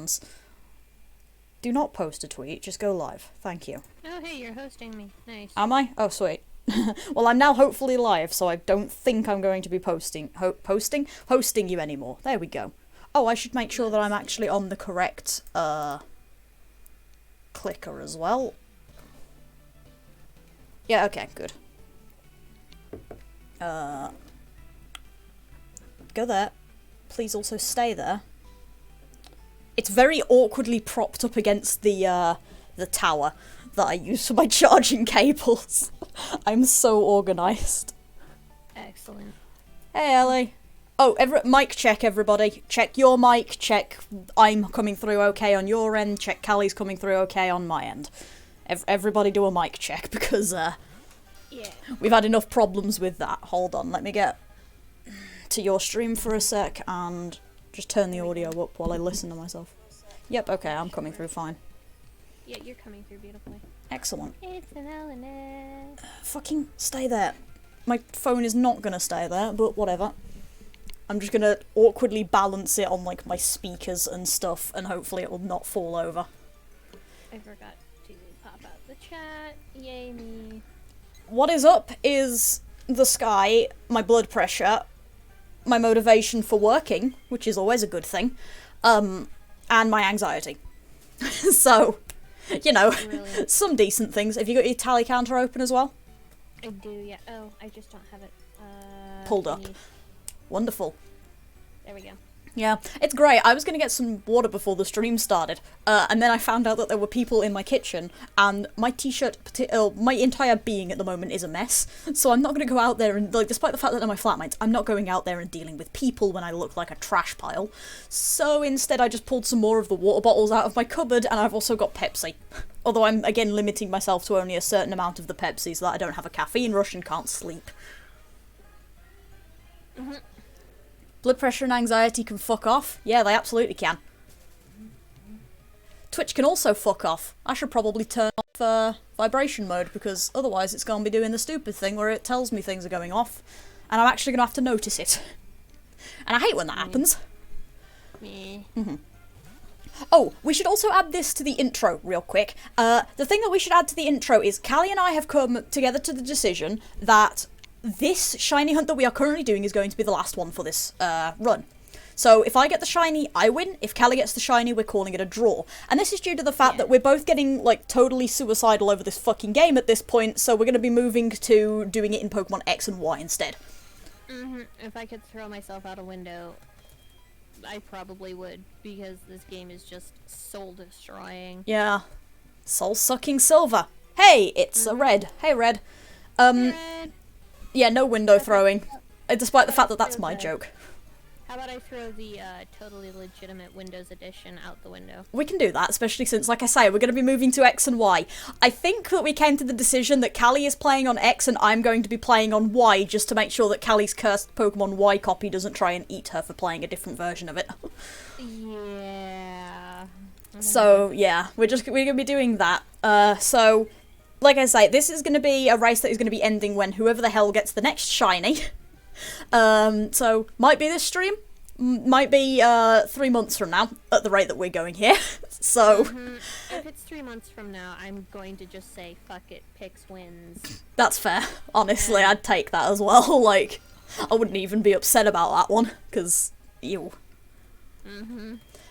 once. Do not post a tweet, just go live. Thank you. Oh, hey, you're hosting me. Nice. Am I? Oh, sweet. Well, I'm now hopefully live, so I don't think I'm going to be hosting you anymore. There we go. Oh, I should make sure that I'm actually on the correct, clicker as well. Yeah, okay, good. Go there. Please also stay there. It's very awkwardly propped up against the tower that I use for my charging cables. I'm so organised. Excellent. Hey, Ellie. Oh, mic check, everybody. Check your mic, check I'm coming through okay on your end, check Kali's coming through okay on my end. Everybody do a mic check, because, yeah. We've had enough problems with that. Hold on, let me get to your stream for a sec, and just turn the audio up while I listen to myself. Yep, okay, I'm coming through fine. Yeah, you're coming through beautifully. Excellent. It's an element. Fucking stay there. My phone is not gonna stay there, but whatever. I'm just gonna awkwardly balance it on, like, my speakers and stuff, and hopefully it will not fall over. I forgot to pop out the chat. Yay me. What is up is the sky, my blood pressure, my motivation for working, which is always a good thing, and my anxiety. So, you know, Brilliant. Some decent things. Have you got your tally counter open as well? I do, yeah. Oh, I just don't have it. Pulled up. Wonderful. There we go. Yeah, it's great. I was going to get some water before the stream started, and then I found out that there were people in my kitchen, and my t-shirt, my entire being at the moment is a mess, so I'm not going to go out there and, like, despite the fact that they're my flatmates, I'm not going out there and dealing with people when I look like a trash pile. So instead I just pulled some more of the water bottles out of my cupboard, and I've also got Pepsi. Although I'm, again, limiting myself to only a certain amount of the Pepsi so that I don't have a caffeine rush and can't sleep. Mm-hmm. Blood pressure and anxiety can fuck off. Yeah, they absolutely can. Twitch can also fuck off. I should probably turn off vibration mode, because otherwise it's going to be doing the stupid thing where it tells me things are going off, and I'm actually going to have to notice it. And I hate when that happens. Me. Oh, we should also add this to the intro real quick. The thing that we should add to the intro is Kali and I have come together to the decision that this shiny hunt that we are currently doing is going to be the last one for this run. So if I get the shiny, I win. If Kali gets the shiny, we're calling it a draw. And this is due to the fact that we're both getting, like, totally suicidal over this fucking game at this point, so we're going to be moving to doing it in Pokemon X and Y instead. If I could throw myself out a window, I probably would, because this game is just soul-destroying. Yeah. Soul-sucking silver. Hey, it's a red. Hey, red. Red. Yeah, no window throwing. Despite the fact that that's my joke. How about I throw the totally legitimate Windows Edition out the window? We can do that, especially since, like I say, we're going to be moving to X and Y. I think that we came to the decision that Kali is playing on X and I'm going to be playing on Y, just to make sure that Kali's cursed Pokemon Y copy doesn't try and eat her for playing a different version of it. Yeah. So, yeah, we're going to be doing that. So, like I say, this is going to be a race that is going to be ending when whoever the hell gets the next shiny. So, might be this stream, might be 3 months from now, at the rate that we're going here. So, If it's 3 months from now, I'm going to just say, fuck it, Pix wins. that's fair. Honestly, I'd take that as well. Like, I wouldn't even be upset about that one, because, ew.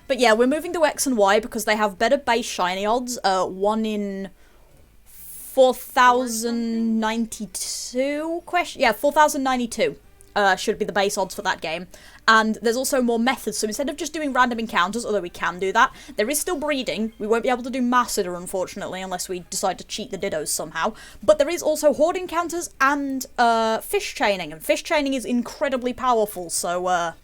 But yeah, we're moving to X and Y because they have better base shiny odds, 1 in 4,092 question? Yeah, 4,092 should be the base odds for that game. And there's also more methods, so instead of just doing random encounters, although we can do that, there is still breeding. We won't be able to do Masseter, unfortunately, unless we decide to cheat the Dittos somehow. But there is also horde encounters and fish chaining, and fish chaining is incredibly powerful, so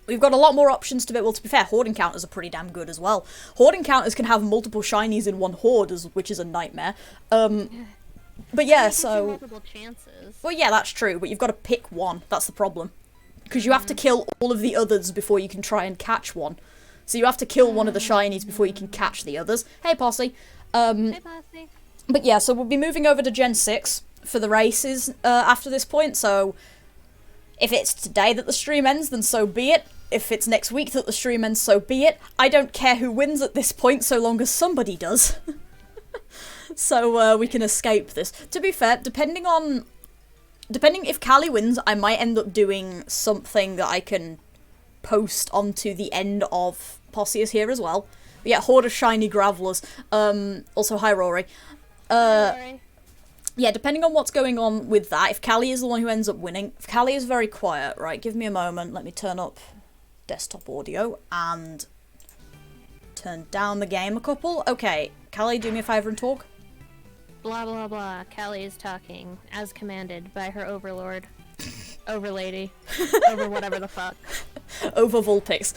we've got a lot more options to be able to be fair. Horde encounters are pretty damn good as well. Horde encounters can have multiple shinies in one horde, which is a nightmare. But yeah, so... multiple chances. Well, yeah, that's true, but you've got to pick one. That's the problem. Because you have to kill all of the others before you can try and catch one. So you have to kill one of the shinies before you can catch the others. Hey, Posse. Hey, Posse. But yeah, so we'll be moving over to Gen 6 for the races after this point, so... If it's today that the stream ends, then so be it. if it's next week that the stream ends, so be it. I don't care who wins at this point, so long as somebody does. So we can escape this. To be fair, depending if Kali wins, I might end up doing something that I can post onto the end of Posse is Here as well. But yeah, Horde of Shiny Gravelers. Also, hi Rory. Hi, Rory. Yeah, depending on what's going on with that, if Kali is the one who ends up winning, if Kali is very quiet, right, give me a moment, let me turn up desktop audio and turn down the game a couple. Okay, Kali, do me a favour and talk. Blah blah blah. Kali is talking as commanded by her overlord, overlady, over whatever the fuck. Over Vulpix.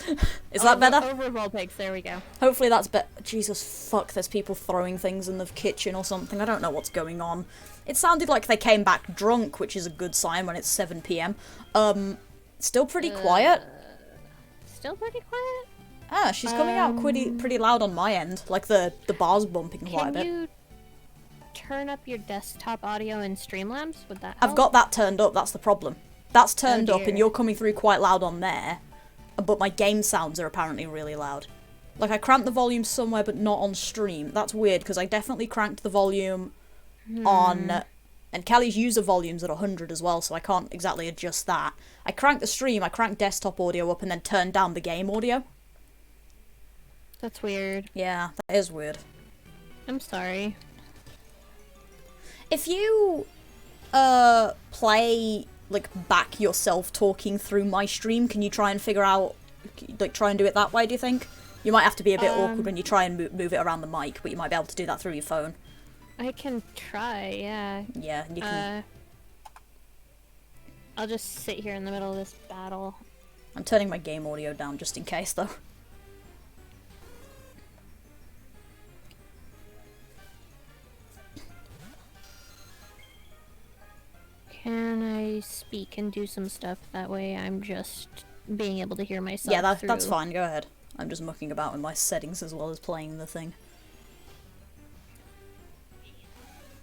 Is that better? Over Vulpix, there we go. Hopefully that's better. Jesus fuck, there's people throwing things in the kitchen or something. I don't know what's going on. It sounded like they came back drunk, which is a good sign when it's 7 PM. Still pretty quiet. Still pretty quiet? Ah, she's coming out pretty loud on my end. Like the bar's bumping quite a bit. Can you turn up your desktop audio in Streamlabs? Would that help? I've got that turned up, that's the problem. That's turned up dear. and you're coming through quite loud on there. But my game sounds are apparently really loud. Like, I cranked the volume somewhere but not on stream. That's weird, because I definitely cranked the volume on... And Kali's user volume's at 100 as well, so I can't exactly adjust that. I cranked the stream, I cranked desktop audio up, and then turned down the game audio. That's weird. Yeah, that is weird. I'm sorry. If you, play, like, back yourself talking through my stream, can you try and figure out, like, try and do it that way, do you think? You might have to be a bit awkward when you try and move it around the mic, but you might be able to do that through your phone. I can try, yeah. Yeah, you can. I'll just sit here in the middle of this battle. I'm turning my game audio down just in case, though. Can I speak and do some stuff? That way I'm just being able to hear myself. Yeah, that's fine, go ahead. I'm just mucking about with my settings as well as playing the thing.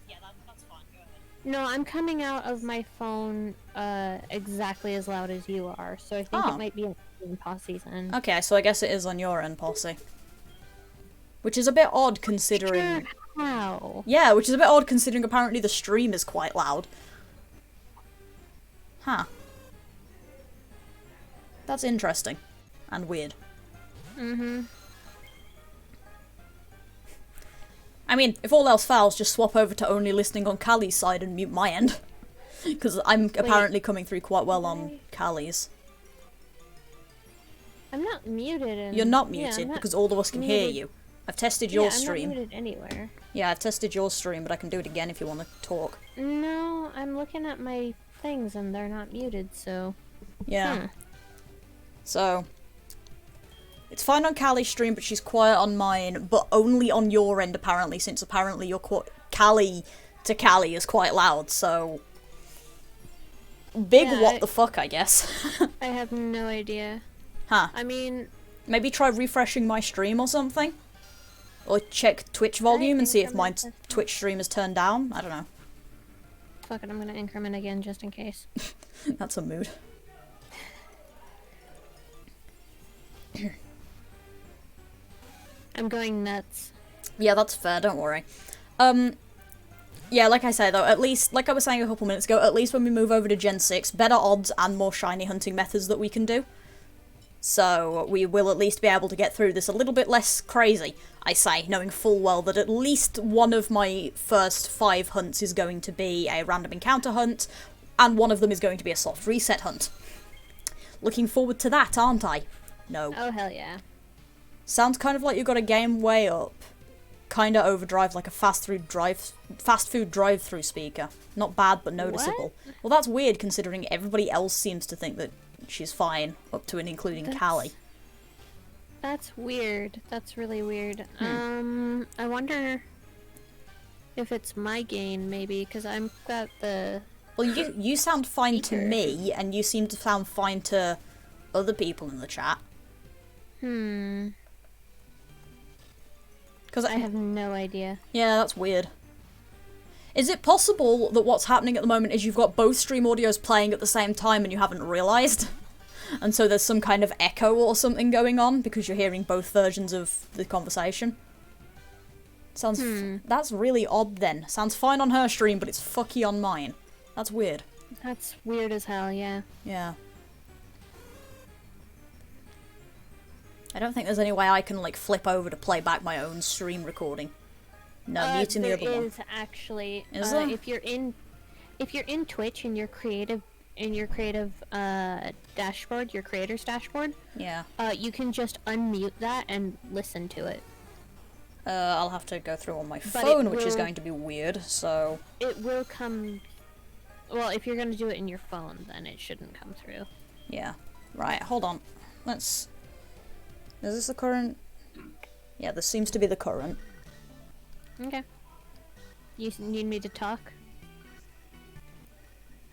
Yeah, that's fine, go ahead. No, I'm coming out of my phone exactly as loud as you are, so I think it might be in Posse's end. Okay, so I guess it is on your end, Posse. Which is a bit odd considering... How? Yeah, which is a bit odd considering apparently the stream is quite loud. Huh. That's interesting. And weird. Mm-hmm. I mean, if all else fails, just swap over to only listening on Kali's side and mute my end. Because I'm apparently coming through quite well on Kali's. I'm not muted. And... You're not muted because all of us can hear you. I've tested your stream. I'm not muted anywhere. Yeah, I've tested your stream, but I can do it again if you want to talk. No, I'm looking at my things and they're not muted, so... Yeah. So... It's fine on Kali's stream, but she's quiet on mine, but only on your end, apparently, since apparently your Kali to Kali is quite loud, so... Big what the fuck, I guess. I have no idea. Huh. I mean... Maybe try refreshing my stream or something? Or check Twitch volume and see if my Twitch stream is turned down? I don't know. Fuck it, I'm gonna increment again just in case. That's a mood. I'm going nuts. Yeah, that's fair, don't worry. Yeah, like I say though, at least, like I was saying a couple minutes ago, at least when we move over to Gen 6, better odds and more shiny hunting methods that we can do. So, we will at least be able to get through this a little bit less crazy, I say, knowing full well that at least one of my first 5 hunts is going to be a random encounter hunt, and one of them is going to be a soft reset hunt. Looking forward to that, aren't I? No. Oh, hell yeah. Sounds kind of like you got a game way up. Kinda overdrive like a fast food drive-through speaker. Not bad, but noticeable. What? Well, that's weird considering everybody else seems to think that she's fine, up to and including Kali. That's weird. That's really weird. I wonder if it's my gain, maybe, because I'm got the... Well, you sound fine speaker. to me, and you seem to sound fine to other people in the chat. Because I have no idea. Yeah, that's weird. Is it possible that what's happening at the moment is you've got both stream audios playing at the same time and you haven't realised? and so there's some kind of echo or something going on because you're hearing both versions of the conversation. Sounds that's really odd then. Sounds fine on her stream, but it's fucky on mine. That's weird. That's weird as hell, yeah. Yeah. I don't think there's any way I can, like, flip over to play back my own stream recording. No, muting the other one. There is actually. Is there? If you're in Twitch and your creative dashboard, your creator's dashboard, Yeah. you can just unmute that and listen to it. I'll have to go through on my phone, which is going to be weird, so... It will come... Well, if you're going to do it in your phone, then it shouldn't come through. Yeah. Right, hold on. Let's... Is this the current? Yeah, this seems to be the current. Okay. You need me to talk?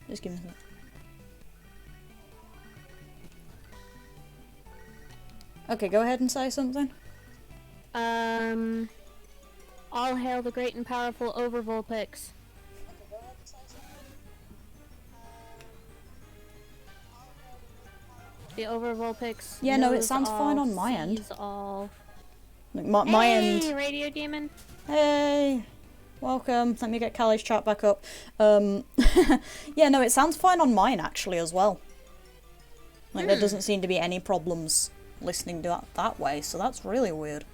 Just give me that. Okay, go ahead and say something. All hail the great and powerful Overvolpix. The Overvolpix. Yeah, no, it sounds fine on my end. Like, my end. Hey, Radio Demon. Hey, welcome. Let me get Kali's chat back up. Yeah, no, it sounds fine on mine actually as well. Like, there doesn't seem to be any problems listening to that way, so that's really weird.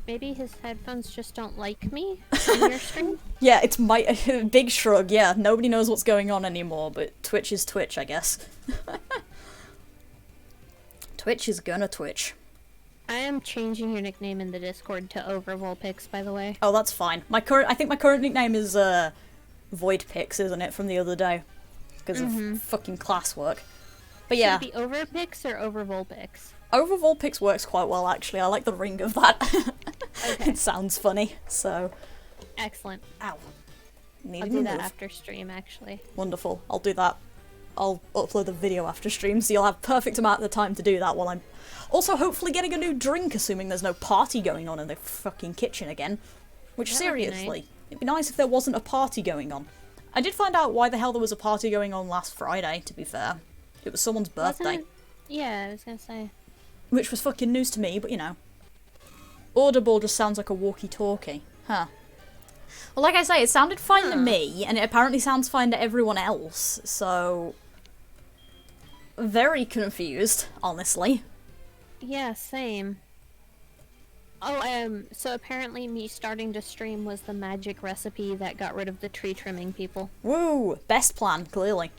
Maybe his headphones just don't like me on your stream? Yeah, it's my big shrug, yeah. Nobody knows what's going on anymore, but Twitch is Twitch, I guess. Twitch is gonna Twitch. I am changing your nickname in the Discord to Overvolpix, by the way. Oh, that's fine. I think my current nickname is VoidPix, isn't it, from the other day? Because of fucking classwork. But yeah. Should it be Overpix or Overvolpix? Overvolpix works quite well, actually. I like the ring of that. Okay. It sounds funny, so... Excellent. Ow. I'll do that after stream, actually. Wonderful. I'll do that. I'll upload the video after stream, so you'll have perfect amount of time to do that while I'm... Also, hopefully getting a new drink, assuming there's no party going on in the fucking kitchen again. Which, seriously, it'd be nice if there wasn't a party going on. I did find out why the hell there was a party going on last Friday, to be fair. It was someone's birthday. Yeah, I was gonna say. Which was fucking news to me, but you know. Audible just sounds like a walkie-talkie. Huh. Well, like I say, it sounded fine to me, and it apparently sounds fine to everyone else, so... Very honestly. Yeah, same. Oh, so apparently me starting to stream was the magic recipe that got rid of the tree trimming people. Woo! Best plan, clearly.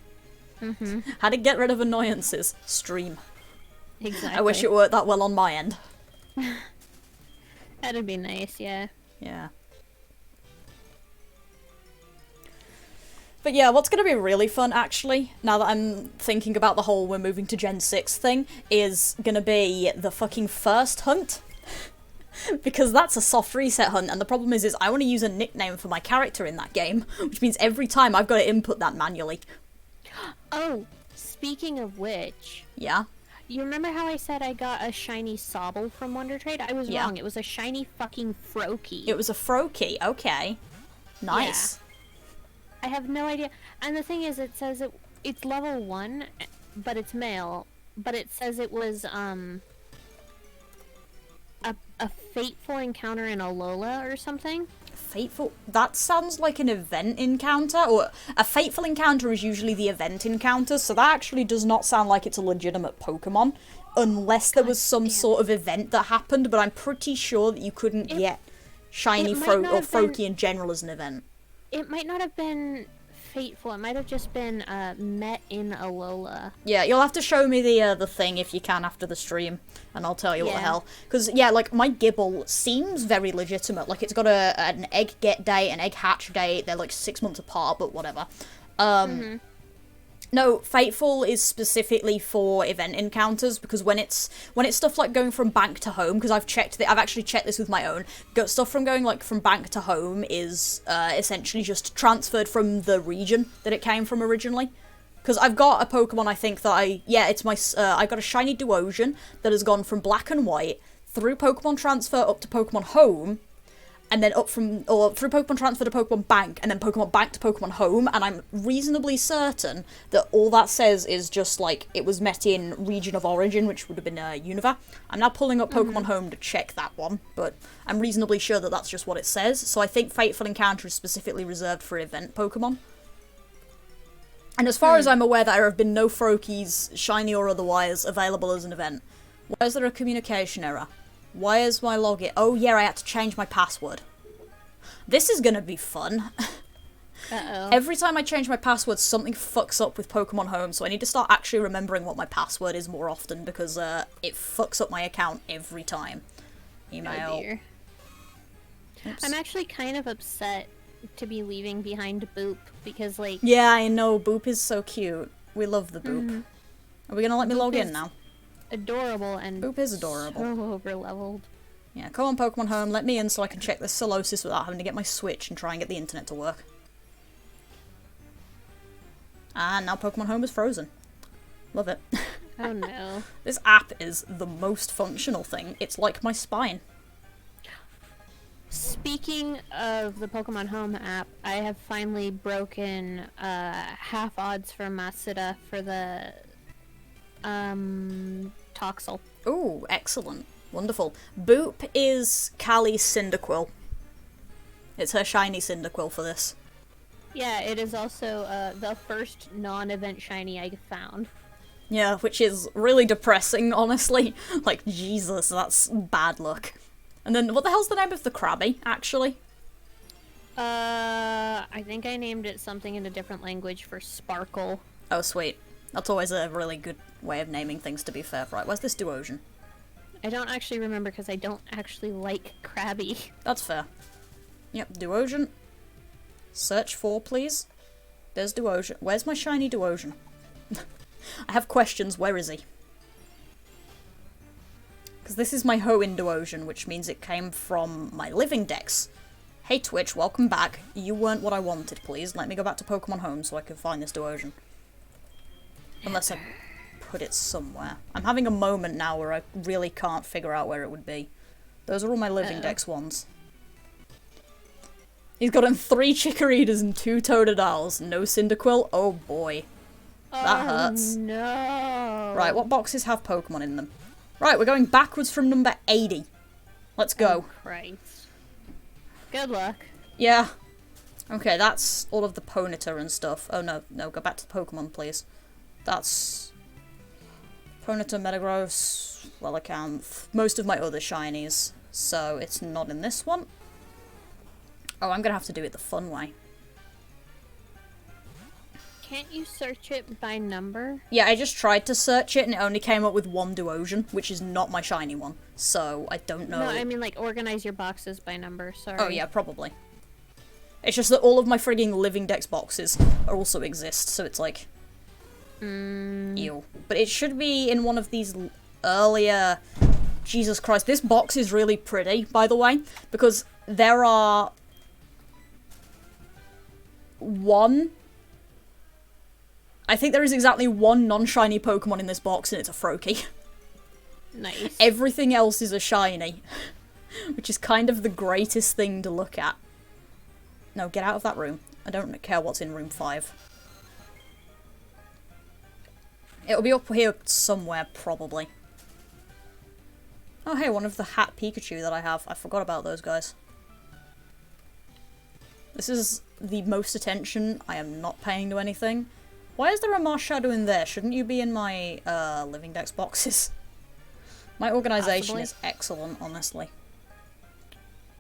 How to get rid of annoyances. Stream. Exactly. I wish it worked that well on my end. That'd be nice, yeah. Yeah. But yeah, what's going to be really fun, actually, now that I'm thinking about the whole we're moving to Gen 6 thing, is going to be the fucking first hunt. Because that's a soft reset hunt, and the problem is I want to use a nickname for my character in that game, which means every time I've got to input that manually. Oh, speaking of which... Yeah? You remember how I said I got a shiny Sobble from Wonder Trade? I was wrong. It was a shiny fucking Froakie. It was a Froakie, okay. Nice. Yeah. I have no idea. And the thing is, it says it's level 1, but it's male. But it says it was, a fateful encounter in Alola or something. Fateful? That sounds like an event encounter, or a fateful encounter is usually the event encounter, so that actually does not sound like it's a legitimate Pokemon, unless there was some sort of event that happened, but I'm pretty sure that you couldn't get shiny Froakie in general as an event. It might not have been fateful, it might have just been, met in Alola. Yeah, you'll have to show me the thing if you can after the stream, and I'll tell you what the hell. Because, yeah, like, my Gibble seems very legitimate. Like, it's got an egg get date, an egg hatch date, they're like 6 months apart, but whatever. No, Fateful is specifically for event encounters, because when it's stuff like going from bank to home, because I've actually checked this with my own, stuff from going like from bank to home is essentially just transferred from the region that it came from originally. Because I've got a Pokemon, I think, that I got a shiny Duosion that has gone from black and white through Pokemon Transfer up to Pokemon Home, and then or through Pokemon Transfer to Pokemon Bank, and then Pokemon Bank to Pokemon Home, and I'm reasonably certain that all that says is just, like, it was met in region of origin, which would have been Unova. I'm now pulling up Pokemon Home to check that one, but I'm reasonably sure that that's just what it says, so I think Fateful Encounter is specifically reserved for event Pokemon. And as far as I'm aware, there have been no Froakies, shiny or otherwise, available as an event. Why is there a communication error? Why is my login? Oh yeah, I had to change my password. This is gonna be fun. Uh-oh. Every time I change my password, something fucks up with Pokemon Home, so I need to start actually remembering what my password is more often, because it fucks up my account every time. Email. Oh dear. I'm actually kind of upset to be leaving behind Boop, because, like... Yeah, I know, Boop is so cute. We love the Boop. Are we gonna let me log in now? Adorable, and Boop is adorable. So over-leveled. Yeah, come on Pokemon Home, let me in so I can check this Solosis without having to get my Switch and try and get the internet to work. And now Pokemon Home is frozen. Love it. Oh no. This app is the most functional thing. It's like my spine. Speaking of the Pokemon Home app, I have finally broken half odds for Masuda for the Toxel. Ooh, excellent. Wonderful. Boop is Kali's Cyndaquil. It's her shiny Cyndaquil for this. Yeah, it is also the first non-event shiny I found. Yeah, which is really depressing, honestly. Like, Jesus, that's bad luck. And then, what the hell's the name of the Krabby, actually? I think I named it something in a different language for Sparkle. Oh, sweet. That's always a really good way of naming things, to be fair. Right, where's this Duosion? I don't actually remember because I don't actually like Krabby. That's fair. Yep, Duosion. Search for, please. There's Duosion. Where's my shiny Duosion? I have questions. Where is he? Because this is my Hoenn Duosion, which means it came from my living dex. Hey Twitch, welcome back. You weren't what I wanted, please. Let me go back to Pokemon Home so I can find this Duosion. Unless I put it somewhere. I'm having a moment now where I really can't figure out where it would be. Those are all my living dex ones. He's gotten 3 Chikorritas and 2 Totodiles. No Cyndaquil? Oh boy. That hurts. No. Right, what boxes have Pokemon in them? Right, we're going backwards from number 80. Let's go. Oh, Christ. Good luck. Yeah. Okay, that's all of the Ponyta and stuff. Oh no, no, go back to the Pokemon, please. That's Ponyta, Metagross, Relicanth, most of my other shinies. So it's not in this one. Oh, I'm gonna have to do it the fun way. Can't you search it by number? Yeah, I just tried to search it and it only came up with 1 Duosion, which is not my shiny one. So I don't know. No, I mean like organize your boxes by number, sorry. Oh yeah, probably. It's just that all of my frigging living dex boxes also exist, so it's like... Ew. But it should be in one of these earlier... Jesus Christ, this box is really pretty, by the way, because there are... 1... I think there is exactly 1 non-shiny Pokemon in this box, and it's a Froakie. Nice. Everything else is a shiny, which is kind of the greatest thing to look at. No, get out of that room. I don't care what's in room 5. It'll be up here somewhere, probably. Oh hey, one of the hat Pikachu that I have. I forgot about those guys. This is the most attention I am not paying to anything. Why is there a Marshadow in there? Shouldn't you be in my living dex boxes? My organization Possibly. is excellent, honestly.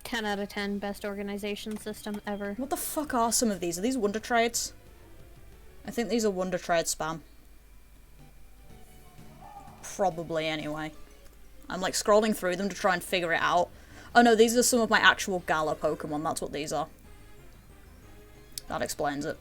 10 out of 10, best organization system ever. What the fuck are some of these? Are these Wonder Trades? I think these are Wonder Trade spam. Probably, anyway. I'm like scrolling through them to try and figure it out. Oh no, these are some of my actual Gala Pokemon, that's what these are. That explains it.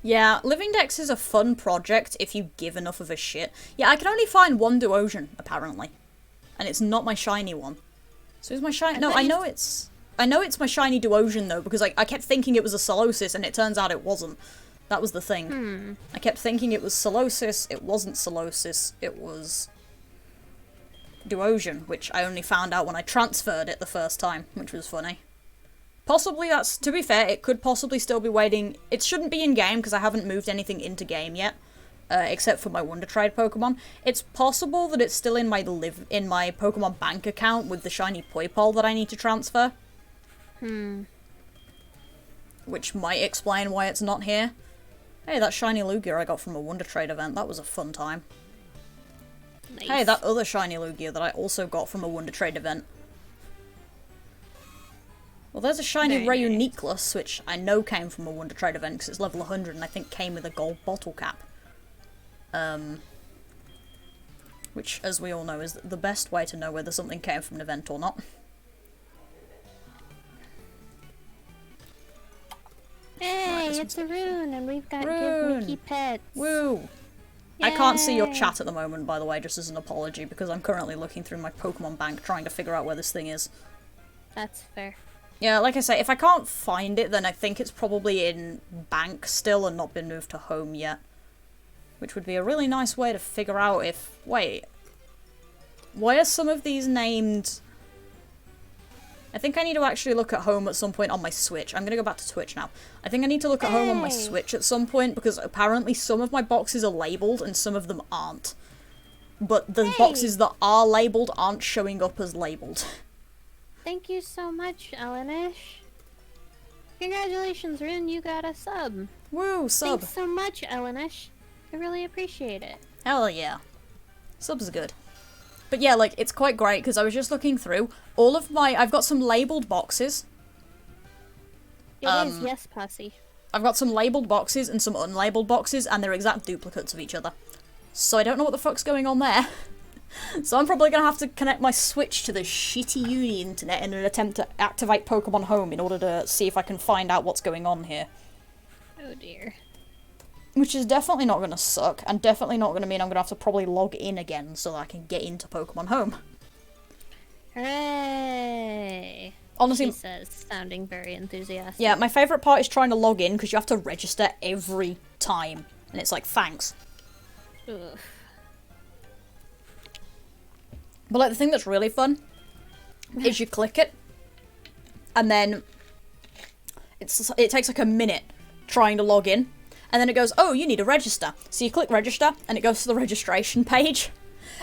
Yeah, Living Dex is a fun project if you give enough of a shit. Yeah, I can only find 1 Duosion, apparently. And it's not my shiny one. So is my shiny... No, I know it's my shiny Duosion, though, because I kept thinking it was a Solosis, and it turns out it wasn't. That was the thing. I kept thinking it was Solosis, it wasn't Solosis, it was Duosian, which I only found out when I transferred it the first time, which was funny. Possibly that's, to be fair, it could possibly still be waiting. It shouldn't be in-game because I haven't moved anything into game yet, except for my Wonder Trade Pokemon. It's possible that it's still in my Pokemon bank account with the shiny Poipole that I need to transfer. Which might explain why it's not here. Hey, that shiny Lugia I got from a Wonder Trade event, that was a fun time. Nice. Hey, that other shiny Lugia that I also got from a Wonder Trade event. Well, there's a shiny Rayuniclus, which I know came from a Wonder Trade event because it's level 100 and I think came with a gold bottle cap. Which, as we all know, is the best way to know whether something came from an event or not. Hey, Right, it's a Rune, and we've got Give Mickey pets. Woo! Yay. I can't see your chat at the moment, by the way, just as an apology, because I'm currently looking through my Pokemon bank trying to figure out where this thing is. That's fair. Yeah, like I say, if I can't find it, then I think it's probably in bank still and not been moved to home yet. Which would be a really nice way to figure out if... Wait. Why are some of these named... I think I need to actually look at home at some point on my Switch. I'm gonna go back to Twitch now. I think I need to look at home on my Switch at some point, because apparently some of my boxes are labelled and some of them aren't. But the boxes that are labelled aren't showing up as labelled. Thank you so much, Elenish. Congratulations, Rune, you got a sub. Woo, sub. Thanks so much, Elenish. I really appreciate it. Hell yeah. Subs are good. But yeah, like, it's quite great, because I was just looking through all of my... I've got some labelled boxes. It is, yes, Posse. I've got some labelled boxes and some unlabelled boxes, and they're exact duplicates of each other. So I don't know what the fuck's going on there. So I'm probably going to have to connect my Switch to the shitty uni internet in an attempt to activate Pokemon Home in order to see if I can find out what's going on here. Oh dear. Which is definitely not going to suck, and definitely not going to mean I'm going to have to probably log in again so that I can get into Pokemon Home. Hooray! Honestly, She says, sounding very enthusiastic. Yeah, my favourite part is trying to log in, because you have to register every time. And it's like, thanks. Oof. But like, the thing that's really fun is you click it, and then it takes like a minute trying to log in, and then it goes, oh, you need to register. So you click register, and it goes to the registration page.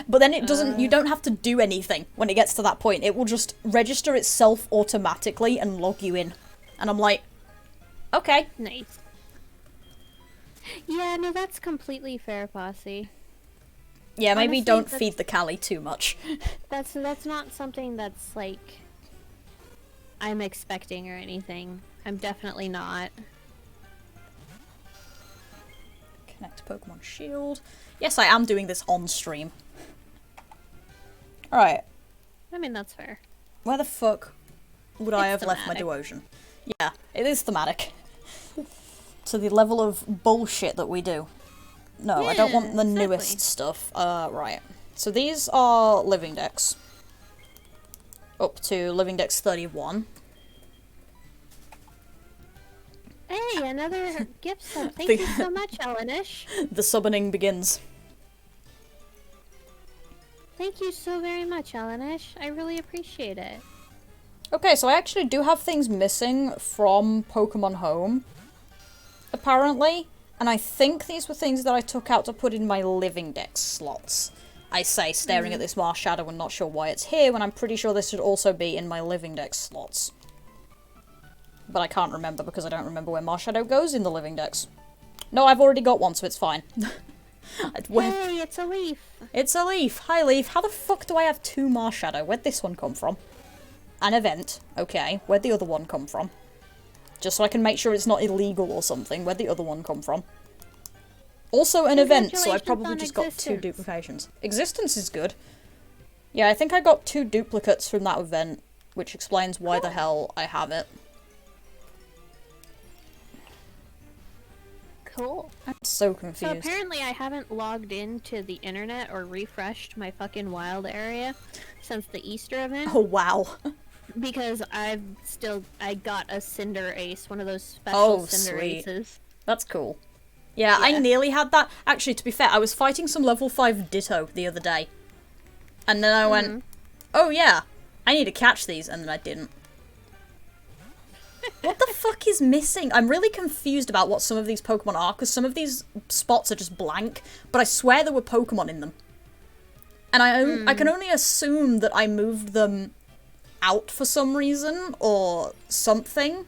But then it doesn't, you don't have to do anything when it gets to that point. It will just register itself automatically and log you in. And I'm like, okay. Nice. Yeah, no, that's completely fair, Posse. Yeah, maybe Honestly, don't feed the Kali too much. That's not something that's, like, I'm expecting or anything. I'm definitely not. Connect Pokemon Shield. Yes, I am doing this on stream. Alright. I mean, that's fair. Where the fuck would I have left my thematic. Duosian? Yeah, it is thematic. To the level of bullshit that we do. No, I don't want the exactly. newest stuff. Right. So these are Living Dex. Up to Living Dex 31. Hey, another gift sub. Thank The- you so much, Elenish. The summoning begins. Thank you so very much, Elenish. I really appreciate it. Okay, so I actually do have things missing from Pokemon Home. Apparently. And I think these were things that I took out to put in my Living Dex slots. I say, staring at this Marshadow and not sure why it's here, when I'm pretty sure this should also be in my Living Dex slots. But I can't remember because I don't remember where Marshadow goes in the Living Dex. No, I've already got one, so it's fine. Hey, it's a leaf. It's a leaf. Hi, Leaf. How the fuck do I have two Marshadow? Where'd this one come from? An event. Okay. Where'd the other one come from? Just so I can make sure it's not illegal or something. Where'd the other one come from? Also an event, so I probably just got two duplications. Existence is good. Yeah, I think I got two duplicates from that event, which explains why the hell I have it. Cool. I'm so So confused. apparently I haven't logged into the internet or refreshed my fucking wild area since the Easter event. Oh, wow. Because I got a Cinder Ace, one of those special Cinder sweet. Aces. That's cool. Yeah, I nearly had that. Actually, to be fair, I was fighting some level 5 Ditto the other day. And then I went, oh yeah, I need to catch these, and then I didn't. What the fuck is missing? I'm really confused about what some of these Pokemon are, because some of these spots are just blank, but I swear there were Pokemon in them. And I can only assume that I moved them out for some reason, or something.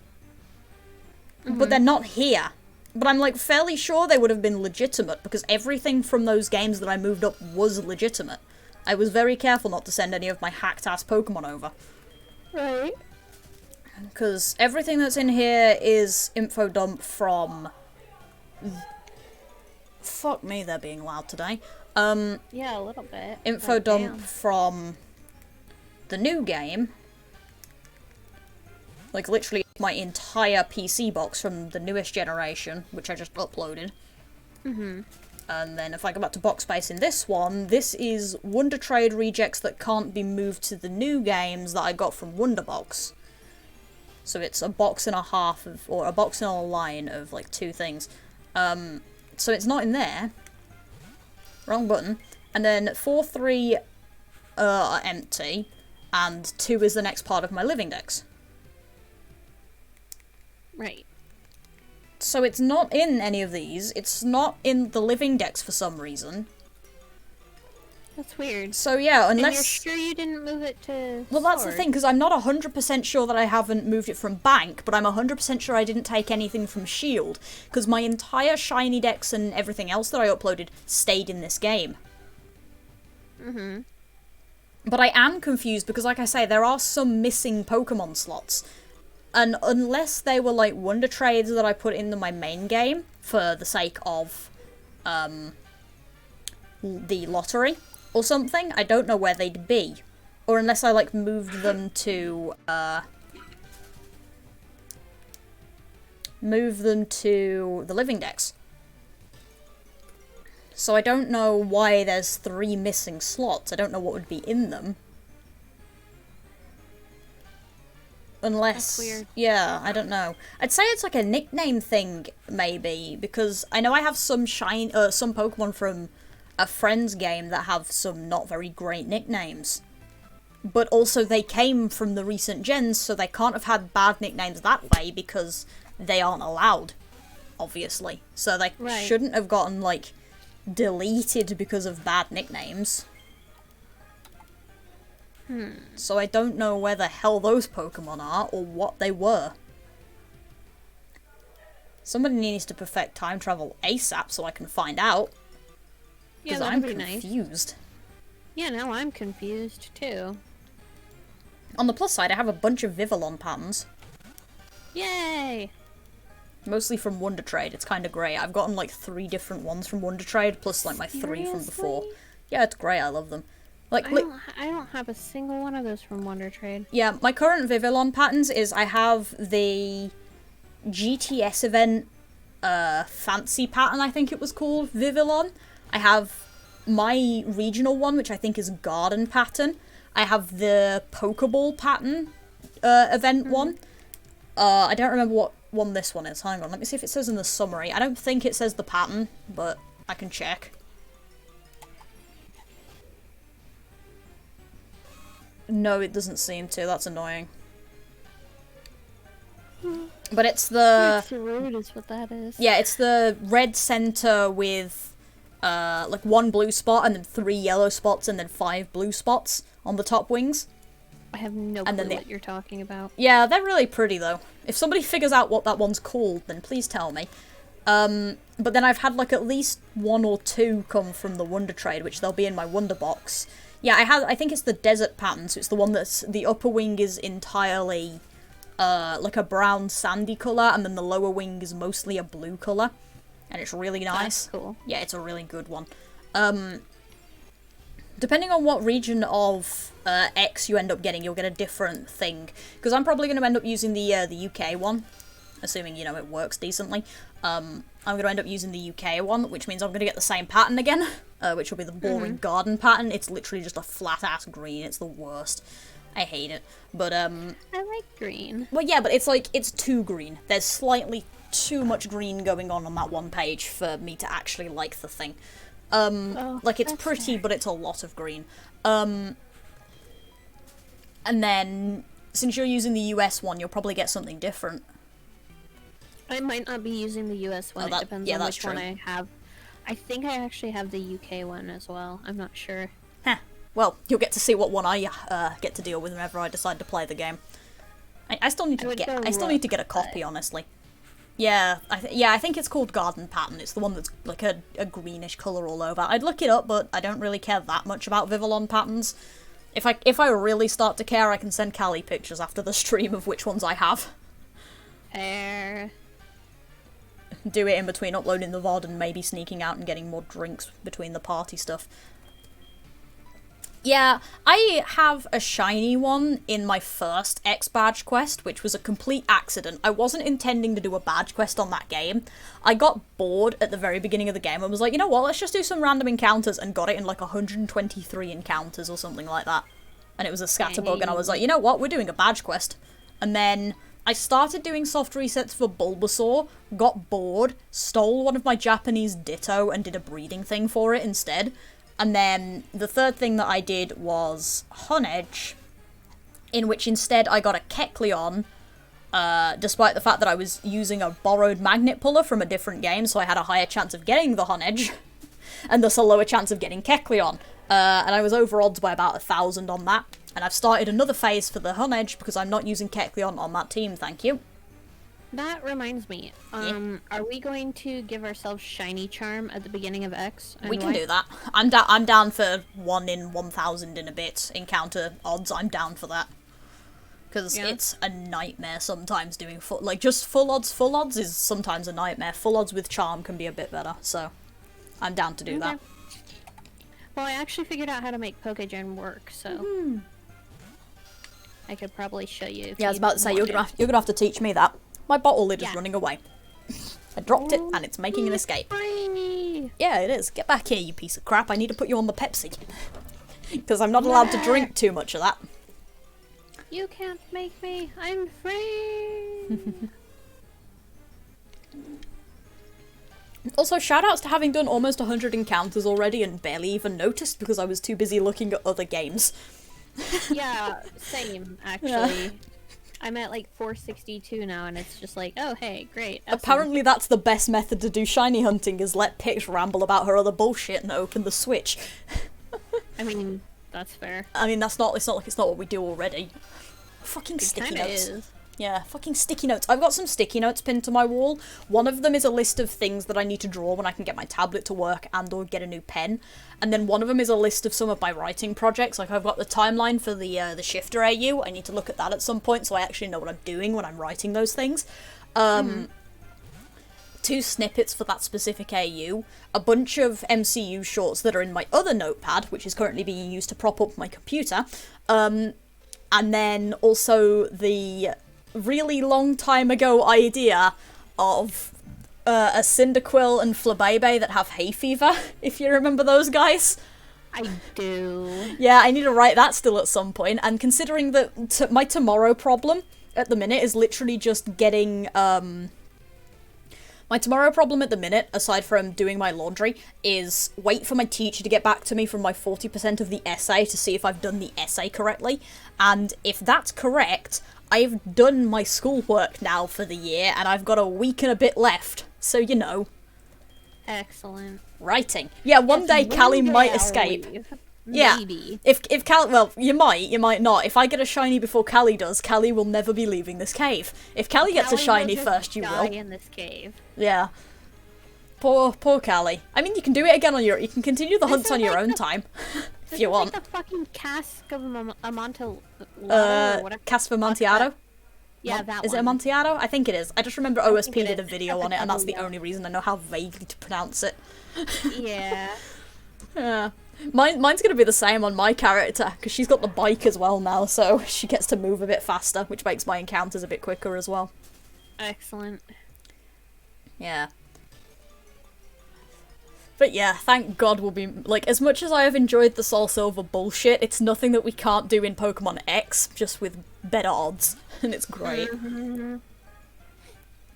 But they're not here. But I'm, like, fairly sure they would have been legitimate, because everything from those games that I moved up was legitimate. I was very careful not to send any of my hacked-ass Pokemon over. Right. Because everything that's in here is info dump from... Fuck me, they're being loud today. Yeah, a little bit. Info Like, dump damn. from the new game. Like, literally my entire PC box from the newest generation, which I just uploaded. And then if I go back to box space in this one, this is Wonder Trade rejects that can't be moved to the new games that I got from Wonderbox. So it's a box and a half of, or a box and a line of, like, 2 things. So it's not in there. Wrong button. And then 4, 3 are empty, and 2 is the next part of my living dex. Right. So it's not in any of these. It's not in the living dex for some reason. That's weird. So yeah, And unless... you're sure you didn't move it to Well, that's the Sword? thing, because I'm not 100% sure that I haven't moved it from Bank, but I'm 100% sure I didn't take anything from Shield, because my entire shiny dex and everything else that I uploaded stayed in this game. But I am confused, because like I say, there are some missing Pokemon slots. And unless they were, like, Wonder Trades that I put into my main game, for the sake of, the lottery, or something, I don't know where they'd be. Or unless I, like, moved them to, the living dex. So I don't know why there's 3 missing slots. I don't know what would be in them. Unless... That's weird. Yeah, I don't know. I'd say it's like a nickname thing, maybe, because I know I have some some Pokemon from a friend's game that have some not very great nicknames. But also they came from the recent gens, so they can't have had bad nicknames that way, because they aren't allowed, obviously. So they shouldn't have gotten, like, deleted because of bad nicknames. So I don't know where the hell those Pokemon are, or what they were. Somebody needs to perfect time travel ASAP so I can find out. Yeah, Because that'd I'm be nice. confused. Yeah, now I'm confused, too. On the plus side, I have a bunch of Vivillon patterns. Yay! Mostly from Wonder Trade. It's kind of great. I've gotten, like, 3 different ones from Wonder Trade, plus, like, my 3 from before. Seriously? Yeah, it's great. I love them. Like, I don't have a single one of those from Wonder Trade. yeah, my current Vivillon patterns is I have the GTS event fancy pattern, I think it was called, Vivillon. I have my regional one, which I think is garden pattern. I have the Pokeball pattern event one. I don't remember what one this one is. Hang on, let me see if it says in the summary. I don't think it says the pattern, but I can check. No, it doesn't seem to. That's annoying. But it's the... Rude is what that is. Yeah, it's the red center with, like, 1 blue spot, and then 3 yellow spots, and then 5 blue spots on the top wings. I have no And clue then what you're talking about. Yeah, they're really pretty, though. If somebody figures out what that one's called, then please tell me. But then I've had, like, at least 1 or 2 come from the Wonder Trade, which they'll be in my Wonder Box. Yeah, I think it's the desert pattern, so it's the one that's, the upper wing is entirely, like a brown sandy colour, and then the lower wing is mostly a blue colour. And it's really nice. That's cool. Yeah, it's a really good one. Depending on what region of X you end up getting, you'll get a different thing. Because I'm probably going to end up using the UK one, assuming, you know, it works decently. I'm going to end up using the UK one, which means I'm going to get the same pattern again, which will be the boring garden pattern. It's literally just a flat-ass green. It's the worst. I hate it. But, I like green. well, yeah, but it's like, it's too green. There's slightly too much green going on that one page for me to actually like the thing. Like, it's pretty, but it's a lot of green. And then, since you're using the US one, you'll probably get something different. I might not be using the US one, it depends on which one I have. I think I actually have the UK one as well, I'm not sure. Heh. Well, you'll get to see what one I get to deal with whenever I decide to play the game. I still need to get a copy, honestly. Yeah, I think it's called Garden Pattern. It's the one that's like a greenish colour all over. I'd look it up, but I don't really care that much about Vivillon patterns. If I really start to care, I can send Kali pictures after the stream of which ones I have. Do it in between uploading the VOD and maybe sneaking out and getting more drinks between the party stuff. Yeah, I have a shiny one in my first X badge quest, which was a complete accident. I wasn't intending to do a badge quest on that game. I got bored at the very beginning of the game and was like, you know what, let's just do some random encounters, and got it in like 123 encounters or something like that. And it was a scatterbug, and I was like, you know what, we're doing a badge quest. And then I started doing soft resets for Bulbasaur, got bored, stole one of my Japanese Ditto and did a breeding thing for it instead. And then the third thing that I did was Honedge, in which instead I got a Kecleon, despite the fact that I was using a borrowed magnet puller from a different game, so I had a higher chance of getting the Honedge, and thus a lower chance of getting Kecleon. And I was over odds by about 1,000 on that. And I've started another phase for the Honedge because I'm not using Kecleon on that team, thank you. That reminds me, are we going to give ourselves Shiny Charm at the beginning of X? We can do that. I'm down for 1 in 1,000 in a bit encounter odds. I'm down for that. Because it's a nightmare sometimes doing just full odds is sometimes a nightmare. Full odds with Charm can be a bit better, so I'm down to do that. Well, I actually figured out how to make Pokegen work, so I could probably show you. Yeah, I was about to say, you're gonna have to teach me that. My bottle lid is running away. I dropped it, and it's making an escape. Free. Yeah, it is. Get back here, you piece of crap. I need to put you on the Pepsi. Because I'm not allowed to drink too much of that. You can't make me. I'm free. Also, shoutouts to having done almost 100 encounters already and barely even noticed because I was too busy looking at other games. Yeah, same, actually. Yeah. I'm at like 462 now, and it's just like, oh, hey, great. Apparently that's the best method to do shiny hunting, is let Pix ramble about her other bullshit and open the Switch. I mean, that's fair. I mean, it's not like it's not what we do already. Fucking sticky notes. Is. Yeah, fucking sticky notes. I've got some sticky notes pinned to my wall. One of them is a list of things that I need to draw when I can get my tablet to work and or get a new pen. And then one of them is a list of some of my writing projects. Like, I've got the timeline for the Shifter AU. I need to look at that at some point so I actually know what I'm doing when I'm writing those things. 2 snippets for that specific AU. A bunch of MCU shorts that are in my other notepad, which is currently being used to prop up my computer. And then also the really long time ago idea of a Cyndaquil and Flabebe that have hay fever, if you remember those guys. I do. Yeah, I need to write that still at some point, and considering that my tomorrow problem at the minute is literally just getting, my tomorrow problem at the minute, aside from doing my laundry, is wait for my teacher to get back to me from my 40% of the essay to see if I've done the essay correctly, and if that's correct, I've done my schoolwork now for the year, and I've got a week and a bit left, so you know. Excellent. Writing. Yeah, one day Kali might escape. Yeah. Maybe. If Kali, well, you might not. If I get a shiny before Kali does, Kali will never be leaving this cave. If Kali gets a shiny first, you will. In this cave. Yeah. Poor Kali. I mean, you can do it again you can continue the hunts on your own time. If you want. Like the fucking cask of Amontillado or whatever. Cask of Amontillado? Yeah, that one. Is it Amontillado? I think it is. I just remember OSP did a video on it, and that's the only reason I know how vaguely to pronounce it. Yeah. Yeah. Mine's gonna be the same on my character, because she's got the bike as well now, so she gets to move a bit faster, which makes my encounters a bit quicker as well. Excellent. Yeah. But yeah, thank God we'll be, like, as much as I have enjoyed the SoulSilver bullshit, it's nothing that we can't do in Pokemon X, just with better odds, and it's great.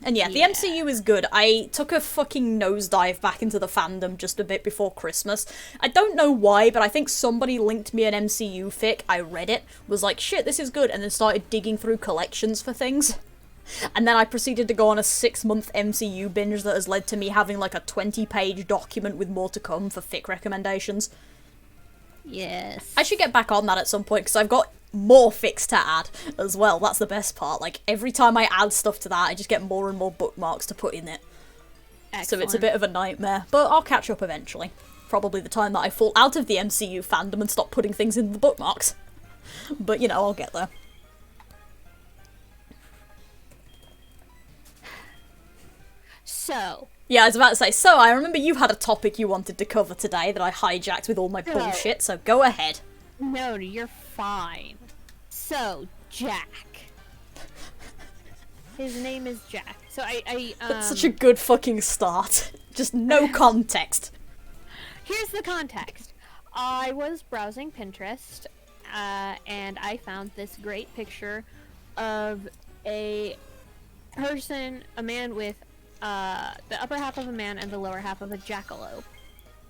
And yeah, the MCU is good. I took a fucking nosedive back into the fandom just a bit before Christmas. I don't know why, but I think somebody linked me an MCU fic, I read it, was like, shit, this is good, and then started digging through collections for things. And then I proceeded to go on a 6-month MCU binge that has led to me having like a 20-page document with more to come for fic recommendations. Yes. I should get back on that at some point, because I've got more fics to add as well. That's the best part. Like, every time I add stuff to that, I just get more and more bookmarks to put in it. Excellent. So it's a bit of a nightmare, but I'll catch up eventually. Probably the time that I fall out of the MCU fandom and stop putting things in the bookmarks. But, you know, I'll get there. So. Yeah, I was about to say, so I remember you had a topic you wanted to cover today that I hijacked with all my bullshit, so go ahead. No, you're fine. So, Jack. His name is Jack. So That's such a good fucking start. Just no context. Here's the context. I was browsing Pinterest, and I found this great picture of a person, a man with the upper half of a man and the lower half of a jackalope.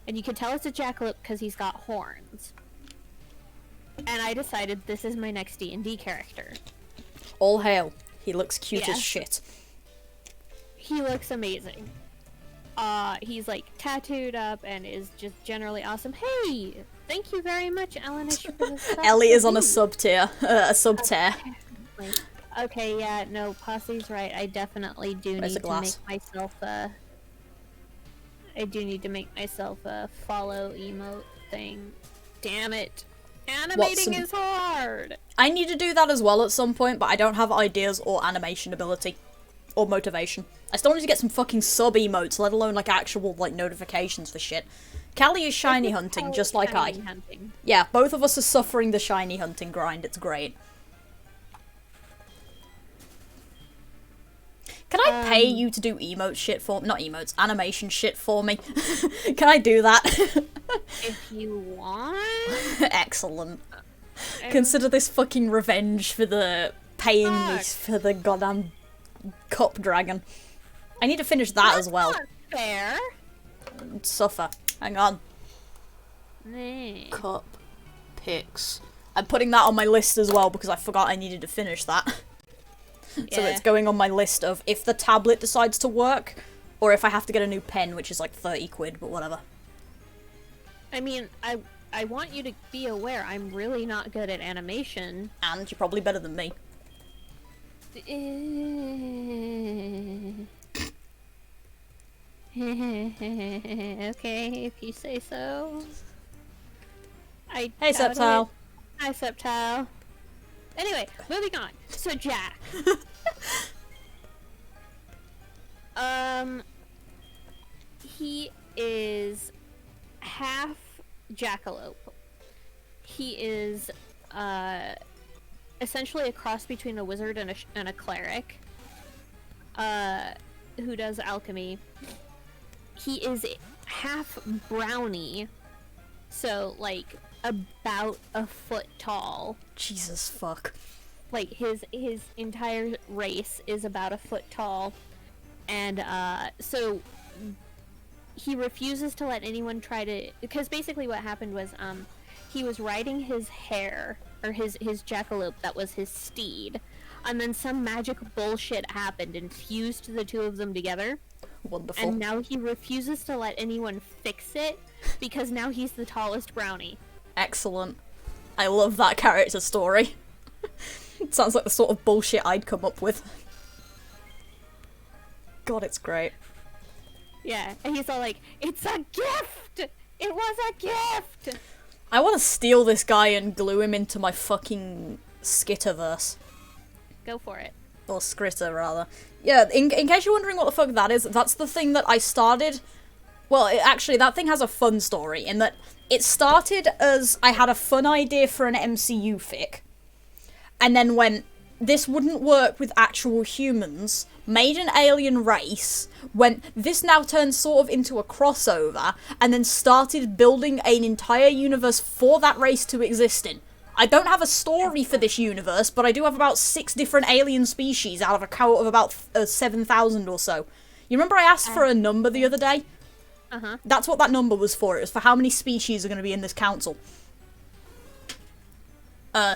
And you can tell it's a jackalope because he's got horns. And I decided this is my next D&D character. All hail. He looks cute as shit. He looks amazing. He's like tattooed up and is just generally awesome. Hey! Thank you very much, Elenish, for the stuff. Ellie is on a sub-tier. A sub-tier. Okay, yeah, no, Posse's right. I definitely do need to make myself a... I do need to make myself a follow emote thing. Damn it. Animating is hard! I need to do that as well at some point, but I don't have ideas or animation ability. Or motivation. I still need to get some fucking sub-emotes, let alone, like, actual, like, notifications for shit. Kali is shiny hunting, just like I. Yeah, both of us are suffering the shiny hunting grind, it's great. Can I pay you to do emote shit for me? Not emotes, animation shit for me. Can I do that? If you want. Excellent. Consider this fucking revenge for the paying me for the goddamn cup dragon. I need to finish that as well. Not fair. Suffer. Hang on. Nee. Cup pics. I'm putting that on my list as well because I forgot I needed to finish that. So it's going on my list of if the tablet decides to work, or if I have to get a new pen, which is like 30 quid, but whatever. I mean, I want you to be aware I'm really not good at animation. And you're probably better than me. Okay, if you say so. Hey, Septile. Hi, Septile. Anyway, moving on. So, Jack. He is half jackalope. He is, essentially a cross between a wizard and a cleric, who does alchemy. He is half brownie, so, like, about a foot tall. Jesus fuck. Like, his entire race is about a foot tall, and, so he refuses to let anyone try to, because basically what happened was, he was riding his hare, or his jackalope that was his steed, and then some magic bullshit happened and fused the two of them together. Wonderful. And now he refuses to let anyone fix it, because now he's the tallest brownie. Excellent. I love that character story. It sounds like the sort of bullshit I'd come up with. God, it's great. Yeah, and he's all like, it's a gift! It was a gift! I want to steal this guy and glue him into my fucking Skitterverse. Go for it. Or Skritter, rather. Yeah, in case you're wondering what the fuck that is, that's the thing that I started... Well, actually, that thing has a fun story, in that it started as I had a fun idea for an MCU fic, and then went, this wouldn't work with actual humans, made an alien race, went, this now turns sort of into a crossover, and then started building an entire universe for that race to exist in. I don't have a story for this universe, but I do have about 6 different alien species out of a count of about 7,000 or so. You remember I asked for a number the other day? Uh-huh. That's what that number was for. It was for how many species are going to be in this council.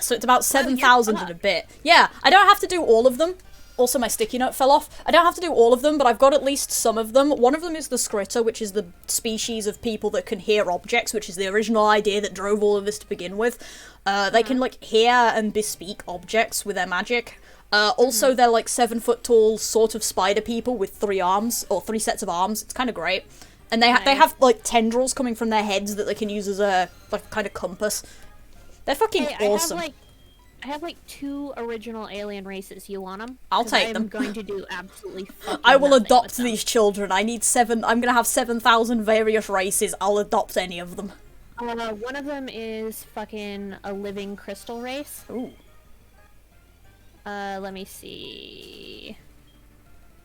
So it's about 7,000 and a bit. Yeah, I don't have to do all of them. Also, my sticky note fell off. I don't have to do all of them, but I've got at least some of them. One of them is the Skritter, which is the species of people that can hear objects, which is the original idea that drove all of this to begin with. They can, like, hear and bespeak objects with their magic. Also, they're, like, 7-foot-tall sort of spider people with 3 arms, or 3 sets of arms. It's kind of great. And they have, like, tendrils coming from their heads that they can use as a, like, kind of compass. They're fucking awesome. I have like 2 original alien races. You want them? I'll take them. I'm going to do absolutely fucking I will nothing adopt with them. these children. I need 7. I'm gonna have 7,000 various races. I'll adopt any of them. One of them is fucking a living crystal race. Ooh. Let me see.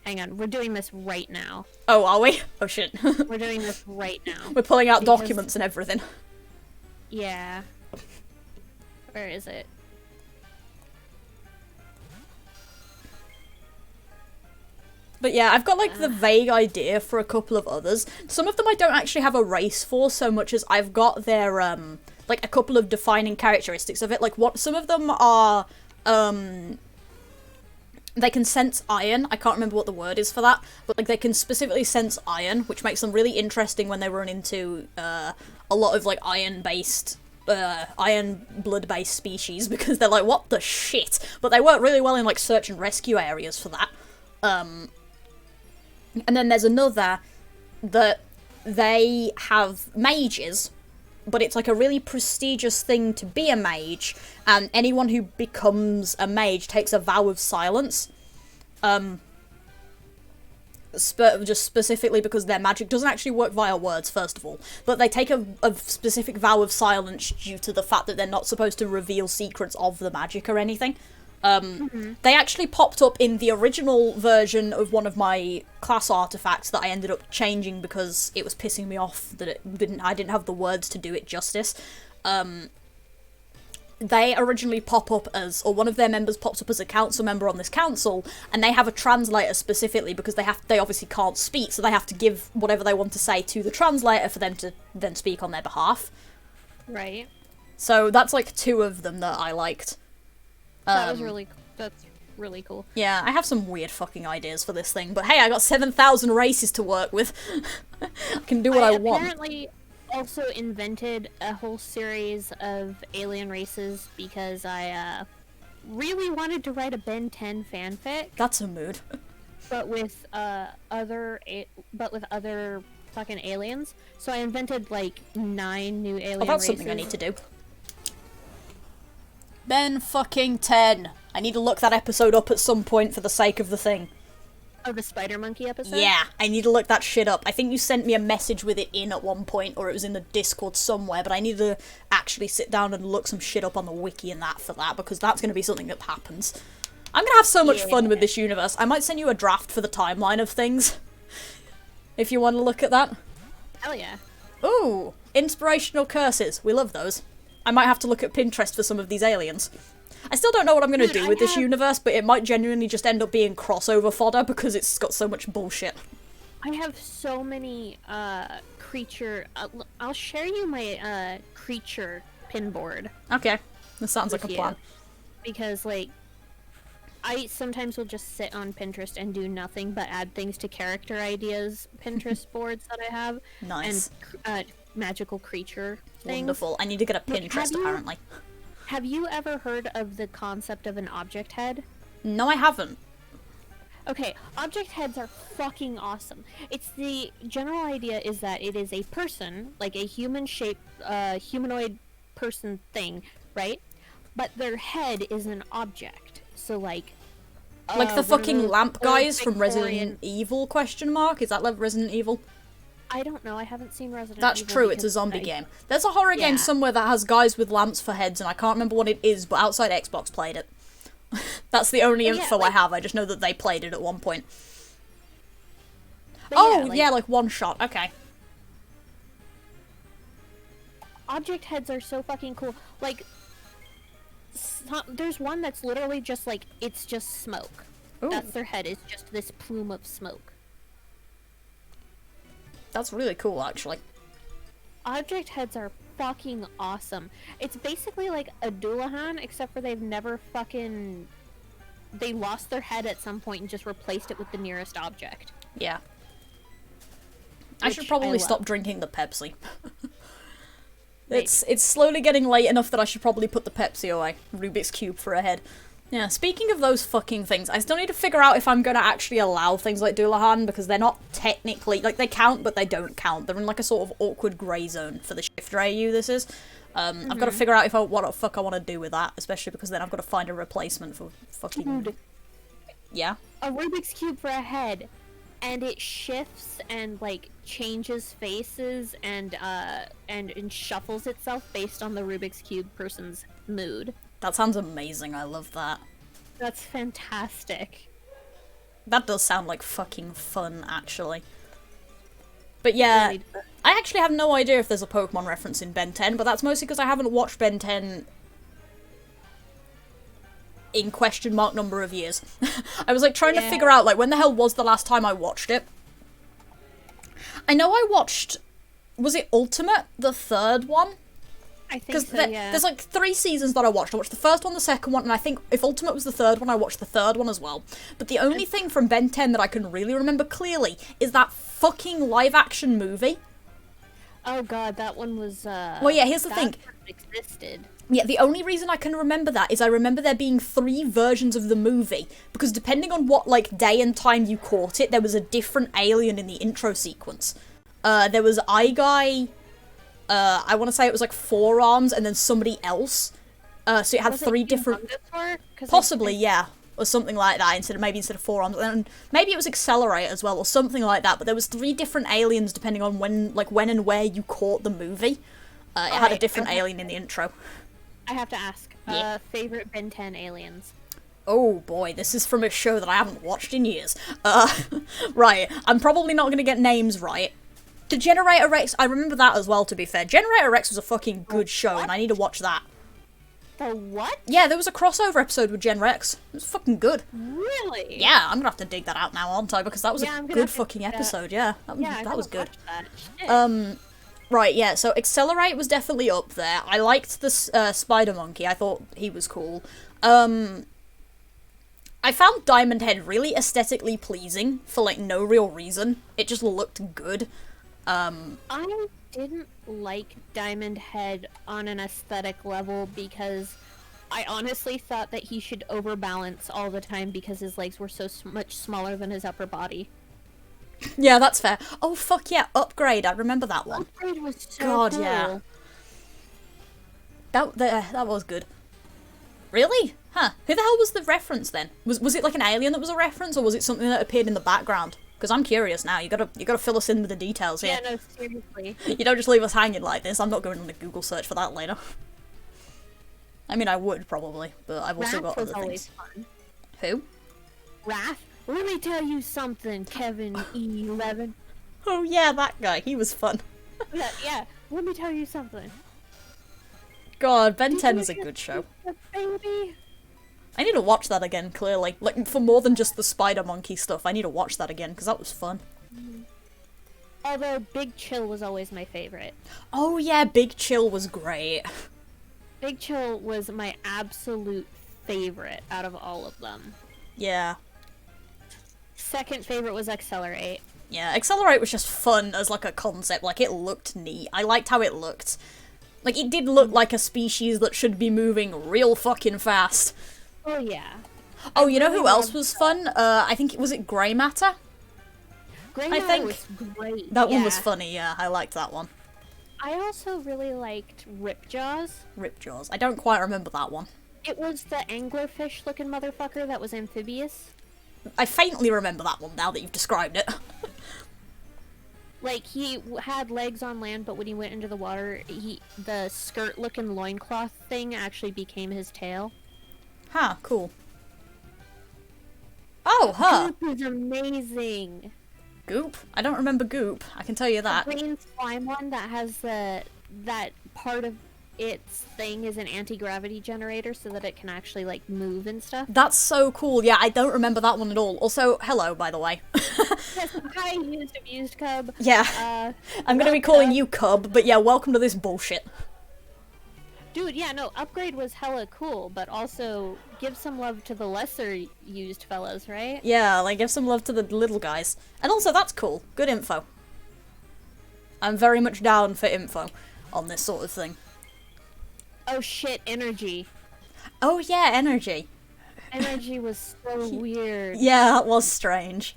Hang on, we're doing this right now. Oh, are we? Oh shit. We're doing this right now. We're pulling out documents and everything. Yeah. Where is it? But yeah, I've got, like, the vague idea for a couple of others. Some of them I don't actually have a race for so much as I've got their, like, a couple of defining characteristics of it. Like, some of them are, they can sense iron. I can't remember what the word is for that. But, like, they can specifically sense iron, which makes them really interesting when they run into, a lot of, like, iron-based iron blood-based species, because they're like, what the shit? But they work really well in, like, search and rescue areas for that. And then there's another that they have mages, but it's like a really prestigious thing to be a mage, and anyone who becomes a mage takes a vow of silence. Just specifically because their magic doesn't actually work via words, first of all, but they take a specific vow of silence due to the fact that they're not supposed to reveal secrets of the magic or anything. They actually popped up in the original version of one of my class artifacts that I ended up changing because it was pissing me off that I didn't have the words to do it justice. They originally pop up as, or one of their members pops up as a council member on this council, and they have a translator specifically because they obviously can't speak, so they have to give whatever they want to say to the translator for them to then speak on their behalf. Right. So that's like 2 of them that I liked. That's really cool. Yeah, I have some weird fucking ideas for this thing, but hey, I got 7,000 races to work with. I can do what I want. I apparently also invented a whole series of alien races because I really wanted to write a Ben 10 fanfic. That's a mood. But with other fucking aliens. So I invented like 9 new alien races. That's something I need to do. Ben fucking 10. I need to look that episode up at some point for the sake of the thing. Oh, the spider monkey episode? Yeah, I need to look that shit up. I think you sent me a message with it in at one point, or it was in the Discord somewhere, but I need to actually sit down and look some shit up on the wiki and that for that, because that's going to be something that happens. I'm going to have so much fun with this universe. I might send you a draft for the timeline of things, if you want to look at that. Hell yeah. Ooh, inspirational curses. We love those. I might have to look at Pinterest for some of these aliens. I still don't know what I'm going to do with this universe, but it might genuinely just end up being crossover fodder because it's got so much bullshit. I have so many creature... I'll share you my creature pinboard. Okay, this sounds like a plan. Because, like, I sometimes will just sit on Pinterest and do nothing but add things to character ideas Pinterest boards that I have. Nice. And magical creature things. Wonderful. I need to get a Pinterest, apparently. Have you ever heard of the concept of an object head? No, I haven't. Okay, object heads are fucking awesome. It's the general idea is that it is a person, like a human-shaped, humanoid person thing, right? But their head is an object. So, like the fucking lamp guys from Resident Evil, question mark? Is that like Resident Evil? I don't know, I haven't seen Resident Evil. That's true, it's a zombie game. There's a horror game somewhere that has guys with lamps for heads, and I can't remember what it is, but Outside Xbox played it. That's the only info I have, I just know that they played it at one point. Like one shot, okay. Object heads are so fucking cool. Like, there's one that's literally just like, it's just smoke. Ooh. That's their head, it's just this plume of smoke. That's really cool, actually. Object heads are fucking awesome. It's basically like a Dullahan, except for they've never fucking... They lost their head at some point and just replaced it with the nearest object. Yeah. I should probably stop drinking the Pepsi. It's slowly getting late enough that I should probably put the Pepsi away. Rubik's Cube for a head. Yeah, speaking of those fucking things, I still need to figure out if I'm going to actually allow things like Dullahan, because they're not technically... Like, they count, but they don't count. They're in, like, a sort of awkward grey zone for the Shifter AU this is. I've got to figure out what the fuck I want to do with that, especially because then I've got to find a replacement for fucking... Dude. Yeah? A Rubik's Cube for a head, and it shifts and, like, changes faces and shuffles itself based on the Rubik's Cube person's mood. That sounds amazing, I love that. That's fantastic. That does sound like fucking fun, actually. But yeah, I actually have no idea if there's a Pokemon reference in Ben 10, but that's mostly because I haven't watched Ben 10 in question mark number of years. I was like trying to figure out like when the hell was the last time I watched it. I know I watched, was it Ultimate, the third one? I think so, yeah. There's like 3 seasons that I watched. I watched the first one, the second one, and I think if Ultimate was the third one, I watched the third one as well. But the only thing from Ben 10 that I can really remember clearly is that fucking live-action movie. Oh god, that one was, Well, yeah, here's the thing. Existed. Yeah, the only reason I can remember that is I remember there being 3 versions of the movie, because depending on what, like, day and time you caught it, there was a different alien in the intro sequence. There was Guy... I want to say it was like 4 arms and then somebody else. So it had 3 different... Possibly, yeah. Or something like that, instead of 4 arms. And maybe it was Accelerate as well, or something like that. But there was 3 different aliens depending on when and where you caught the movie. It had a different alien in the intro. I have to ask. Favorite Ben 10 aliens? Oh boy, this is from a show that I haven't watched in years. Right, I'm probably not going to get names right. The Generator Rex, I remember that as well, to be fair. Generator Rex was a fucking good show, and I need to watch that. The what? Yeah, there was a crossover episode with Gen Rex. It was fucking good. Really? Yeah, I'm gonna have to dig that out now, aren't I? Because that was a good fucking episode, yeah. That was good. Right, yeah, so Accelerate was definitely up there. I liked the Spider Monkey. I thought he was cool. I found Diamond Head really aesthetically pleasing for, like, no real reason. It just looked good. I didn't like Diamond Head on an aesthetic level because I honestly thought that he should overbalance all the time because his legs were so much smaller than his upper body. Yeah, that's fair. Oh, fuck yeah, Upgrade. I remember that one. Upgrade was so cool. Yeah. That was good. Really? Huh. Who the hell was the reference then? Was it like an alien that was a reference, or was it something that appeared in the background? Because I'm curious now. You gotta fill us in with the details here. Yeah, no, seriously. You don't just leave us hanging like this. I'm not going on a Google search for that later. I mean, I would probably, but I've also got other things. Fun. Who? Wrath. Let me tell you something, Kevin E11. Oh yeah, that guy. He was fun. yeah. Let me tell you something. God, Ben 10 is a good show. Baby? I need to watch that again, clearly. Like, for more than just the Spider Monkey stuff, I need to watch that again, because that was fun. Although, Big Chill was always my favorite. Oh yeah, Big Chill was great. Big Chill was my absolute favorite out of all of them. Yeah. Second favorite was Accelerate. Yeah, Accelerate was just fun as, like, a concept. Like, it looked neat. I liked how it looked. Like, it did look like a species that should be moving real fucking fast. Oh, yeah. Oh, you know who else was fun? I think, was it Grey Matter? Grey Matter was great. That one was funny, yeah. I liked that one. I also really liked Ripjaws. Ripjaws. I don't quite remember that one. It was the anglerfish-looking motherfucker that was amphibious. I faintly remember that one now that you've described it. Like, he had legs on land, but when he went into the water, the skirt-looking loincloth thing actually became his tail. Huh, cool. Oh, huh. Goop is amazing. Goop? I don't remember Goop. I can tell you that. The green slime one that has that part of its thing is an anti-gravity generator so that it can actually, like, move and stuff. That's so cool. Yeah, I don't remember that one at all. Also, hello, by the way. Yes, hi, used abused cub. Yeah. I'm gonna be calling you Cub, but yeah, welcome to this bullshit. Dude, yeah, no, Upgrade was hella cool, but also give some love to the lesser used fellas, right? Yeah, like, give some love to the little guys. And also, that's cool. Good info. I'm very much down for info on this sort of thing. Oh shit, energy. Oh yeah, energy. Energy was so weird. Yeah, that was strange.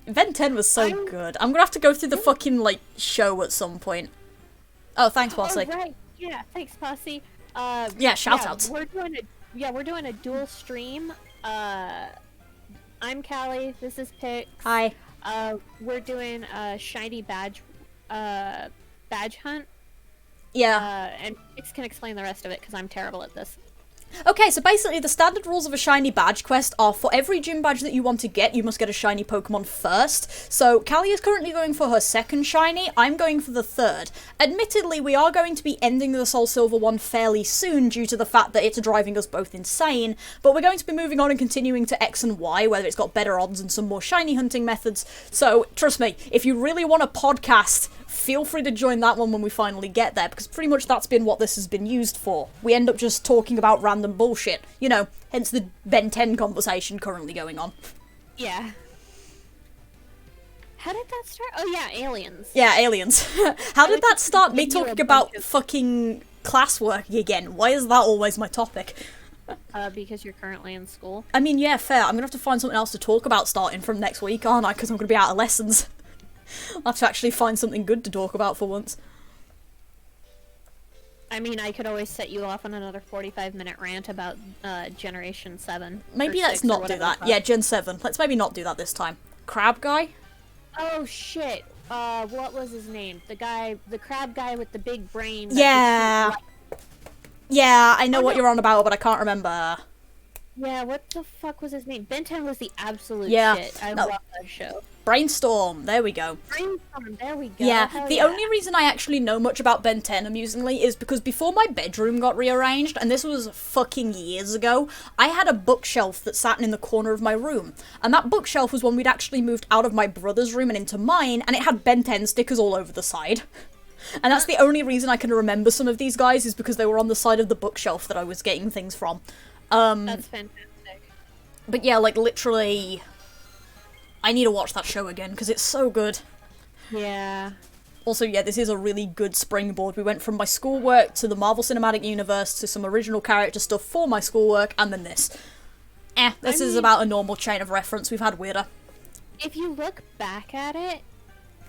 Ben 10 was so good. I'm gonna have to go through the fucking, like, show at some point. Oh, thanks, Posse. Oh, right. Yeah, thanks, Posse. Yeah, shoutouts. We're doing a dual stream. I'm Callie. This is Pix. Hi. We're doing a shiny badge hunt. Yeah. And Pix can explain the rest of it because I'm terrible at this. Okay, so basically the standard rules of a shiny badge quest are for every gym badge that you want to get, you must get a shiny Pokemon first. So Callie is currently going for her second shiny, I'm going for the third. Admittedly, we are going to be ending the SoulSilver one fairly soon due to the fact that it's driving us both insane, but we're going to be moving on and continuing to X and Y, whether it's got better odds and some more shiny hunting methods. So, trust me, if you really want a podcast, feel free to join that one when we finally get there, because pretty much that's been what this has been used for. We end up just talking about random bullshit. You know, hence the Ben 10 conversation currently going on. Yeah. How did that start? Oh yeah, aliens. Yeah, aliens. How did that start me talking about fucking classwork again? Why is that always my topic? Because you're currently in school. I mean, yeah, fair. I'm gonna have to find something else to talk about starting from next week, aren't I? Because I'm gonna be out of lessons. I'll have to actually find something good to talk about for once. I mean, I could always set you off on another 45-minute rant about Generation 7. Maybe let's not do that. Yeah, Gen 7. Let's maybe not do that this time. Crab guy? Oh, shit. What was his name? The crab guy with the big brain. Yeah. Yeah, I know what you're on about, but I can't remember. Yeah, what the fuck was his name? Ben 10 was the absolute shit. I love that show. Brainstorm, there we go. Brainstorm, there we go. Yeah, the only reason I actually know much about Ben 10, amusingly, is because before my bedroom got rearranged, and this was fucking years ago, I had a bookshelf that sat in the corner of my room. And that bookshelf was one we'd actually moved out of my brother's room and into mine, and it had Ben 10 stickers all over the side. And that's the only reason I can remember some of these guys, is because they were on the side of the bookshelf that I was getting things from. That's fantastic. But yeah, like, literally, I need to watch that show again, because it's so good. Yeah. Also, yeah, this is a really good springboard. We went from my schoolwork to the Marvel Cinematic Universe to some original character stuff for my schoolwork, and then this. This is about a normal chain of reference. We've had weirder. If you look back at it,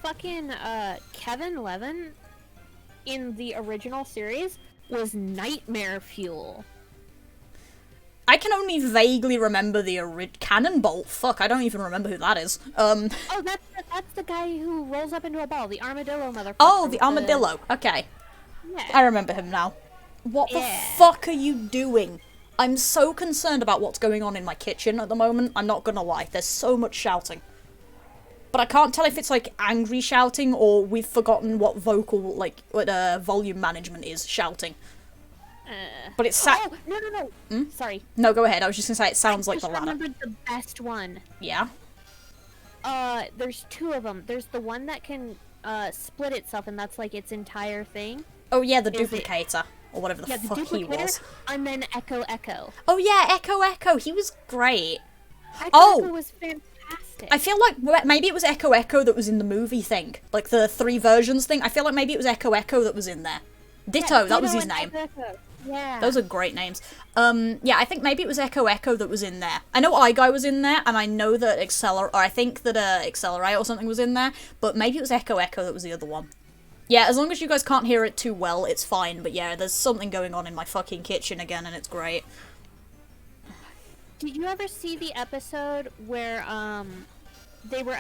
fucking, Kevin Levin in the original series was nightmare fuel. I can only vaguely remember the Cannonbolt. Fuck, I don't even remember who that is. Oh, that's the guy who rolls up into a ball, the armadillo motherfucker. Oh, the armadillo. Okay. Yeah. I remember him now. What the fuck are you doing? I'm so concerned about what's going on in my kitchen at the moment. I'm not gonna lie. There's so much shouting. But I can't tell if it's, like, angry shouting or we've forgotten what what volume management is shouting. But it's Oh, no. Sorry. No, go ahead. I was just gonna say it sounds like the latter. I remembered the best one. Yeah? There's two of them. There's the one that can, split itself, and that's, like, its entire thing. Oh, yeah, the duplicator. Or whatever the fuck he was. And then Echo Echo. Oh, yeah, Echo. He was great. Echo was fantastic. I feel like maybe it was Echo that was in the movie thing. Like, the 3 versions thing. I feel like maybe it was Echo that was in there. Ditto, that was his name. Echo. Yeah. Those are great names. Yeah, I think maybe it was Echo that was in there. I know iGuy was in there, and I know that I think that Accelerate or something was in there, but maybe it was Echo that was the other one. Yeah, as long as you guys can't hear it too well, it's fine, but yeah, there's something going on in my fucking kitchen again, and it's great. Did you ever see the episode where, they were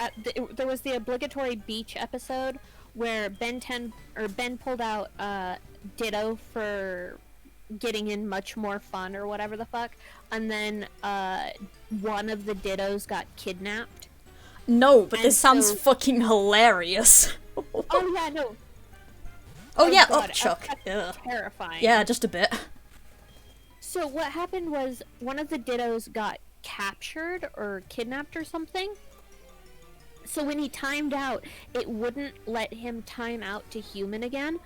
there was the obligatory beach episode where Ben pulled out, Ditto for getting in much more fun or whatever the fuck, and then one of the Dittos got kidnapped? No, but this sounds fucking hilarious. Oh yeah, no. Oh yeah, God, Upchuck. that's Ugh. terrifying. Yeah, just a bit. So what happened was one of the Dittos got captured or kidnapped or something. So when he timed out, it wouldn't let him time out to human again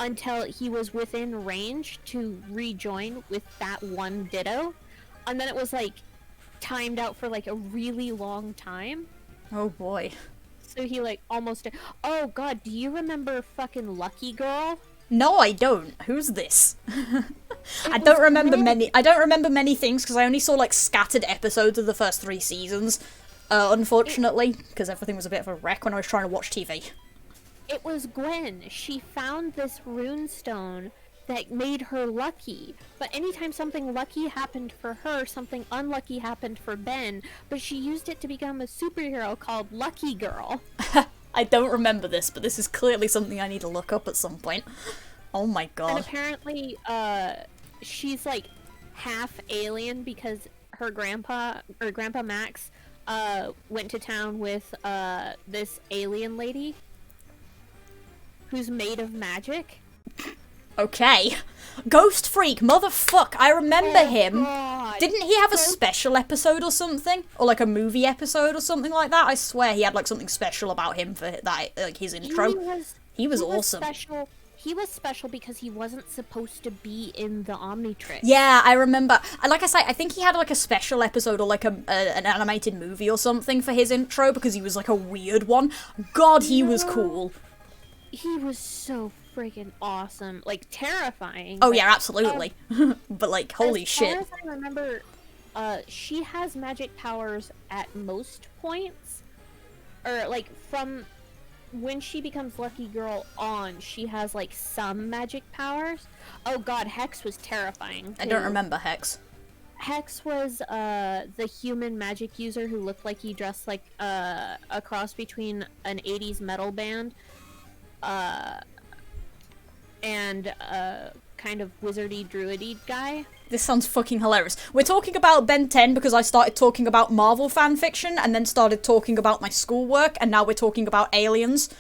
until he was within range to rejoin with that one Ditto. And then it was like timed out for like a really long time. Oh boy. So he like almost. Oh god, do you remember fucking Lucky Girl? No, I don't. Who's this? I was don't remember great. many. I don't remember many things because I only saw like scattered episodes of the first 3 seasons. Unfortunately, because everything was a bit of a wreck when I was trying to watch TV. It was Gwen. She found this rune stone that made her lucky. But anytime something lucky happened for her, something unlucky happened for Ben. But she used it to become a superhero called Lucky Girl. I don't remember this, but this is clearly something I need to look up at some point. Oh my And god. apparently, she's like half alien because her grandpa Max went to town with this alien lady who's made of magic. Okay. Ghost Freak, motherfuck, I remember him. God. Didn't he have a special episode or something? Or like a movie episode or something like that? I swear he had like something special about him for that, like his intro. He was awesome. Special. He was special because he wasn't supposed to be in the Omnitrix. Yeah, I remember. Like I say, I think he had like a special episode or like an animated movie or something for his intro because he was like a weird one. God, he was cool. He was so freaking awesome. Like, terrifying. Oh yeah, absolutely. But like, holy shit. As far as I remember, she has magic powers at most points. Or like from when she becomes Lucky Girl on, she has like some magic powers. Oh god, Hex was terrifying. I don't remember Hex. Hex was the human magic user who looked like he dressed like a cross between an 80s metal band and a kind of wizardy druidy guy. This sounds fucking hilarious. We're talking about Ben 10 because I started talking about Marvel fanfiction and then started talking about my schoolwork, and now we're talking about aliens.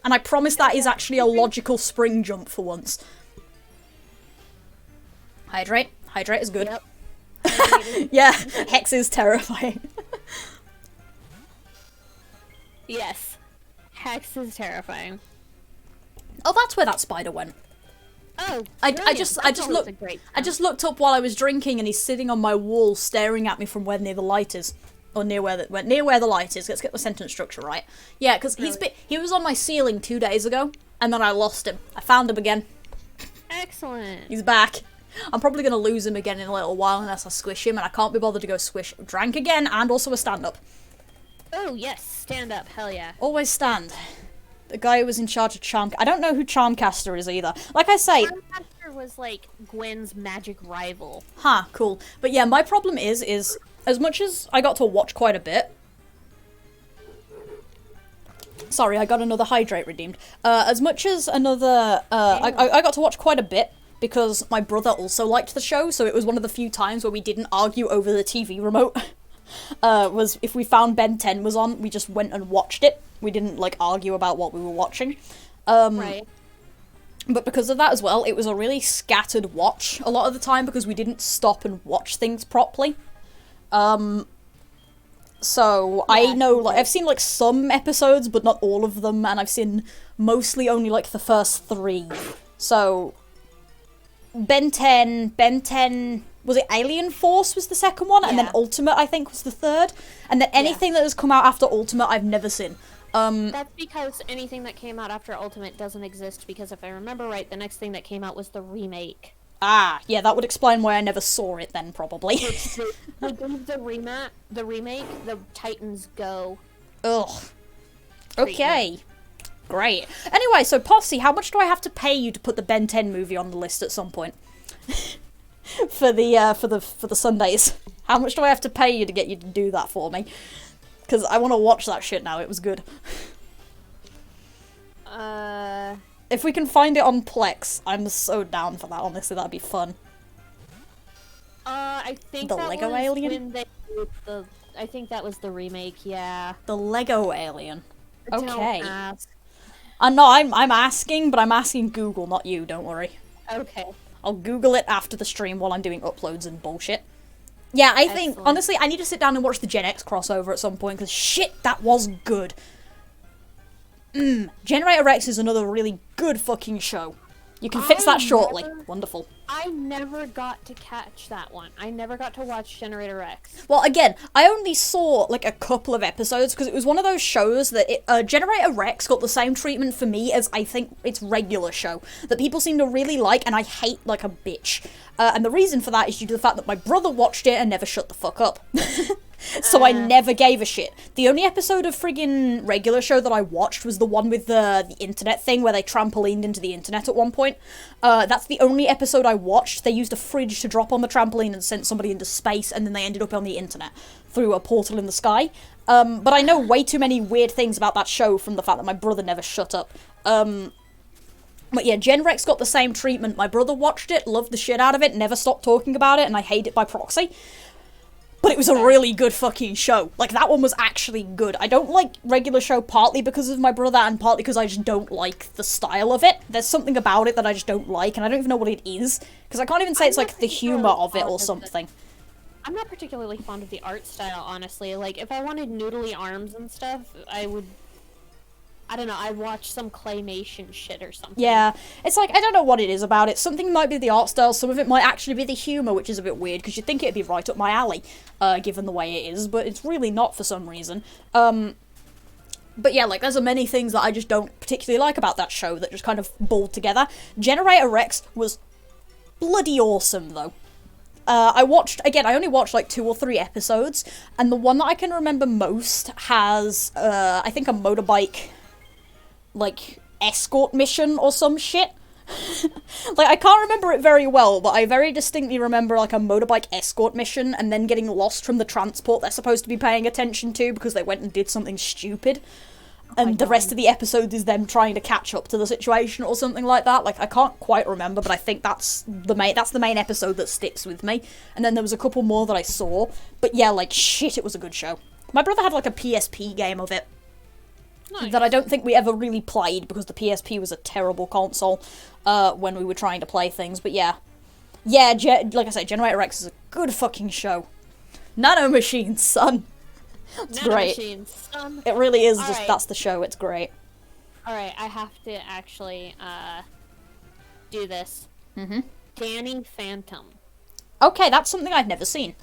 And I promise that is actually a logical spring jump for once. Hydrate. Hydrate is good. Yep. Yeah, Hex is terrifying. Yes. Hex is terrifying. Oh, that's where that spider went. Oh, I brilliant. just That's always looked. a great I just looked up while I was drinking, and he's sitting on my wall, staring at me from where near the light is, or near where the light is. Let's get the sentence structure right. Yeah, because he was on my ceiling 2 days ago, and then I lost him. I found him again. Excellent. He's back. I'm probably gonna lose him again in a little while unless I squish him, and I can't be bothered to go squish Drank again, and also a stand up. Oh yes, stand up, hell yeah. Always stand. The guy who was in charge of Charm. I don't know who Charmcaster is either. Like I say. Charmcaster was like Gwen's magic rival. Huh, cool. But yeah, my problem is as much as I got to watch quite a bit. Sorry, I got another hydrate redeemed. As much as another, I got to watch quite a bit because my brother also liked the show, so it was one of the few times where we didn't argue over the TV remote. Was if we found Ben 10 was on, we just went and watched it. We didn't like argue about what we were watching. Right. But because of that as well, it was a really scattered watch a lot of the time because we didn't stop and watch things properly. So I know, like, I've seen like some episodes, but not all of them, and I've seen mostly only like the first 3. So Ben 10, was it Alien Force was the second one, and then Ultimate I think was the third, and then anything that has come out after Ultimate I've never seen. That's because anything that came out after Ultimate doesn't exist, because if I remember right, the next thing that came out was the remake. Ah, yeah, that would explain why I never saw it then, probably. They gave the remake, the Titans Go. Ugh. Okay. Great. Anyway, so Posse, how much do I have to pay you to put the Ben 10 movie on the list at some point? for the Sundays. How much do I have to pay you to get you to do that for me? Because I want to watch that shit now. It was good. If we can find it on Plex, I'm so down for that. Honestly, that'd be fun. I think the that Lego was Alien. when they did I think that was the remake. Yeah. The Lego Alien. Okay. Don't ask. No, I'm asking, but I'm asking Google, not you, don't worry. Okay. I'll Google it after the stream while I'm doing uploads and bullshit. Yeah, I think, Excellent. honestly, I need to sit down and watch the Gen X crossover at some point, because shit, that was good. Generator Rex is another really good fucking show. You can fix that shortly. Wonderful. I never got to catch that one. I never got to watch Generator X. Well, again, I only saw, like, a couple of episodes, because it was one of those shows that Generator Rex got the same treatment for me as, I think, its regular show, that people seem to really like, and I hate like a bitch. And the reason for that is due to the fact that my brother watched it and never shut the fuck up. So I never gave a shit. The only episode of friggin' regular show that I watched was the one with the internet thing where they trampolined into the internet at one point. That's the only episode I watched. They used a fridge to drop on the trampoline and sent somebody into space, and then they ended up on the internet through a portal in the sky. But I know way too many weird things about that show from the fact that my brother never shut up. But yeah, Gen Rex got the same treatment. My brother watched it, loved the shit out of it, never stopped talking about it, and I hate it by proxy. But it was a really good fucking show. Like, that one was actually good. I don't like regular show partly because of my brother and partly because I just don't like the style of it. There's something about it that I just don't like, and I don't even know what it is. Because I can't even say it's like the humor of it or something. I'm not particularly fond of the art style, honestly. Like, if I wanted noodly arms and stuff, I don't know, I'd watch some claymation shit or something. Yeah, it's like, I don't know what it is about it. Something might be the art style, some of it might actually be the humour, which is a bit weird, because you'd think it'd be right up my alley, given the way it is, but it's really not for some reason. But yeah, like, there's many things that I just don't particularly like about that show that just kind of balled together. Generator Rex was bloody awesome, though. I only watched like 2 or 3 episodes, and the one that I can remember most has, I think a motorbike, like, escort mission or some shit. Like, I can't remember it very well, but I very distinctly remember, like, a motorbike escort mission and then getting lost from the transport they're supposed to be paying attention to because they went and did something stupid. And the rest of the episode is them trying to catch up to the situation or something like that. Like, I can't quite remember, but I think that's the main episode that sticks with me. And then there was a couple more that I saw. But yeah, like, shit, it was a good show. My brother had, like, a PSP game of it. Nice. That I don't think we ever really played because the PSP was a terrible console when we were trying to play things, but yeah. Yeah, like I said, Generator X is a good fucking show. Nano Machines, son. It's great. Machines, son. It really is All right. that's the show, it's great. Alright, I have to actually, do this. Mm-hmm. Danny Phantom. Okay, that's something I've never seen.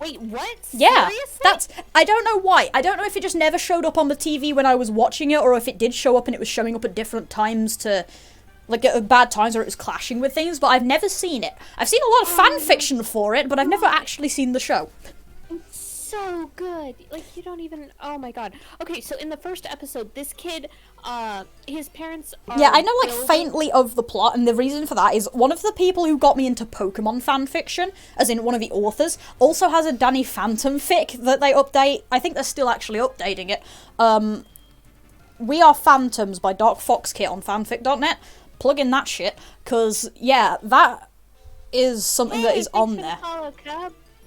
Wait, what? Yeah, Seriously? I don't know why. I don't know if it just never showed up on the TV when I was watching it, or if it did show up and it was showing up at different times like, at bad times, or it was clashing with things, but I've never seen it. I've seen a lot of fan fiction for it, but I've never actually seen the show. It's so good. Like, you don't even, oh my god. Okay, so in the first episode, this kid, his parents are Yeah, I know, like, building... faintly of the plot, and the reason for that is one of the people who got me into Pokemon fanfiction, as in one of the authors, also has a Danny Phantom fic that they update. I think they're still actually updating it. We Are Phantoms by Dark Fox Kit on fanfic.net. Plug in that shit, because, yeah, that is something that is on there.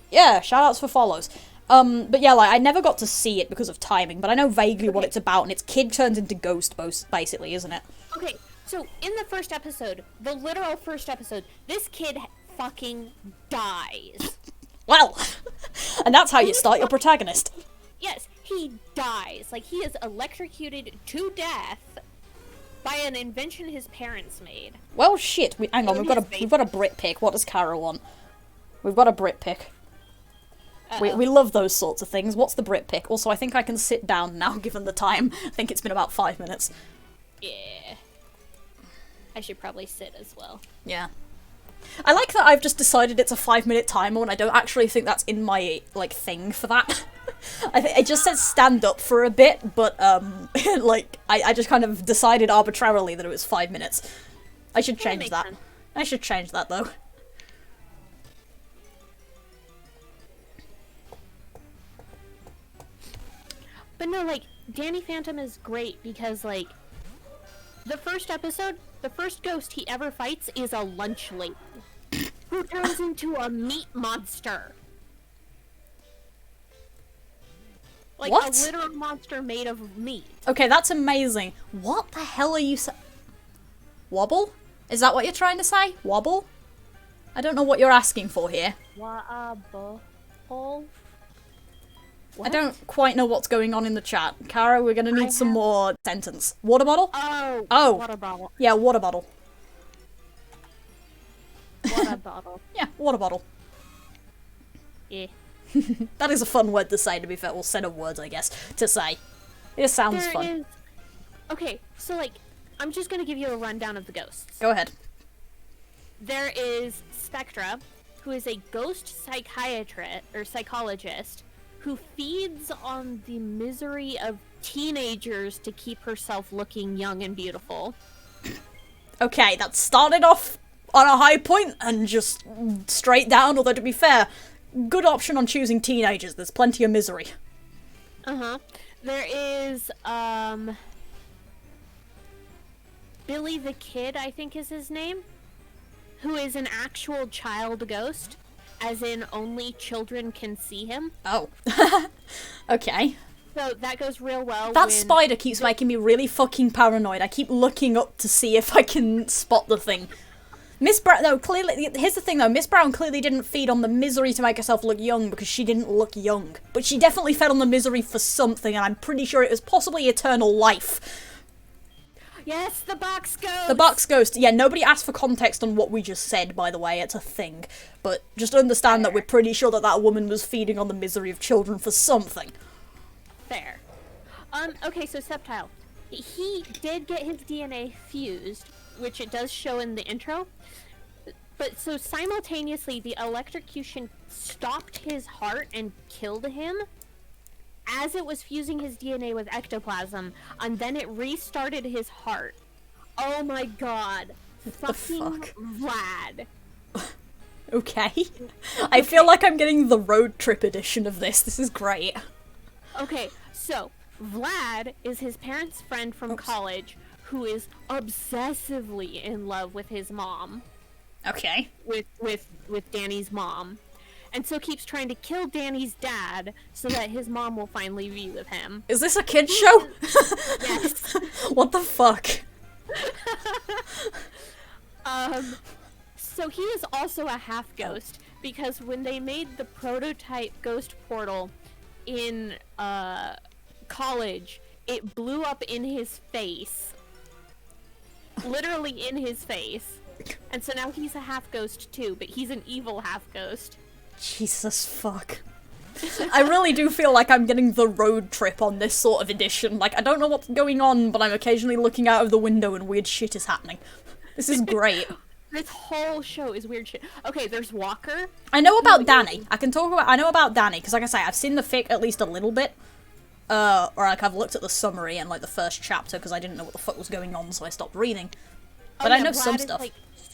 Yeah, shoutouts for follows. But yeah, like, I never got to see it because of timing, but I know vaguely what it's about, and it's kid turns into ghost, basically, isn't it? Okay, so in the first episode, the literal first episode, this kid fucking dies. Well, and that's how you start your protagonist. Yes, he dies. Like, he is electrocuted to death by an invention his parents made. Well, shit. Hang on, we've got a Brit pick. What does Kara want? We've got a Brit pick. We love those sorts of things. What's the Brit pick? Also, I think I can sit down now, given the time. I think it's been about 5 minutes. Yeah. I should probably sit as well. Yeah. I like that I've just decided it's a 5-minute timer, and I don't actually think that's in my, like, thing for that. I think it just says stand up for a bit, but, like, I just kind of decided arbitrarily that it was 5 minutes. I should change that. I should change that, though. But no, like, Danny Phantom is great because, like, the first episode, the first ghost he ever fights is a lunch lady who turns into a meat monster. Like What? a literal monster made of meat. Okay, that's amazing. What the hell are you Wobble? Is that what you're trying to say? Wobble? I don't know what you're asking for here. Wobble. I don't quite know what's going on in the chat. Kara, we're gonna need some more sentence. Water bottle? Oh. Water bottle. Yeah, water bottle. Water bottle. Yeah, water bottle. Yeah. That is a fun word to say, to be fair. Well, set of words, I guess, to say. It sounds fun. Okay, so, like, I'm just gonna give you a rundown of the ghosts. Go ahead. There is Spectra, who is a ghost psychiatrist, or psychologist, who feeds on the misery of teenagers to keep herself looking young and beautiful. Okay, that started off on a high point and just straight down, although to be fair, good option on choosing teenagers. There's plenty of misery. Uh-huh. There is, Billy the Kid, I think is his name, who is an actual child ghost, as in only children can see him. Oh. Okay. So that goes real well. That spider keeps making me really fucking paranoid. I keep looking up to see if I can spot the thing. Miss Brown, no, clearly, here's the thing though, Miss Brown clearly didn't feed on the misery to make herself look young because she didn't look young. But she definitely fed on the misery for something, and I'm pretty sure it was possibly eternal life. Yes, the box ghost! The box ghost. Yeah, nobody asked for context on what we just said, by the way, it's a thing. But just understand that we're pretty sure that that woman was feeding on the misery of children for something. Fair. Okay, so Septile. He did get his DNA fused, which it does show in the intro. But so simultaneously, the electrocution stopped his heart and killed him as it was fusing his DNA with ectoplasm, and then it restarted his heart. Oh my god. Fucking Vlad. Okay. I feel like I'm getting the road trip edition of this. This is great. Okay, so Vlad is his parents' friend from college who is obsessively in love with his mom. Okay. With Danny's mom. And so keeps trying to kill Danny's dad so that his mom will finally be with him. Is this a kid's show? Yes. What the fuck? So he is also a half ghost because when they made the prototype ghost portal in college, it blew up in his face. Literally in his face. And so now he's a half ghost too, but he's an evil half ghost. Jesus fuck. I really do feel like I'm getting the road trip on this sort of edition. Like, I don't know what's going on, but I'm occasionally looking out of the window and weird shit is happening. This is great. This whole show is weird shit. Okay, there's Walker. I know about Danny. I know about Danny, because like I say, I've seen the fic at least a little bit. Or like I've looked at the summary and like the first chapter because I didn't know what the fuck was going on, so I stopped reading. But I know some stuff. Like,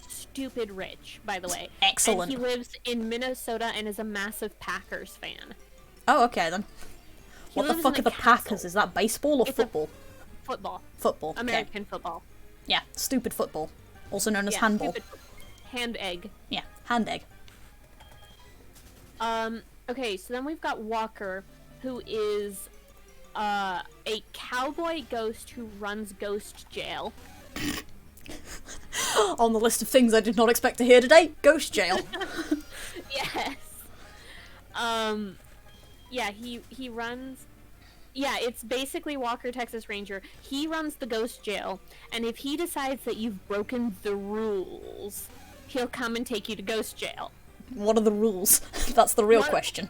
stupid rich, by the way. Excellent. And he lives in Minnesota and is a massive Packers fan. Oh, okay then. What the fuck are the Packers? Is that baseball or football? Football. Football. American football. Yeah, stupid football. Also known as handball. Hand egg. Yeah, hand egg. Okay, so then we've got Walker, who is a cowboy ghost who runs ghost jail. On the list of things I did not expect to hear today, ghost jail. Yes. Yeah, he runs... Yeah, it's basically Walker, Texas Ranger. He runs the ghost jail, and if he decides that you've broken the rules, he'll come and take you to ghost jail. What are the rules? That's the real question.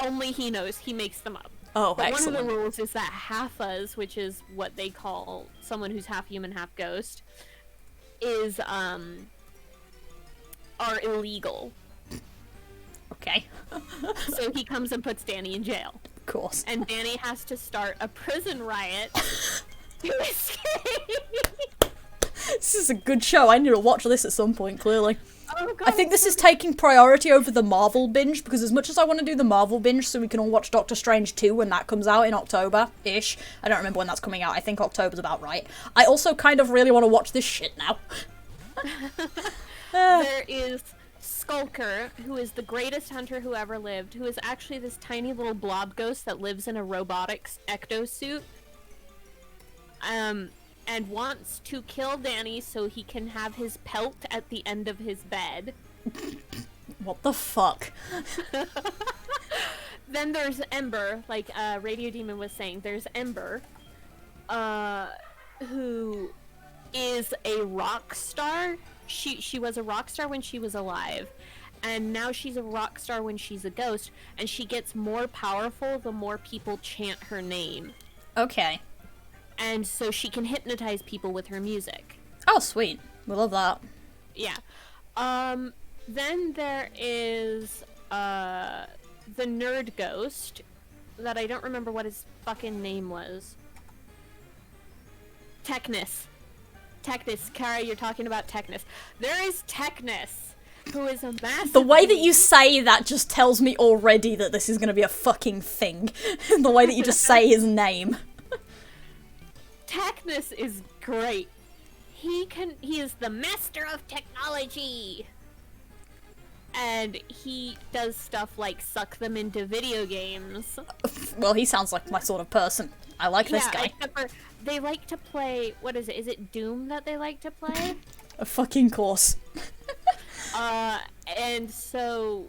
Only he knows. He makes them up. Oh, but excellent. One of the rules is that half-us, which is what they call someone who's half human, half ghost, is, are illegal. Okay. So he comes and puts Danny in jail. Of course. And Danny has to start a prison riot to escape. This is a good show. I need to watch this at some point, clearly. Oh, God, I think this is taking priority over the Marvel binge, because as much as I want to do the Marvel binge so we can all watch Doctor Strange 2 when that comes out in October-ish, I don't remember when that's coming out, I think October's about right, I also kind of really want to watch this shit now. There is Skulker, who is the greatest hunter who ever lived, who is actually this tiny little blob ghost that lives in a robotics ectosuit, and wants to kill Danny so he can have his pelt at the end of his bed. What the fuck? Then there's Ember, like Radio Demon was saying. There's Ember, who is a rock star. She was a rock star when she was alive, and now she's a rock star when she's a ghost, and she gets more powerful the more people chant her name. Okay. And so she can hypnotize people with her music. Oh, sweet. We love that. Yeah. Then there is the nerd ghost that I don't remember what his fucking name was. Technus. Kara, you're talking about Technus. There is Technus, who is a massive... The way that you say that just tells me already that this is going to be a fucking thing. The way that you just say his name. Technus is great. He is the master of technology. And he does stuff like suck them into video games. Well, he sounds like my sort of person. I like this guy. Except for they like to play, what is it? Is it Doom that they like to play? A fucking course. And so,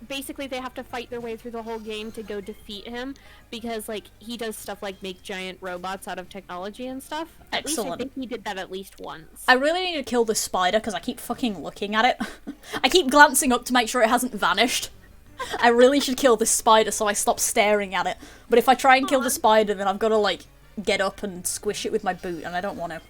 basically they have to fight their way through the whole game to go defeat him, because, like, he does stuff like make giant robots out of technology and stuff. Excellent. At least I think he did that at least once. I really need to kill this spider, because I keep fucking looking at it. I keep glancing up to make sure it hasn't vanished. I really should kill this spider so I stop staring at it. But if I try and kill the spider, then I've got to, like, get up and squish it with my boot, and I don't want to.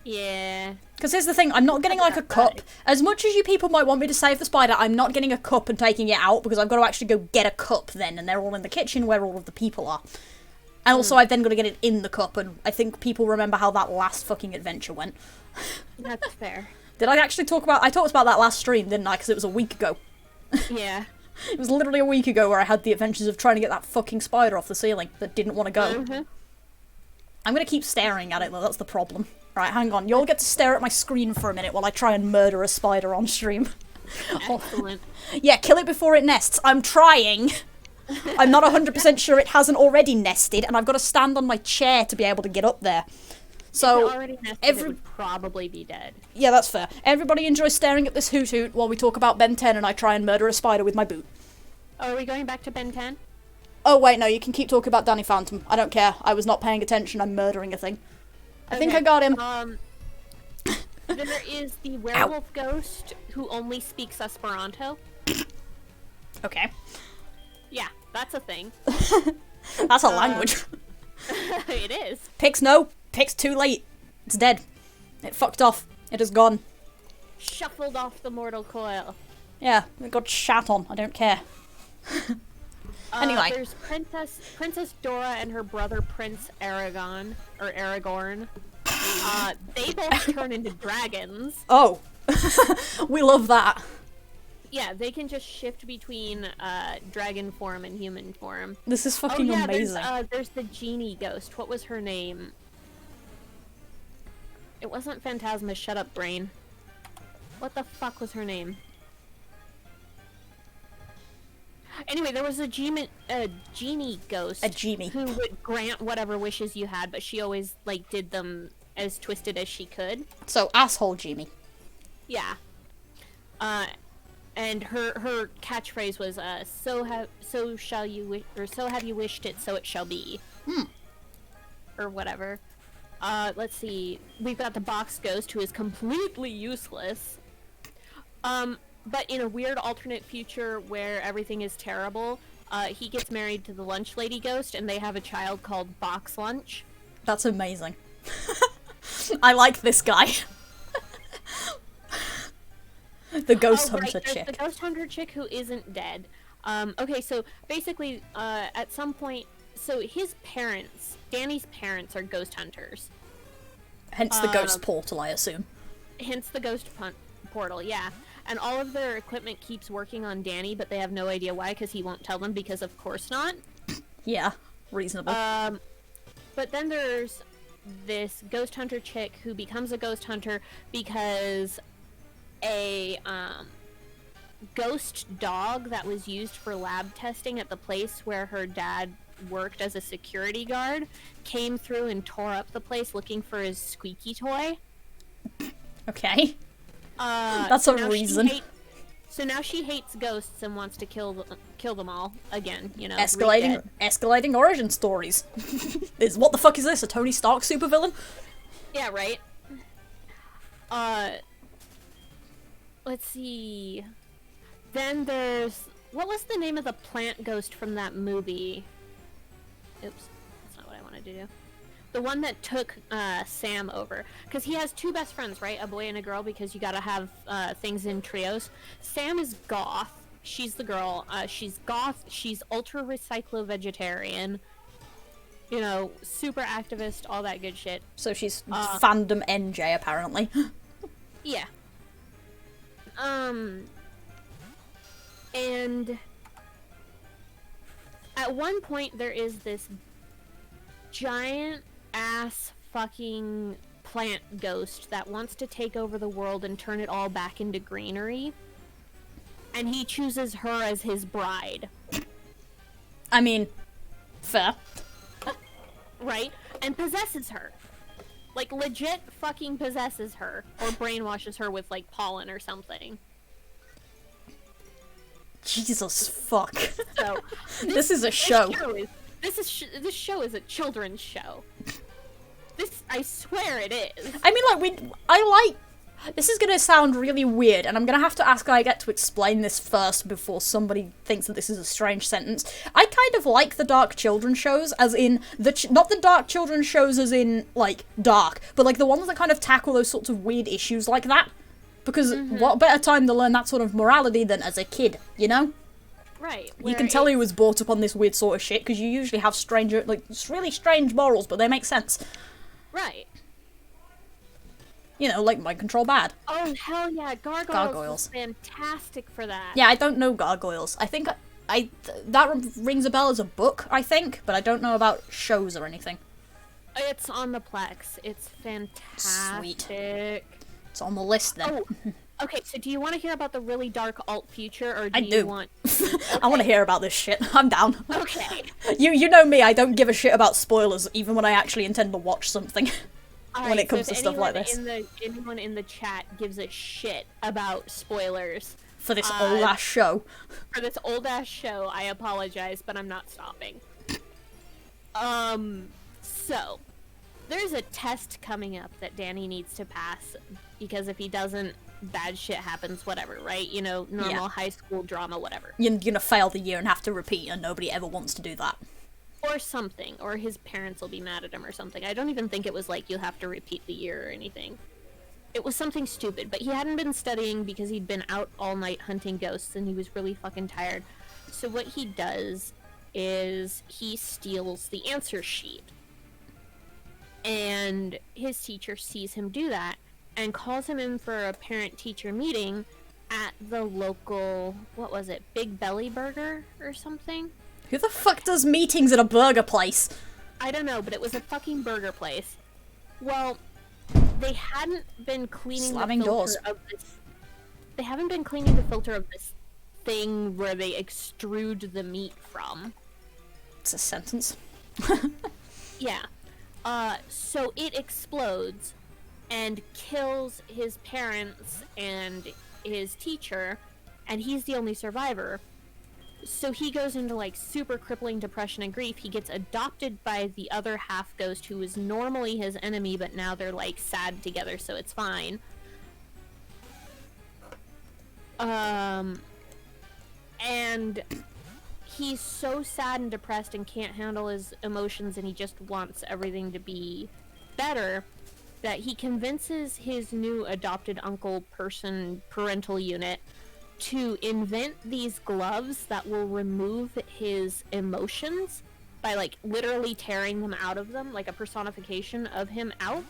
Yeah. Because here's the thing, I'm not getting, like, a cup. As much as you people might want me to save the spider, I'm not getting a cup and taking it out, because I've got to actually go get a cup then, and they're all in the kitchen where all of the people are. And also, I've then got to get it in the cup, and I think people remember how that last fucking adventure went. That's fair. Did I actually talk about... I talked about that last stream, didn't I? Because it was a week ago. Yeah. It was literally a week ago where I had the adventures of trying to get that fucking spider off the ceiling that didn't want to go. Mm-hmm. I'm gonna keep staring at it though, that's the problem. Right, hang on. You'll get to stare at my screen for a minute while I try and murder a spider on stream. Excellent. Yeah, kill it before it nests. I'm trying! I'm not 100% sure it hasn't already nested, and I've got to stand on my chair to be able to get up there. So, if it already nested, it would probably be dead. Yeah, that's fair. Everybody enjoy staring at this hoot hoot while we talk about Ben 10 and I try and murder a spider with my boot. Oh, are we going back to Ben 10? Oh wait, no, you can keep talking about Danny Phantom. I don't care. I was not paying attention. I'm murdering a thing. I think I got him. There is the werewolf ghost who only speaks Esperanto. Okay. Yeah, that's a thing. That's a language. It is. Pix, no. Pix, too late. It's dead. It fucked off. It is gone. Shuffled off the mortal coil. Yeah, it got shat on. I don't care. Anyway. There's Princess Dora and her brother Prince Aragorn. They both turn into dragons. Oh. We love that. Yeah, they can just shift between dragon form and human form. This is fucking amazing. There's the genie ghost. What was her name? It wasn't Phantasma. Shut up, brain. What the fuck was her name? Anyway, there was a genie ghost. A genie. Who would grant whatever wishes you had, but she always, like, did them as twisted as she could. So, asshole Jimmy. Yeah. And her catchphrase was, so have you wished it, so it shall be. Or whatever. Let's see. We've got the box ghost, who is completely useless. But in a weird alternate future where everything is terrible, he gets married to the lunch lady ghost, and they have a child called Box Lunch. That's amazing. I like this guy. The ghost hunter chick. The ghost hunter chick who isn't dead. Okay, so basically, at some point, so his parents, Danny's parents, are ghost hunters. Hence the ghost portal, I assume. Hence the ghost portal, yeah. And all of their equipment keeps working on Danny, but they have no idea why, because he won't tell them, because of course not. Yeah, reasonable. But then there's this ghost hunter chick who becomes a ghost hunter because a ghost dog that was used for lab testing at the place where her dad worked as a security guard came through and tore up the place looking for his squeaky toy. Okay. That's a reason. So now she hates ghosts and wants to kill them all again, you know. Escalating origin stories. What the fuck is this? A Tony Stark supervillain? Yeah, right. Let's see. Then there's, what was the name of the plant ghost from that movie? Oops, that's not what I wanted to do. The one that took Sam over. Because he has two best friends, right? A boy and a girl, because you gotta have things in trios. Sam is goth. She's the girl. She's goth. She's ultra recyclo-vegetarian. You know, super activist, all that good shit. So she's fandom NJ, apparently. Yeah. And at one point there is this giant ass fucking plant ghost that wants to take over the world and turn it all back into greenery. And he chooses her as his bride. I mean, fair. Right? And possesses her. Like, legit fucking possesses her. Or brainwashes her with, like, pollen or something. Jesus fuck. So, this is a show. This show is a children's show. I swear it is. I mean, this is gonna sound really weird, and I'm gonna have to ask Get to explain this first before somebody thinks that this is a strange sentence. I kind of like the dark children shows, as in, not the dark children shows as in, like, dark, but, like, the ones that kind of tackle those sorts of weird issues like that. Because what better time to learn that sort of morality than as a kid, you know? Right. You can tell he was brought up on this weird sort of shit, because you usually have really strange morals, but they make sense. Right. You know, like Mind Control Bad. Oh, hell yeah, Gargoyles. Fantastic for that. Yeah, I don't know Gargoyles. I think that rings a bell as a book, I think, but I don't know about shows or anything. It's on the Plex. It's fantastic. Sweet. It's on the list then. Oh, okay, so do you want to hear about the really dark alt future, or do you want... Okay. I want to hear about this shit. I'm down. Okay. You know me, I don't give a shit about spoilers, even when I actually intend to watch something. When it comes to stuff like this. Anyone in the chat gives a shit about spoilers for this old ass show. For this old ass show, I apologize, but I'm not stopping. So there's a test coming up that Danny needs to pass, because if he doesn't, bad shit happens, whatever, right? You know, normal high school drama, whatever. You're gonna fail the year and have to repeat, and nobody ever wants to do that. Or something, or his parents will be mad at him or something. I don't even think it was like, you'll have to repeat the year or anything. It was something stupid, but he hadn't been studying because he'd been out all night hunting ghosts and he was really fucking tired. So what he does is he steals the answer sheet. And his teacher sees him do that and calls him in for a parent-teacher meeting at the local, what was it, Big Belly Burger or something? Who the fuck does meetings at a burger place? I don't know, but it was a fucking burger place. Well, they hadn't been cleaning Slamming the filter doors. of this. They haven't been cleaning the filter of this thing where they extrude the meat from. It's a sentence. Yeah. So it explodes and kills his parents and his teacher, and he's the only survivor. So he goes into, like, super crippling depression and grief. He gets adopted by the other half ghost, who is normally his enemy, but now they're, like, sad together, so it's fine. And he's so sad and depressed and can't handle his emotions, and he just wants everything to be better, that he convinces his new adopted uncle parental unit to invent these gloves that will remove his emotions by, like, literally tearing them out of them, like a personification of him out.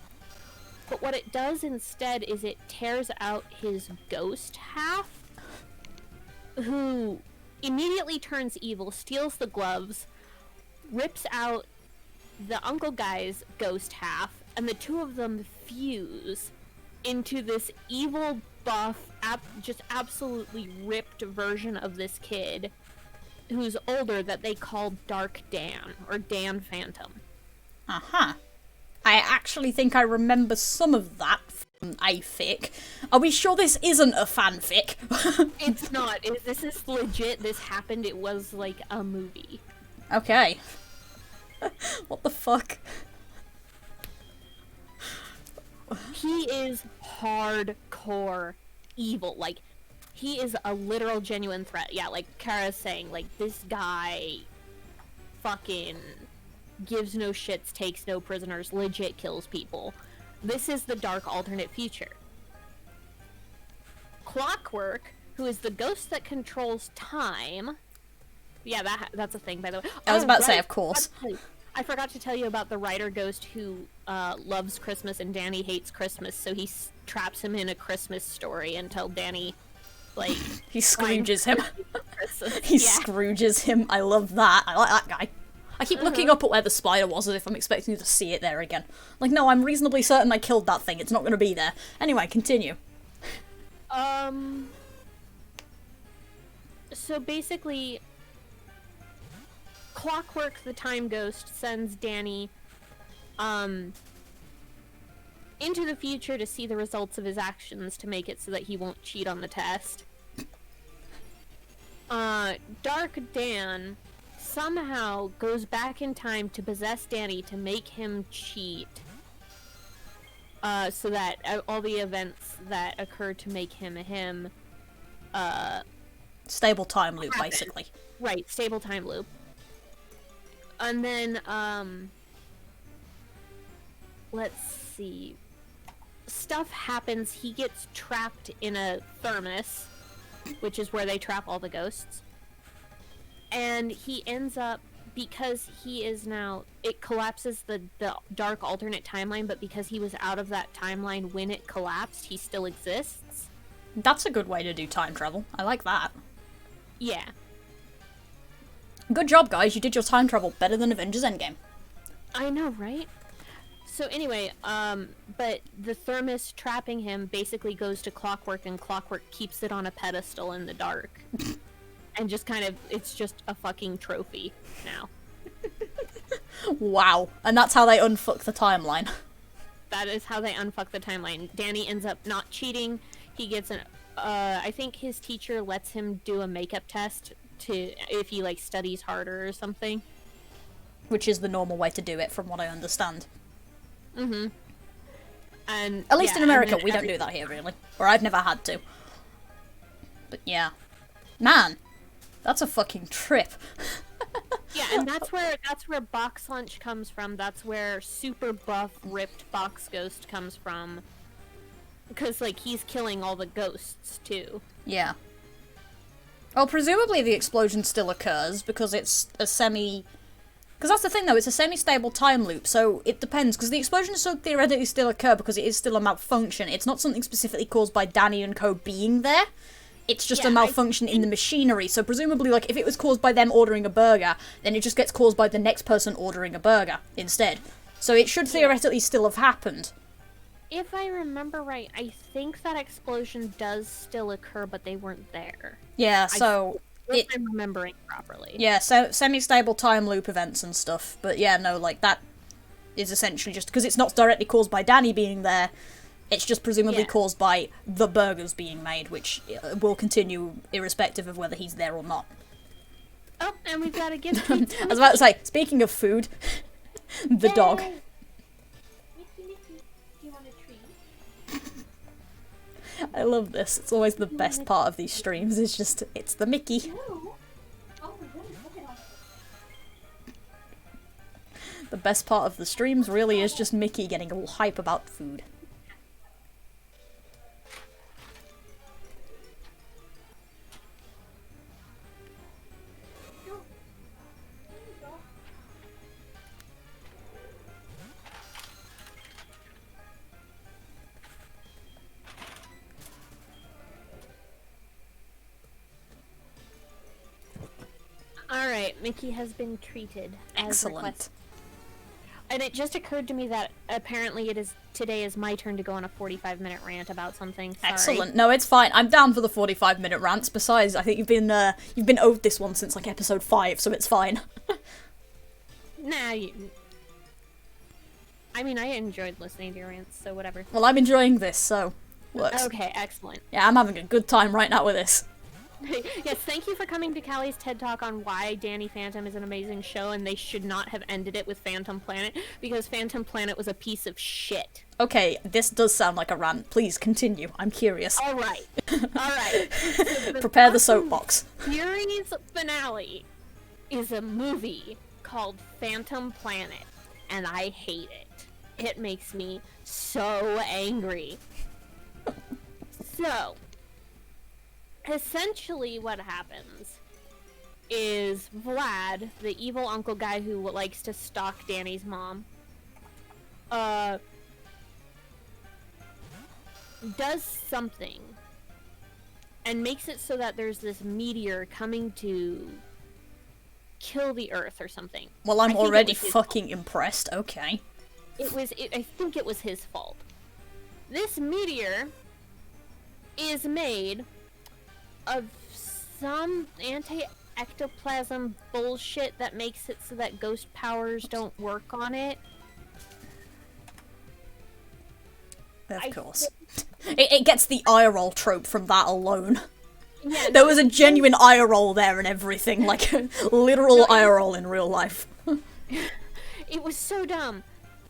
But what it does instead is it tears out his ghost half, who immediately turns evil, steals the gloves, rips out the uncle guy's ghost half, and the two of them fuse into this evil, buff, just absolutely ripped version of this kid who's older that they call Dark Dan, or Dan Phantom. Uh-huh. I actually think I remember some of that from a fic. Are we sure this isn't a fanfic? It's not. This is legit. This happened. It was like a movie. Okay. What the fuck? He is hardcore evil. Like, he is a literal, genuine threat. Yeah, like Kara's saying, like, this guy fucking gives no shits, takes no prisoners, legit kills people. This is the dark alternate future. Clockwork, who is the ghost that controls time. Yeah, that's a thing, by the way. I was about to say, of course. I forgot to tell you about the writer ghost who loves Christmas and Danny hates Christmas, so he traps him in a Christmas story until Danny, like... he Scrooges him. He Scrooges him. I love that. I like that guy. I keep looking up at where the spider was as if I'm expecting to see it there again. Like, no, I'm reasonably certain I killed that thing. It's not going to be there. Anyway, continue. So basically... Clockwork, the time ghost, sends Danny into the future to see the results of his actions to make it so that he won't cheat on the test. Dark Dan somehow goes back in time to possess Danny to make him cheat. So that all the events that occur to make him stable time loop, happen. basically. Right, stable time loop. And then, let's see. Stuff happens. He gets trapped in a thermos, which is where they trap all the ghosts. And he ends up, because he is now, it collapses the dark alternate timeline, but because he was out of that timeline when it collapsed, he still exists. That's a good way to do time travel. I like that. Yeah. Good job, guys. You did your time travel better than Avengers Endgame. I know, right? So anyway, but the thermos trapping him basically goes to Clockwork, and Clockwork keeps it on a pedestal in the dark. And just kind of, it's just a fucking trophy now. Wow. And that's how they unfuck the timeline. That is how they unfuck the timeline. Danny ends up not cheating. He gets an, I think his teacher lets him do a makeup test to if he like studies harder or something, which is the normal way to do it from what I understand. And at least in America we don't do that here really, or I've never had to. But yeah, man, that's a fucking trip. Yeah, and that's where Box Lunch comes from. That's where super buff ripped Box Ghost comes from, because like he's killing all the ghosts too. Yeah. Well, presumably the explosion still occurs, because it's a semi... Because that's the thing, though, it's a semi-stable time loop, so it depends, because the explosion so theoretically still occur because it is still a malfunction. It's not something specifically caused by Danny and co being there. It's just a malfunction in the machinery, so presumably, like, if it was caused by them ordering a burger, then it just gets caused by the next person ordering a burger instead. So it should theoretically still have happened. If I remember right, I think that explosion does still occur, but they weren't there. Yeah, so... If I'm remembering properly. Yeah, so semi-stable time loop events and stuff. But yeah, no, like, that is essentially just... Because it's not directly caused by Danny being there, it's just presumably caused by the burgers being made, which will continue irrespective of whether he's there or not. Oh, and we've got a gift. I was about to say, speaking of food, the dog. I love this. It's always the best part of these streams. It's just, it's the Mickey. The best part of the streams really is just Mickey getting all hype about food. Alright, Mickey has been treated. Excellent. And it just occurred to me that apparently today is my turn to go on a 45-minute rant about something. Sorry. Excellent. No, it's fine. I'm down for the 45-minute rants. Besides, I think you've been owed this one since like episode 5, so it's fine. Nah, I mean, I enjoyed listening to your rants, so whatever. Well, I'm enjoying this, so works. Okay, excellent. Yeah, I'm having a good time right now with this. Yes, thank you for coming to Callie's TED Talk on why Danny Phantom is an amazing show, and they should not have ended it with Phantom Planet, because Phantom Planet was a piece of shit. Okay, this does sound like a rant. Please continue. I'm curious. Alright. Alright. So Prepare the soapbox. Series finale is a movie called Phantom Planet, and I hate it. It makes me so angry. So, essentially what happens is Vlad, the evil uncle guy who likes to stalk Danny's mom, does something and makes it so that there's this meteor coming to kill the Earth or something. Well, I'm already fucking impressed. Okay. I think it was his fault. This meteor is made of some anti-ectoplasm bullshit that makes it so that ghost powers don't work on it. Of course. It gets the eye roll trope from that alone. Yeah, there was a genuine eye roll there and everything, like a literal eye roll in real life. It was so dumb.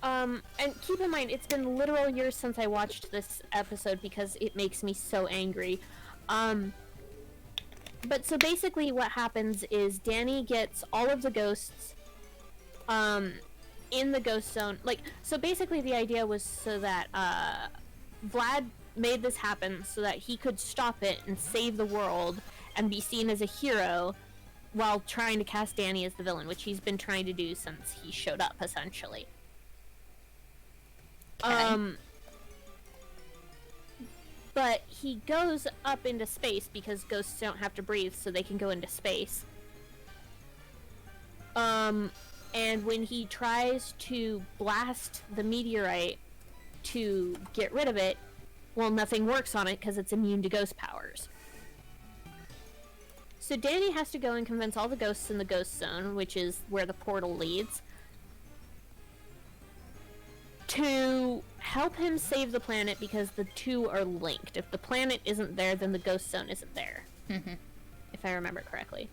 And keep in mind, it's been literal years since I watched this episode because it makes me so angry. But so basically what happens is Danny gets all of the ghosts, in the ghost zone. Like, so basically the idea was so that, Vlad made this happen so that he could stop it and save the world and be seen as a hero while trying to cast Danny as the villain, which he's been trying to do since he showed up, essentially. Okay. But he goes up into space because ghosts don't have to breathe, so they can go into space. And when he tries to blast the meteorite to get rid of it, well, nothing works on it because it's immune to ghost powers. So Danny has to go and convince all the ghosts in the ghost zone, which is where the portal leads, to help him save the planet because the two are linked. If the planet isn't there, then the ghost zone isn't there. Mm-hmm. If I remember correctly.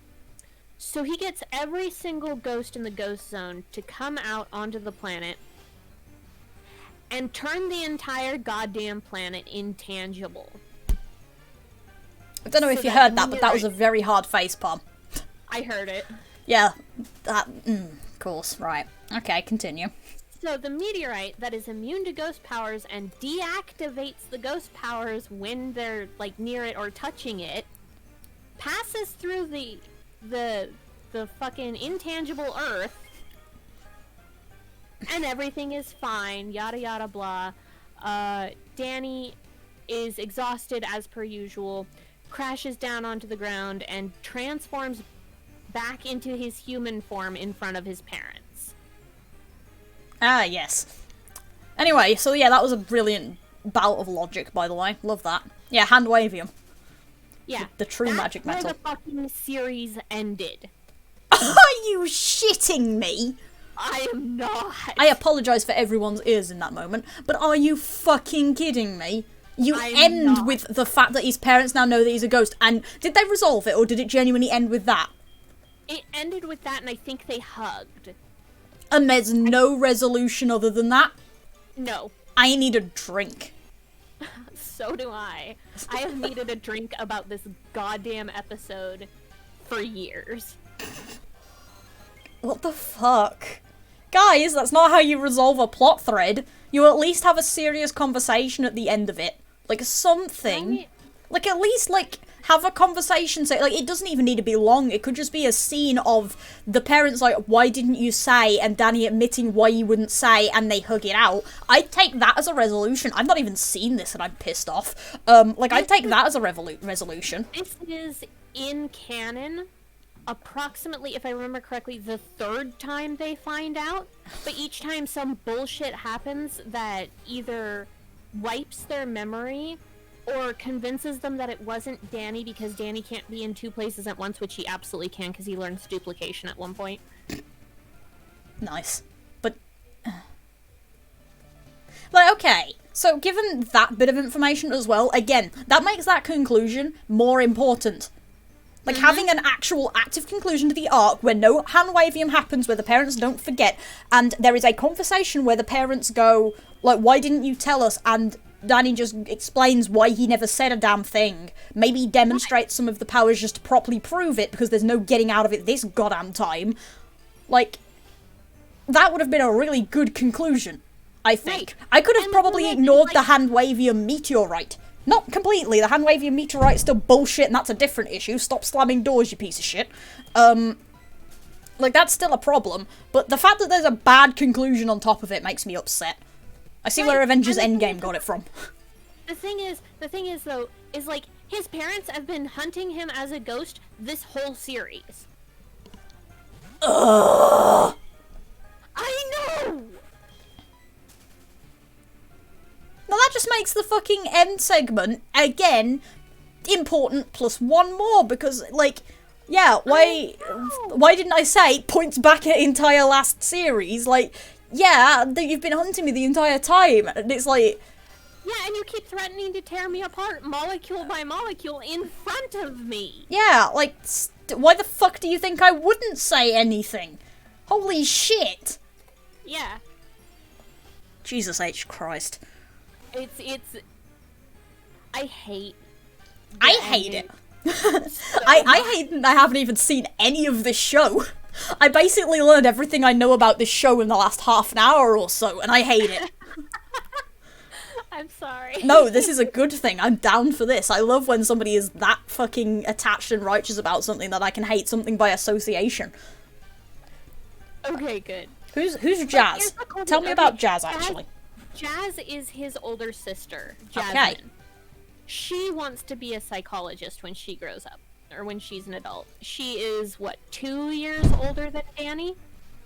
So he gets every single ghost in the ghost zone to come out onto the planet and turn the entire goddamn planet intangible. I don't know if you heard that, but that was a very hard facepalm. I heard it. Yeah, that, of course, right. Okay, continue. So the meteorite that is immune to ghost powers and deactivates the ghost powers when they're, like, near it or touching it, passes through the fucking intangible Earth, and everything is fine, yada yada blah. Danny is exhausted as per usual, crashes down onto the ground, and transforms back into his human form in front of his parents. Ah, yes. Anyway, so yeah, that was a brilliant bout of logic, by the way. Love that. Yeah, hand-wavium. Yeah. The true magic metal. That's where the fucking series ended. Are you shitting me? I am not. I apologise for everyone's ears in that moment, but are you fucking kidding me? You end with the fact that his parents now know that he's a ghost, and did they resolve it, or did it genuinely end with that? It ended with that, and I think they hugged. And there's no resolution other than that? No. I need a drink. So do I. I have needed a drink about this goddamn episode for years. What the fuck? Guys, that's not how you resolve a plot thread. You at least have a serious conversation at the end of it. Like, something. Like, at least, like, have a conversation. Say, like, it doesn't even need to be long. It could just be a scene of the parents like, why didn't you say? And Danny admitting why you wouldn't say, and they hug it out. I'd take that as a resolution. I've not even seen this and I'm pissed off. Like, I'd take that as a resolution. This is in canon approximately, if I remember correctly, the third time they find out. But each time some bullshit happens that either wipes their memory or convinces them that it wasn't Danny because Danny can't be in two places at once, which he absolutely can because he learns duplication at one point. Nice. But... like, okay. So, given that bit of information as well, again, that makes that conclusion more important. Like, having an actual active conclusion to the arc where no hand-wavium happens, where the parents don't forget, and there is a conversation where the parents go, like, why didn't you tell us? And Danny just explains why he never said a damn thing. Maybe demonstrates some of the powers just to properly prove it, because there's no getting out of it this goddamn time. Like, that would have been a really good conclusion, I think. Right. I could have probably ignored the hand-wavium meteorite. Not completely, the hand-wavium meteorite is still bullshit and that's a different issue. Stop slamming doors, you piece of shit. Like, that's still a problem, but the fact that there's a bad conclusion on top of it makes me upset. I see where Avengers Endgame got it from. The thing is though, is like, his parents have been hunting him as a ghost this whole series. Ugh. I know! Now that just makes the fucking end segment, again, important plus one more, because, like, yeah, why didn't I say points back at entire last series? Like, yeah, you've been hunting me the entire time, and it's like... Yeah, and you keep threatening to tear me apart molecule by molecule in front of me. Yeah, like, why the fuck do you think I wouldn't say anything? Holy shit! Yeah. Jesus H. Christ. It's... I hate it. I hate that I haven't even seen any of this show. I basically learned everything I know about this show in the last half an hour or so, and I hate it. I'm sorry. No, this is a good thing. I'm down for this. I love when somebody is that fucking attached and righteous about something that I can hate something by association. Okay, good. Who's Jazz? Tell me about Jazz, actually. Jazz is his older sister, Jasmine. Okay. She wants to be a psychologist when she grows up, or when she's an adult. She is, what, 2 years older than Danny?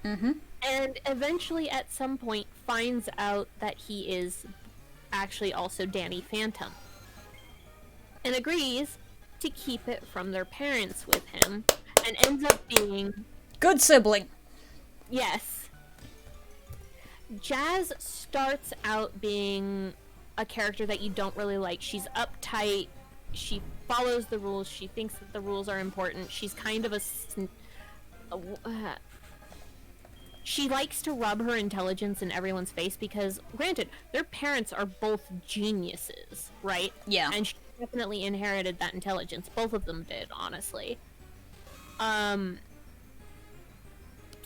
Mm-hmm. And eventually, at some point, finds out that he is actually also Danny Phantom. And agrees to keep it from their parents with him, and ends up being... Good sibling. Yes. Jazz starts out being a character that you don't really like. She's uptight, she follows the rules, she thinks that the rules are important, she's kind of she likes to rub her intelligence in everyone's face because, granted, their parents are both geniuses, right? Yeah. And she definitely inherited that intelligence. Both of them did, honestly.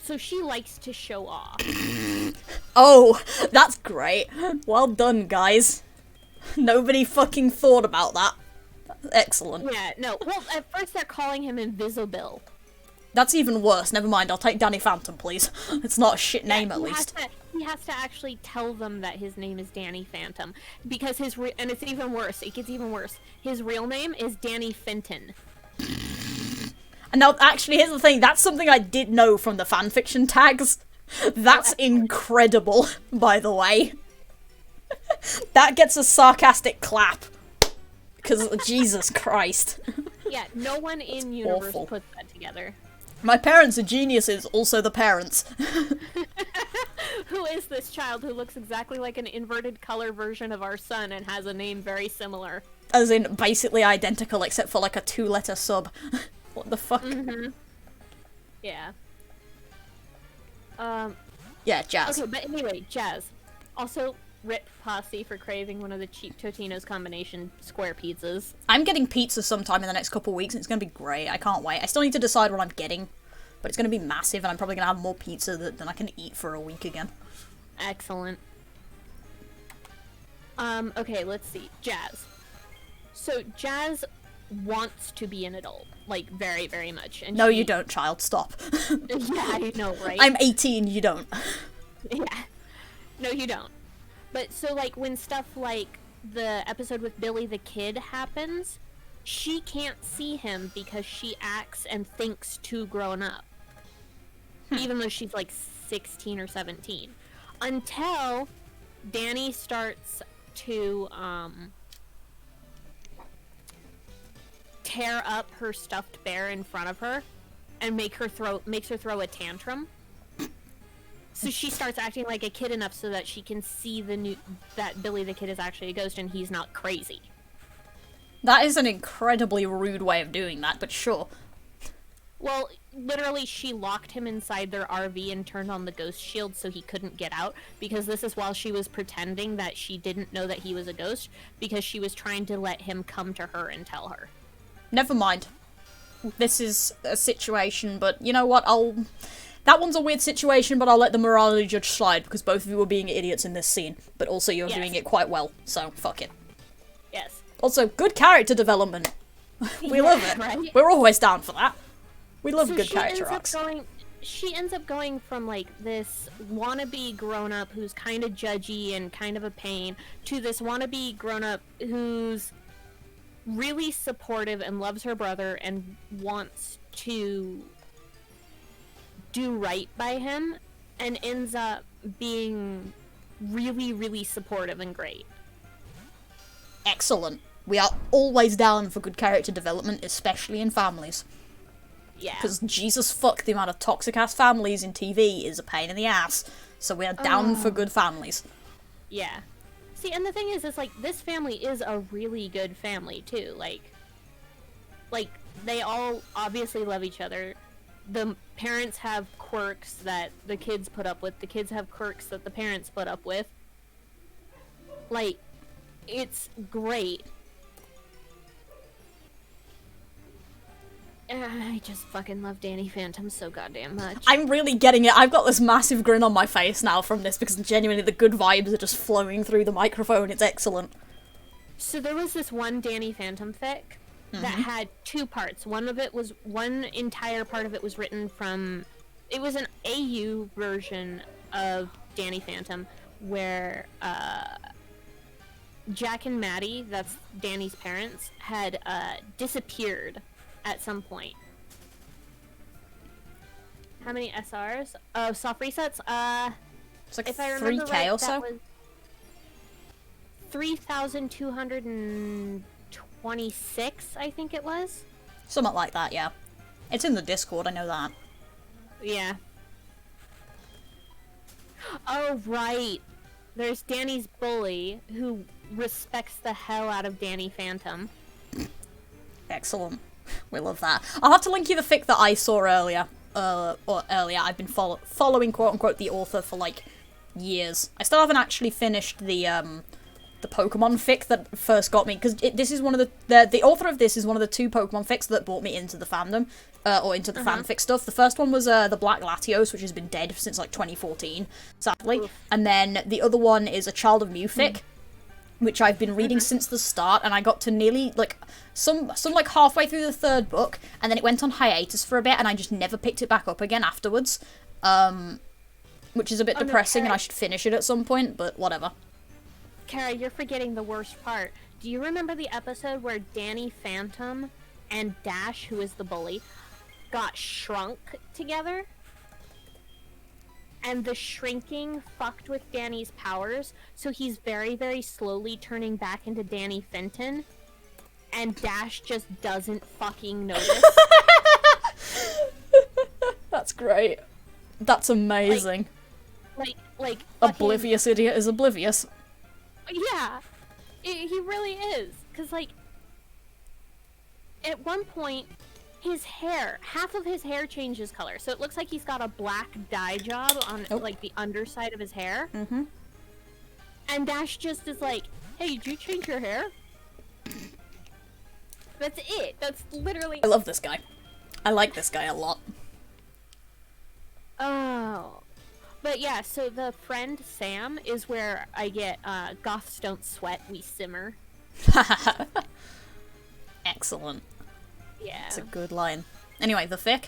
So she likes to show off. Oh, that's great. Well done, guys. Nobody fucking thought about that. Excellent. Yeah, no. Well, at first they're calling him Invisible. That's even worse. Never mind, I'll take Danny Phantom, please. It's not a shit name, at least. He has to actually tell them that his name is Danny Phantom. Because and it's even worse. It gets even worse. His real name is Danny Fenton. And now, actually, here's the thing. That's something I did know from the fanfiction tags. That's incredible, by the way. That gets a sarcastic clap. Because, Jesus Christ. Yeah, no one in universe put that together. My parents are geniuses, also the parents. Who is this child who looks exactly like an inverted color version of our son and has a name very similar? As in, basically identical, except for like a 2-letter sub. What the fuck? Mm-hmm. Yeah. Yeah, Jazz. Okay, but anyway, Jazz. Also, rip Posse for craving one of the cheap Totino's combination square pizzas. I'm getting pizza sometime in the next couple weeks, and it's gonna be great. I can't wait. I still need to decide what I'm getting, but it's gonna be massive, and I'm probably gonna have more pizza than I can eat for a week again. Excellent. Okay, let's see. Jazz. So, Jazz wants to be an adult. Like, very, very much. And no, you don't, child. Stop. Yeah, I know, right? I'm 18, you don't. Yeah. No, you don't. But, so, like, when stuff like the episode with Billy the Kid happens, she can't see him because she acts and thinks too grown up. Even though she's like 16 or 17. Until Danny starts to tear up her stuffed bear in front of her and makes her throw a tantrum. So she starts acting like a kid enough so that she can see that Billy the Kid is actually a ghost and he's not crazy. That is an incredibly rude way of doing that, but sure. Well, literally, she locked him inside their RV and turned on the ghost shield so he couldn't get out, because this is while she was pretending that she didn't know that he was a ghost, because she was trying to let him come to her and tell her. Never mind. This is a situation, but you know what, that one's a weird situation, but I'll let the morality judge slide, because both of you were being idiots in this scene, but also you're doing it quite well, so fuck it. Yes. Also, good character development. We love it. Right? We're always down for that. We love good character arcs. She ends up going from, like, this wannabe grown-up who's kind of judgy and kind of a pain, to this wannabe grown-up who's really supportive and loves her brother and wants to do right by him, and ends up being really, really supportive and great. Excellent. We are always down for good character development, especially in families. Yeah. Because Jesus fuck, the amount of toxic-ass families in TV is a pain in the ass. So we are down for good families. Yeah. See, and the thing is, like, this family is a really good family, too. Like, they all obviously love each other. The parents have quirks that the kids put up with. The kids have quirks that the parents put up with. Like, it's great. I just fucking love Danny Phantom so goddamn much. I'm really getting it. I've got this massive grin on my face now from this, because genuinely the good vibes are just flowing through the microphone. It's excellent. So there was this one Danny Phantom fic that had two parts. One entire part of it was written from... It was an AU version of Danny Phantom, where Jack and Maddie, that's Danny's parents, had disappeared at some point. How many SRs? Oh, soft resets? It's like if I remember 3K right, or so? that was 3,226, I think it was. Something like that, yeah. It's in the Discord, I know that. Yeah. Oh, right. There's Danny's bully, who respects the hell out of Danny Phantom. Excellent. We love that. I'll have to link you the fic that I saw earlier. I've been following quote-unquote the author for, like, years. I still haven't actually finished the Pokemon fic that first got me, because this is one of the author of this is one of the two Pokemon fics that brought me into the fandom, or into the fanfic stuff. The first one was the Black Latios, which has been dead since, like, 2014, sadly. Oof. And then the other one is a Child of Mew fic, which I've been reading since the start, and I got to nearly, like, some like halfway through the third book, and then it went on hiatus for a bit, and I just never picked it back up again afterwards, which is a bit depressing, and I should finish it at some point, but whatever. Kara, you're forgetting the worst part. Do you remember the episode where Danny Phantom and Dash, who is the bully, got shrunk together? And the shrinking fucked with Danny's powers, so he's very, very slowly turning back into Danny Fenton, and Dash just doesn't fucking notice. That's great. That's amazing. Like oblivious idiot is oblivious. Yeah, he really is. Cause like, at one point, his hair, half of his hair changes color, so it looks like he's got a black dye job on like the underside of his hair. Mm-hmm. And Dash just is like, "Hey, did you change your hair?" That's it. That's literally. I love this guy. I like this guy a lot. Oh. But yeah, so the friend Sam is where I get goths don't sweat, we simmer. Excellent. Yeah. It's a good line. Anyway, the fic?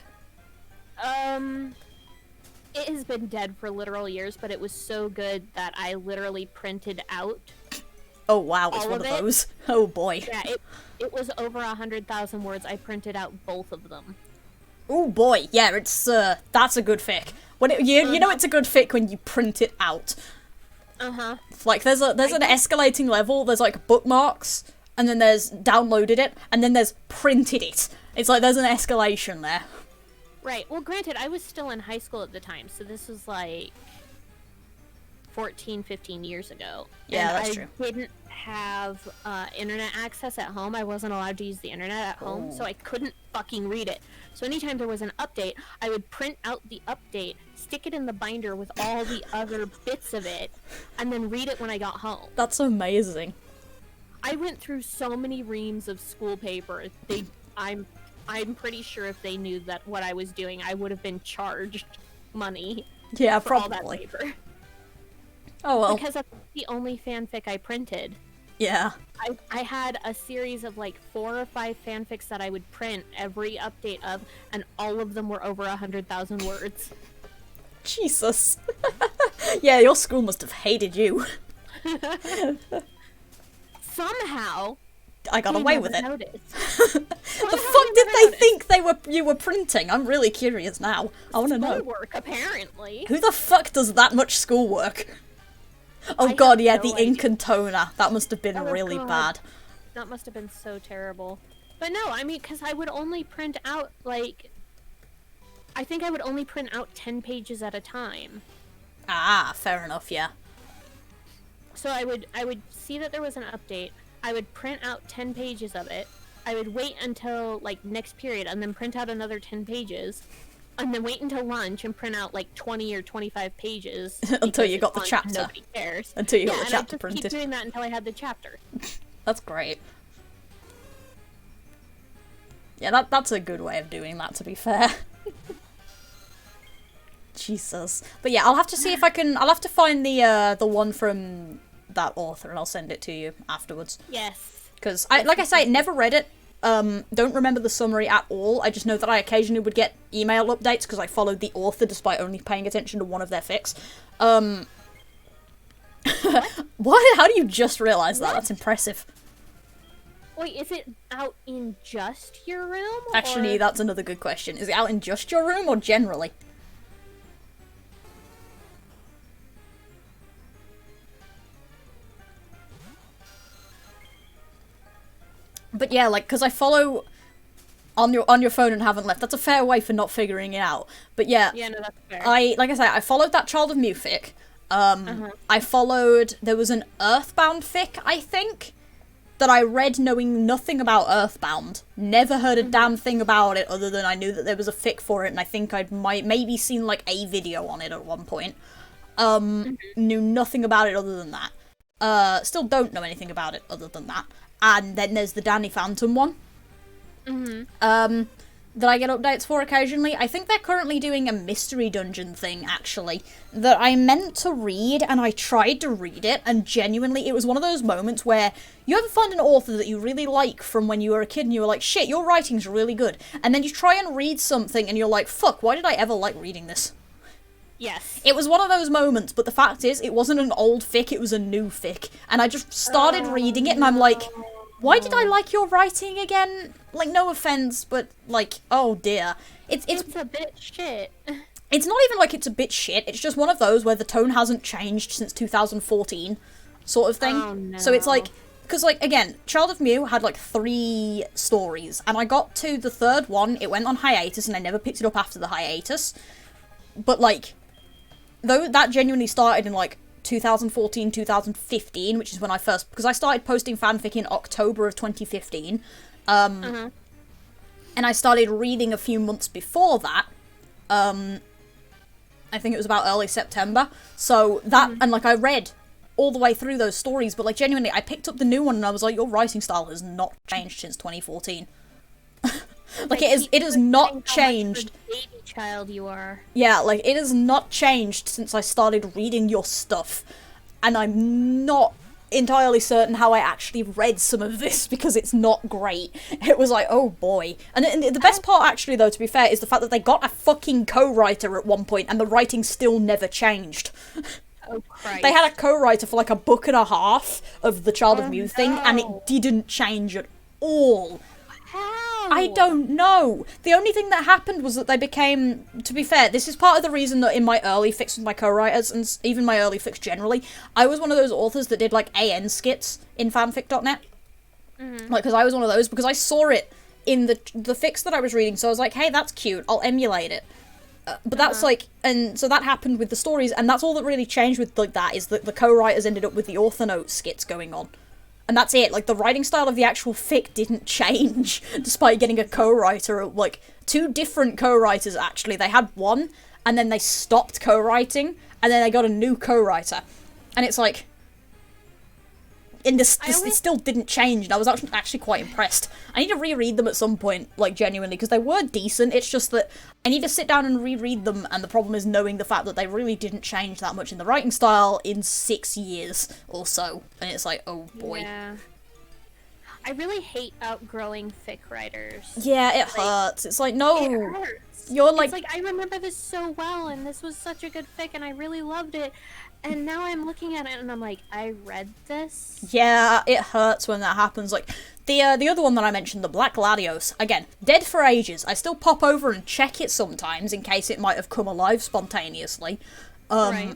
It has been dead for literal years, but it was so good that I literally printed out Oh wow, it's All one of of it? those. Oh boy. Yeah, it was over 100,000 words. I printed out both of them. Oh boy, yeah, it's that's a good fic. When you know it's a good fic when you print it out. Like there's an escalating level. There's like bookmarks, and then there's downloaded it, and then there's printed it. It's like there's an escalation there. Right. Well, granted, I was still in high school at the time, so this was like 14, 15 years ago. Yeah, and that's true. I didn't have internet access at home. I wasn't allowed to use the internet at home, so I couldn't fucking read it. So anytime there was an update, I would print out the update, stick it in the binder with all the other bits of it, and then read it when I got home. That's amazing. I went through so many reams of school paper. I'm pretty sure if they knew that what I was doing, I would have been charged money. Yeah, for all probably. that paper. Oh well. Because that's the only fanfic I printed. Yeah. I had a series of like 4 or 5 fanfics that I would print every update of, and all of them were over 100,000 words. Jesus. Yeah, your school must have hated you. Somehow, I got they away never with it. noticed. The fuck did they think you were printing? I'm really curious now. I want to know. Schoolwork, apparently. Who the fuck does that much schoolwork? Oh I god, have yeah, no the idea. ink and toner. That must have been Oh, really God. bad. That must have been so terrible. But no, I mean, because I would only print out, like... I think I would only print out 10 pages at a time. Ah, fair enough, yeah. So I would see that there was an update. I would print out 10 pages of it. I would wait until, like, next period and then print out another 10 pages. And then wait until lunch and print out, like, 20 or 25 pages. Until you because got the it's lunch and chapter. Nobody cares. Until you got the and I'd chapter just printed. keep doing that until I had the chapter. That's great. Yeah, that's a good way of doing that, to be fair. Jesus. But yeah, I'll have to see if I can... I'll have to find the one from that author and I'll send it to you afterwards. Yes. Because, like I say, never read it. Don't remember the summary at all. I just know that I occasionally would get email updates because I followed the author despite only paying attention to one of their fics. What? How do you just realise that? That's impressive. Wait, is it out in just your room? Actually, or... that's another good question. Is it out in just your room or generally? But yeah, like, because I follow on your phone and haven't left. That's a fair way for not figuring it out. But yeah, Yeah, no, that's fair. like I say, I followed that Child of Mew fic. I followed, there was an Earthbound fic, I think, that I read knowing nothing about Earthbound. Never heard a damn thing about it other than I knew that there was a fic for it, and I think I'd maybe seen like a video on it at one point. Knew nothing about it other than that. Still don't know anything about it other than that. And then there's the Danny Phantom one. That I get updates for occasionally. I think they're currently doing a mystery dungeon thing, actually, that I meant to read, and I tried to read it, and genuinely, it was one of those moments where you ever find an author that you really like from when you were a kid, and you were like, shit, your writing's really good, and then you try and read something, and you're like, fuck, why did I ever like reading this? Yes. It was one of those moments, but the fact is, it wasn't an old fic, it was a new fic, and I just started reading it, and I'm like, why did I like your writing again? Like, no offense, but, like, oh dear. It's a bit shit. It's not even like it's a bit shit, it's just one of those where the tone hasn't changed since 2014, sort of thing. Oh, no. So it's like, because, like, again, Child of Mew had, like, 3 stories, and I got to the 3rd one, it went on hiatus, and I never picked it up after the hiatus. But, like, though that genuinely started in, like, 2014, 2015, which is when I first... Because I started posting fanfic in October of 2015. And I started reading a few months before that. I think it was about early September. So that... And, like, I read all the way through those stories, but, like, genuinely, I picked up the new one and I was like, your writing style has not changed since 2014. Like, it has not changed. Baby child you are. Yeah, like, it has not changed since I started reading your stuff. And I'm not entirely certain how I actually read some of this, because it's not great. It was like, oh boy. And the best part, actually, though, to be fair, is the fact that they got a fucking co-writer at one point, and the writing still never changed. Oh, Christ. They had a co-writer for like a book and a half of the Child of Mew thing, and it no. didn't change at all. How? I don't know. The only thing that happened was that they became, to be fair, this is part of the reason that in my early fix with my co-writers, and even my early fix generally, I was one of those authors that did, like, AN skits in fanfic.net. Mm-hmm. Like, because I was one of those, because I saw it in the fix that I was reading, so I was like, hey, that's cute, I'll emulate it. But that's, like, and so that happened with the stories, and that's all that really changed with, like, that, is that the co-writers ended up with the author note skits going on. And that's it, like, the writing style of the actual fic didn't change, despite getting a co-writer, like, 2 different co-writers, actually. They had one, and then they stopped co-writing, and then they got a new co-writer. And it's like... And it still didn't change, and I was actually quite impressed. I need to reread them at some point, like, genuinely, because they were decent, it's just that I need to sit down and reread them, and the problem is knowing the fact that they really didn't change that much in the writing style in 6 years or so. And it's like, oh boy. Yeah. I really hate outgrowing fic writers. Yeah, it hurts. It's like, no. It hurts. You're like... It's like, I remember this so well, and this was such a good fic, and I really loved it. And now I'm looking at it, and I'm like, I read this? Yeah, it hurts when that happens. Like, the other one that I mentioned, the Black Latios, again, dead for ages. I still pop over and check it sometimes, in case it might have come alive spontaneously. Right.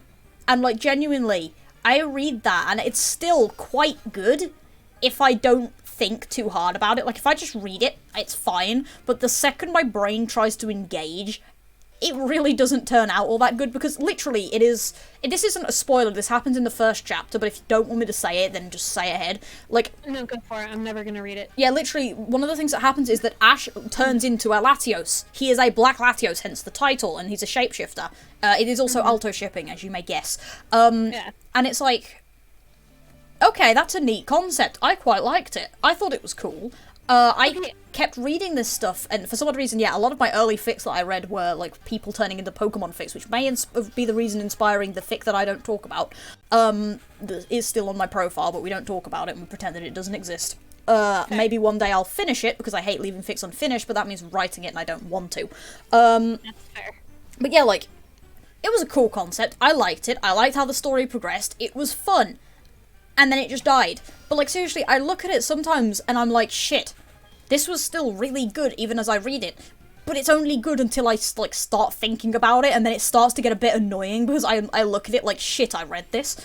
And, like, genuinely, I read that, and it's still quite good if I don't think too hard about it. Like, if I just read it, it's fine. But the second my brain tries to engage, it really doesn't turn out all that good, because literally this isn't a spoiler, this happens in the first chapter, but if you don't want me to say it, then just say ahead. Like, No, go for it. I'm never gonna read it. yeah, literally, one of the things that happens is that Ash turns into a Latios. He is a Black Latios, hence the title, and he's a shapeshifter. It is also alto shipping, as you may guess. Yeah. And it's like, okay, that's a neat concept. I quite liked it. I thought it was cool. I kept reading this stuff, and for some odd reason, yeah, a lot of my early fics that I read were, like, people turning into Pokemon fics, which may be the reason inspiring the fic that I don't talk about. That is still on my profile, but we don't talk about it, and we pretend that it doesn't exist. Maybe one day I'll finish it, because I hate leaving fics unfinished, but that means writing it, and I don't want to. That's fair. But yeah, like, it was a cool concept. I liked it. I liked how the story progressed. It was fun. And then it just died. But, like, seriously, I look at it sometimes and I'm like, shit, this was still really good even as I read it. But it's only good until I, like, start thinking about it, and then it starts to get a bit annoying because I look at it like, shit, I read this.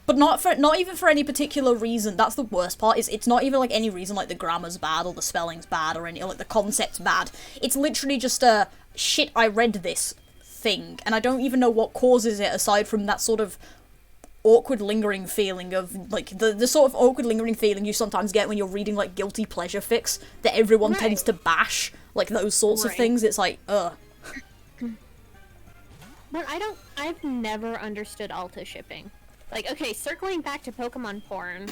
But not even for any particular reason. That's the worst part, is it's not even, like, any reason, like, the grammar's bad or the spelling's bad or any, like, the concept's bad. It's literally just a, shit, I read this thing, and I don't even know what causes it aside from that sort of awkward lingering feeling of, like, the sort of awkward lingering feeling you sometimes get when you're reading, like, guilty pleasure fics that everyone tends to bash, like, those sorts of things. It's like, ugh. But I've never understood alto shipping. Like, okay, circling back to Pokemon porn,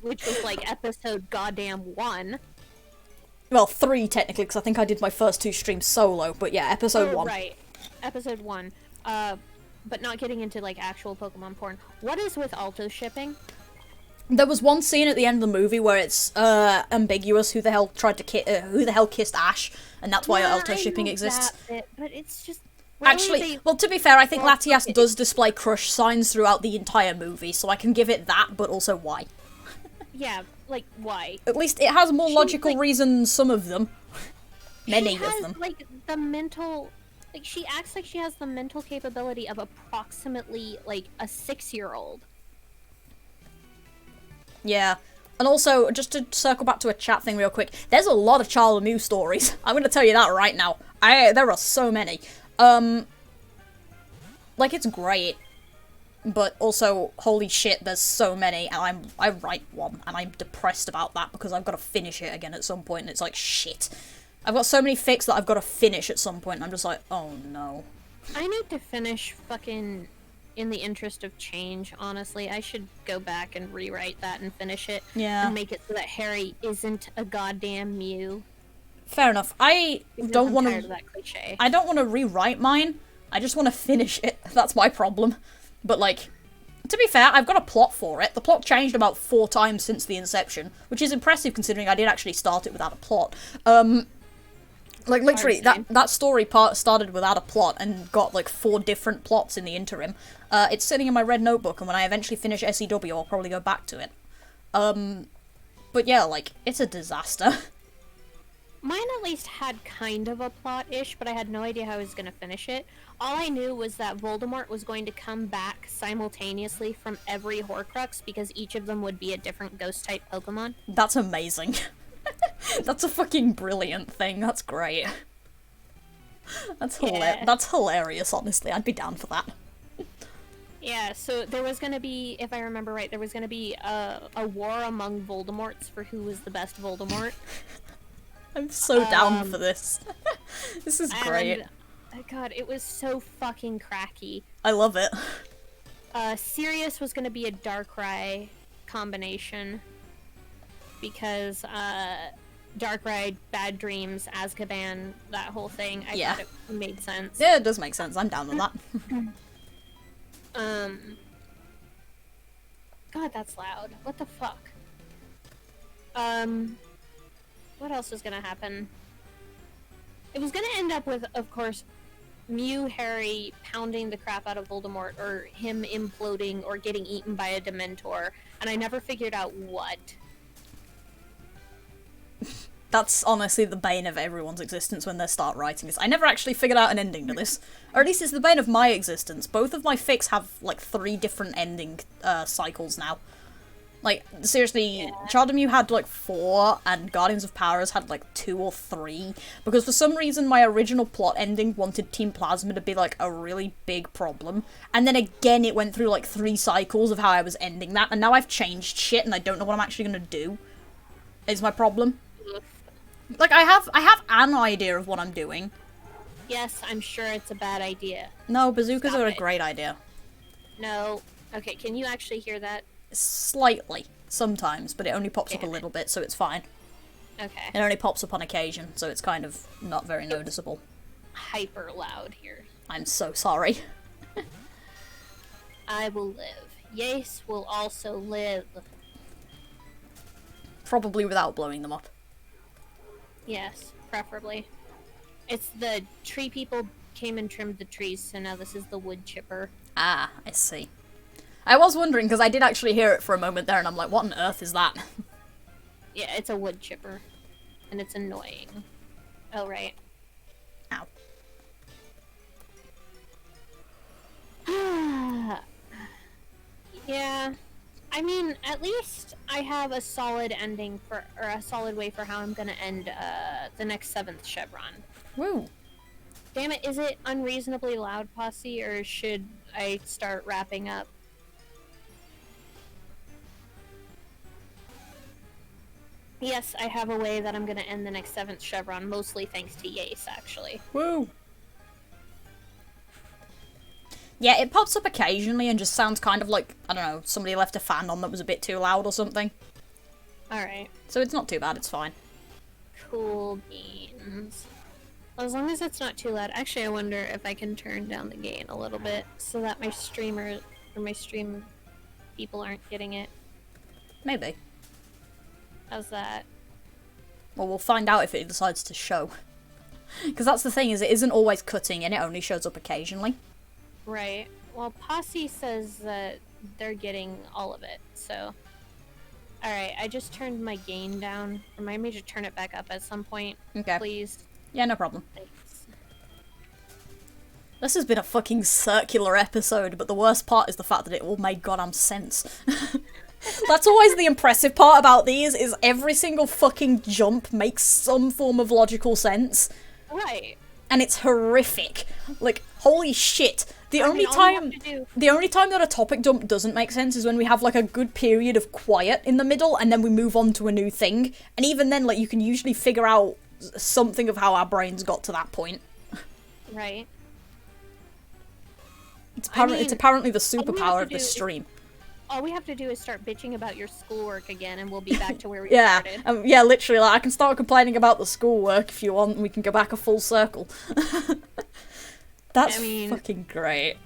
which was, like, episode goddamn 1. Well, 3 technically, because I think I did my first 2 streams solo, but yeah, episode 1. Right. Episode 1. But not getting into, like, actual Pokemon porn. What is with alto shipping? There was one scene at the end of the movie where it's ambiguous who the hell kissed Ash, and that's why alto shipping exists. But it's just Actually, well, to be fair, I think Latias does display crush signs throughout the entire movie, so I can give it that, but also why. Yeah, like, why? At least it has more logical reason than some of them. Many of them. She has, like, the mental... Like, she acts like she has the mental capability of approximately, like, a 6-year-old. Yeah. And also, just to circle back to a chat thing real quick, there's a lot of Child of Mew stories. I'm gonna tell you that right now. There are so many. Like, it's great. But also, holy shit, there's so many, and I write one, and I'm depressed about that because I've got to finish it again at some point, and it's like, shit. I've got so many fics that I've got to finish at some point, and I'm just like, oh no. I need to finish fucking In the Interest of Change, honestly. I should go back and rewrite that and finish it. Yeah. And make it so that Harry isn't a goddamn Mew. Fair enough. I don't want to... I don't want to rewrite mine. I just want to finish it. That's my problem. But, like, to be fair, I've got a plot for it. The plot changed about 4 times since the inception, which is impressive considering I did actually start it without a plot. Like, literally, Hard that story part started without a plot and got, like, 4 different plots in the interim. It's sitting in my red notebook, and when I eventually finish SEW, I'll probably go back to it. But yeah, like, it's a disaster. Mine at least had kind of a plot-ish, but I had no idea how I was going to finish it. All I knew was that Voldemort was going to come back simultaneously from every Horcrux, because each of them would be a different ghost-type Pokemon. That's amazing. That's a fucking brilliant thing. That's great. That's hilarious, honestly. I'd be down for that. Yeah, so there was going to be, if I remember right, there was going to be a war among Voldemorts for who was the best Voldemort. I'm so down for this. This is great. God, it was so fucking cracky. I love it. Sirius was going to be a Darkrai combination. Because, Darkrai, Bad Dreams, Azkaban, that whole thing, I thought it made sense. Yeah, it does make sense. I'm down with that. God, that's loud. What the fuck? What else was gonna happen? It was gonna end up with, of course, Mew, Harry pounding the crap out of Voldemort, or him imploding, or getting eaten by a Dementor, and I never figured out what. That's honestly the bane of everyone's existence when they start writing this. I never actually figured out an ending to this. Or at least it's the bane of my existence. Both of my fics have, like, 3 different ending cycles now. Like, seriously, Chardemew had, like, 4, and Guardians of Powers had, like, 2 or 3. Because for some reason, my original plot ending wanted Team Plasma to be, like, a really big problem. And then again, it went through, like, 3 cycles of how I was ending that. And now I've changed shit, and I don't know what I'm actually gonna do. Is my problem. Like, I have an idea of what I'm doing. Yes, I'm sure it's a bad idea. No, bazookas Stop are it. a great idea. No. Okay, can you actually hear that? Slightly. Sometimes, but it only pops up a little bit, so it's fine. Okay. It only pops up on occasion, so it's kind of not very noticeable. Hyper loud here. I'm so sorry. I will live. Yace will also live. Probably without blowing them up. Yes, preferably. It's the tree people came and trimmed the trees, so now this is the wood chipper. Ah, I see. I was wondering, because I did actually hear it for a moment there, and I'm like, what on earth is that? Yeah, it's a wood chipper. And it's annoying. Oh, right. Ow. Yeah. I mean, at least I have a solid ending for, or a solid way for how I'm gonna end, the next 7th chevron. Woo. Damn it, is it unreasonably loud, Posse, or should I start wrapping up? Yes, I have a way that I'm gonna end the next 7th chevron, mostly thanks to Yace, actually. Woo. Yeah, it pops up occasionally and just sounds kind of like, I don't know, somebody left a fan on that was a bit too loud or something. Alright. So it's not too bad, it's fine. Cool beans. As long as it's not too loud. Actually, I wonder if I can turn down the gain a little bit so that my streamer, or my stream people aren't getting it. Maybe. How's that? Well, we'll find out if it decides to show. Because that's the thing, is it isn't always cutting and it only shows up occasionally. Right. Well, Posse says that they're getting all of it, so... Alright, I just turned my gain down. Remind me to turn it back up at some point, Okay. please. Yeah, no problem. Thanks. This has been a fucking circular episode, but the worst part is the fact that it all made goddamn sense. That's always the impressive part about these, is every single fucking jump makes some form of logical sense. Right. And it's horrific. Like, holy shit. The only time that a topic jump doesn't make sense is when we have, like, a good period of quiet in the middle, and then we move on to a new thing. And even then, like, you can usually figure out something of how our brains got to that point. Right. It's apparently the superpower of this stream. All we have to do is start bitching about your schoolwork again, and we'll be back to where we Yeah, started. yeah, literally, like, I can start complaining about the schoolwork if you want, and we can go back a full circle. That's fucking great.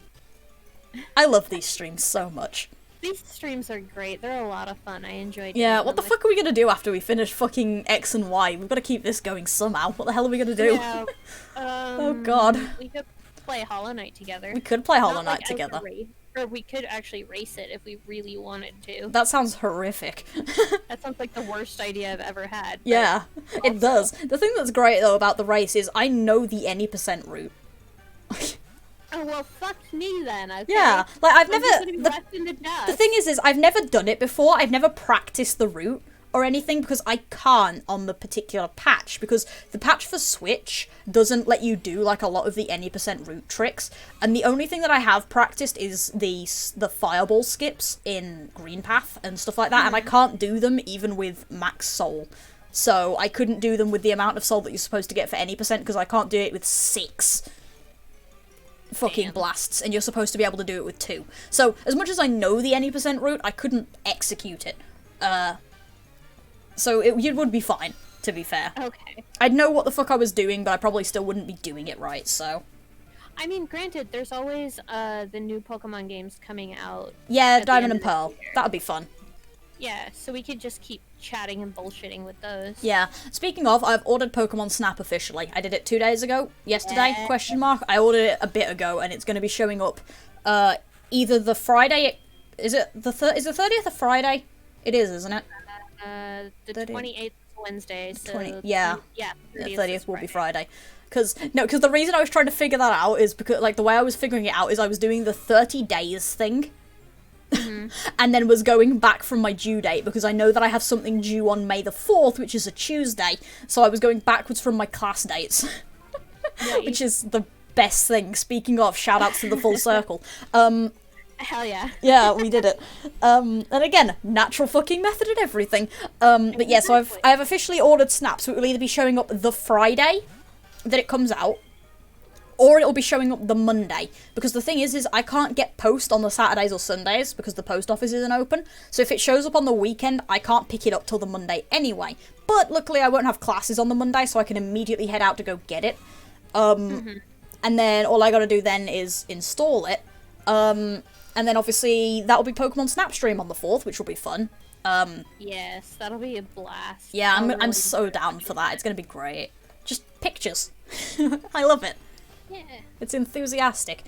I love these streams so much. These streams are great. They're a lot of fun. I enjoy doing Yeah, what the them fuck are we gonna do after we finish fucking X and Y? We've got to keep this going somehow. What the hell are we gonna do? Yeah, Oh god. We could play Hollow Knight together. We could play Hollow Not, Knight like, as a together. or we could actually race it if we really wanted to. That sounds horrific. That sounds like the worst idea I've ever had. Yeah, it does. The thing that's great though about the race is I know the any percent route. Oh well, fuck me then. Okay? Yeah, like I've I'm never. just gonna be The, left in the dust. the thing is I've never done it before. I've never practiced the route or anything because I can't on the particular patch because the patch for Switch doesn't let you do like a lot of the any percent route tricks, and the only thing that I have practiced is the fireball skips in Green Path and stuff like that, and I can't do them even with max soul. So I couldn't do them with the amount of soul that you're supposed to get for any percent because I can't do it with 6 fucking Damn. blasts, and you're supposed to be able to do it with 2. So as much as I know the any percent route, I couldn't execute it. So it would be fine, to be fair. Okay. I'd know what the fuck I was doing, but I probably still wouldn't be doing it right, so... I mean, granted, there's always the new Pokemon games coming out. Yeah, at the Diamond end and of Pearl. the year. That'd be fun. Yeah, so we could just keep chatting and bullshitting with those. Yeah. Speaking of, I've ordered Pokemon Snap officially. I did it 2 days ago. Yesterday, Yeah. question mark. I ordered it a bit ago, and it's going to be showing up either the Friday... Is it the 30th of Friday? It is, isn't it? The 30th. 28th is Wednesday, so... 20 yeah. Yeah, The 30th, 30th is will be Friday. Friday. Because the reason I was trying to figure that out is because, like, the way I was figuring it out is I was doing the 30 days thing. And then was going back from my due date because I know that I have something due on May the 4th, which is a Tuesday. So I was going backwards from my class dates. Which is the best thing. Speaking of, shout outs to the full circle. Hell yeah. Yeah, we did it. And again, natural fucking method and everything. But yeah, so I have officially ordered Snap, so it will either be showing up the Friday that it comes out, or it'll be showing up the Monday. Because the thing is I can't get post on the Saturdays or Sundays because the post office isn't open. So if it shows up on the weekend, I can't pick it up till the Monday anyway. But luckily I won't have classes on the Monday, so I can immediately head out to go get it. And then all I gotta do then is install it. And then obviously that'll be Pokemon Snap stream on the 4th, which will be fun. Yes, that'll be a blast. Yeah, I'll I'm really so be down for that. It's gonna be great. Just pictures. I love it. Yeah. It's enthusiastic.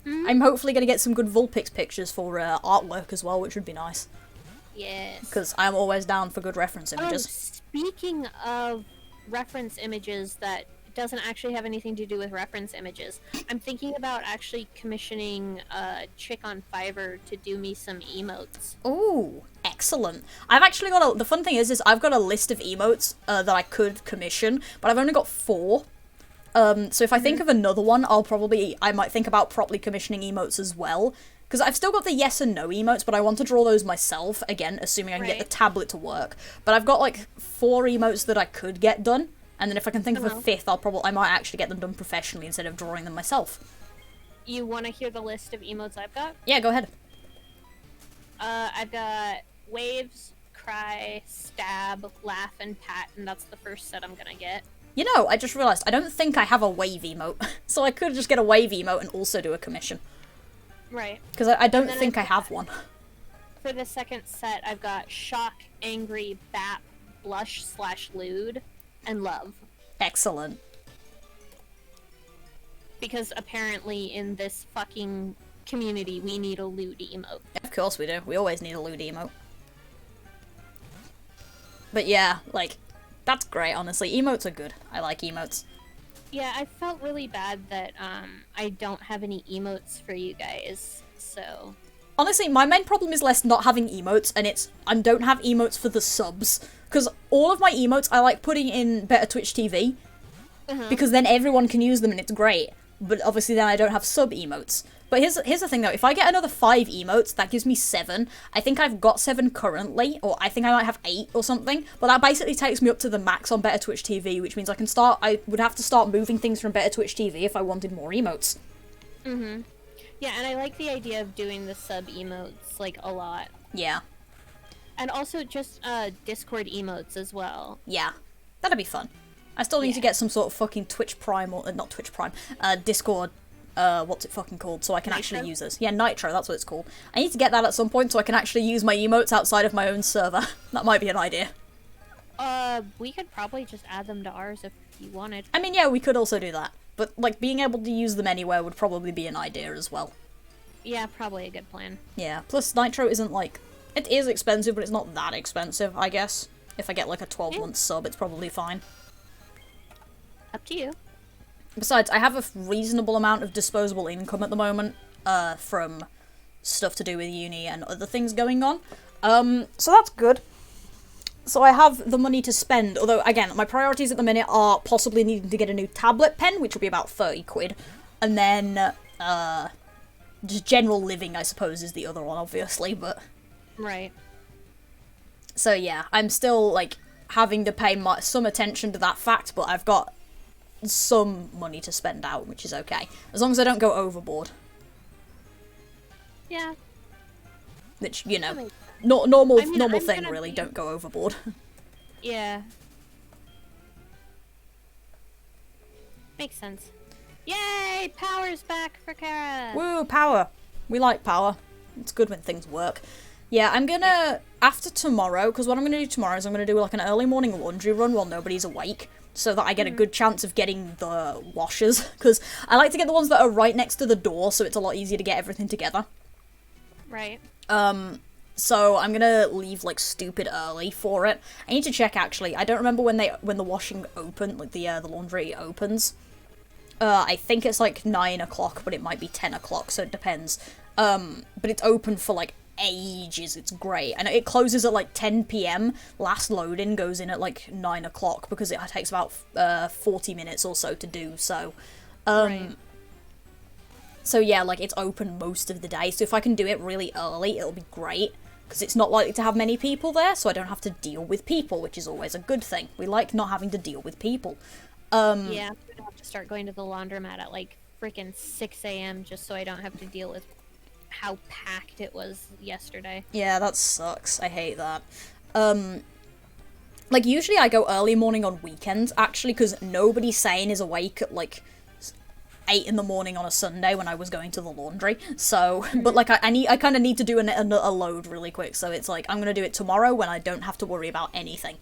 I'm hopefully going to get some good Vulpix pictures for artwork as well, which would be nice. Yes. Because I'm always down for good reference Oh, images. speaking of reference images that doesn't actually have anything to do with reference images, I'm thinking about actually commissioning a chick on Fiverr to do me some emotes. Ooh, excellent. I've actually got the fun thing is I've got a list of emotes that I could commission, but I've only got 4. So if I think of another one, I might think about properly commissioning emotes as well. Because I've still got the yes and no emotes, but I want to draw those myself, again, assuming I can get the tablet to work. But I've got like 4 emotes that I could get done, and then if I can think of a 5th, I might actually get them done professionally instead of drawing them myself. You want to hear the list of emotes I've got? Yeah, go ahead. I've got waves, cry, stab, laugh, and pat, and that's the first set I'm gonna get. You know, I just realised I don't think I have a wave emote, so I could just get a wave emote and also do a commission. Right. Because I don't think I have one. For the second set, I've got shock, angry, bap, blush/lewd, and love. Excellent. Because apparently in this fucking community, we need a lewd emote. Of course we do. We always need a lewd emote. But yeah, like, that's great, honestly. Emotes are good. I like emotes. Yeah, I felt really bad that I don't have any emotes for you guys, so... Honestly, my main problem is less not having emotes, and it's I don't have emotes for the subs. Because all of my emotes I like putting in Better Twitch TV, because then everyone can use them and it's great. But obviously then I don't have sub emotes. But here's the thing though, if I get another 5 emotes, that gives me 7. I think I've got 7 currently, or I think I might have 8 or something. But that basically takes me up to the max on Better Twitch TV, which means I would have to start moving things from Better Twitch TV if I wanted more emotes. Yeah, and I like the idea of doing the sub emotes, like, a lot. Yeah. And also just Discord emotes as well. Yeah. That'd be fun. I still need to get some sort of fucking Twitch Prime, or not Twitch Prime, Discord what's it fucking called, so I can actually Nitro? use this. Yeah, Nitro, that's what it's called. I need to get that at some point so I can actually use my emotes outside of my own server. That might be an idea. We could probably just add them to ours if you wanted. I mean, yeah, we could also do that. But, like, being able to use them anywhere would probably be an idea as well. Yeah, probably a good plan. Yeah, plus Nitro isn't, like... It is expensive, but it's not that expensive, I guess. If I get, like, a 12-month sub, it's probably fine. Up to you. Besides, I have a reasonable amount of disposable income at the moment, from stuff to do with uni and other things going on. So that's good. So I have the money to spend, although, again, my priorities at the minute are possibly needing to get a new tablet pen, which will be about 30 quid, and then, just general living, I suppose, is the other one, obviously, but... Right. So yeah, I'm still, like, having to pay some attention to that fact, but I've got some money to spend out, which is okay. As long as I don't go overboard. Yeah. Which, you know, normal I'm thing, gonna really, be- don't go overboard. Yeah. Makes sense. Yay! Power's back for Kara! Woo, power! We like power. It's good when things work. Yeah, I'm gonna, after tomorrow, because what I'm gonna do tomorrow is I'm gonna do, like, an early morning laundry run while nobody's awake, so that I get a good chance of getting the washers, because I like to get the ones that are right next to the door, so it's a lot easier to get everything together. Right. So I'm gonna leave, like, stupid early for it. I need to check, actually. I don't remember when the washing open, like, the laundry opens. I think it's, like, 9 o'clock, but it might be 10 o'clock, so it depends. But it's open for, like, ages. It's great. And it closes at, like, 10 p.m. Last load-in goes in at, like, 9 o'clock, because it takes about 40 minutes or so to do, so... Right. So yeah, like, it's open most of the day, so if I can do it really early, it'll be great. Because it's not likely to have many people there, so I don't have to deal with people, which is always a good thing. We like not having to deal with people. Yeah, I'm gonna have to start going to the laundromat at, like, freaking 6 a.m. just so I don't have to deal with how packed it was yesterday. Yeah, that sucks. I hate that. Like, usually I go early morning on weekends, actually, because nobody sane is awake at, like, 8 in the morning on a Sunday when I was going to the laundry. So, but, like, I kind of need to do a load really quick, so it's like, I'm gonna do it tomorrow when I don't have to worry about anything,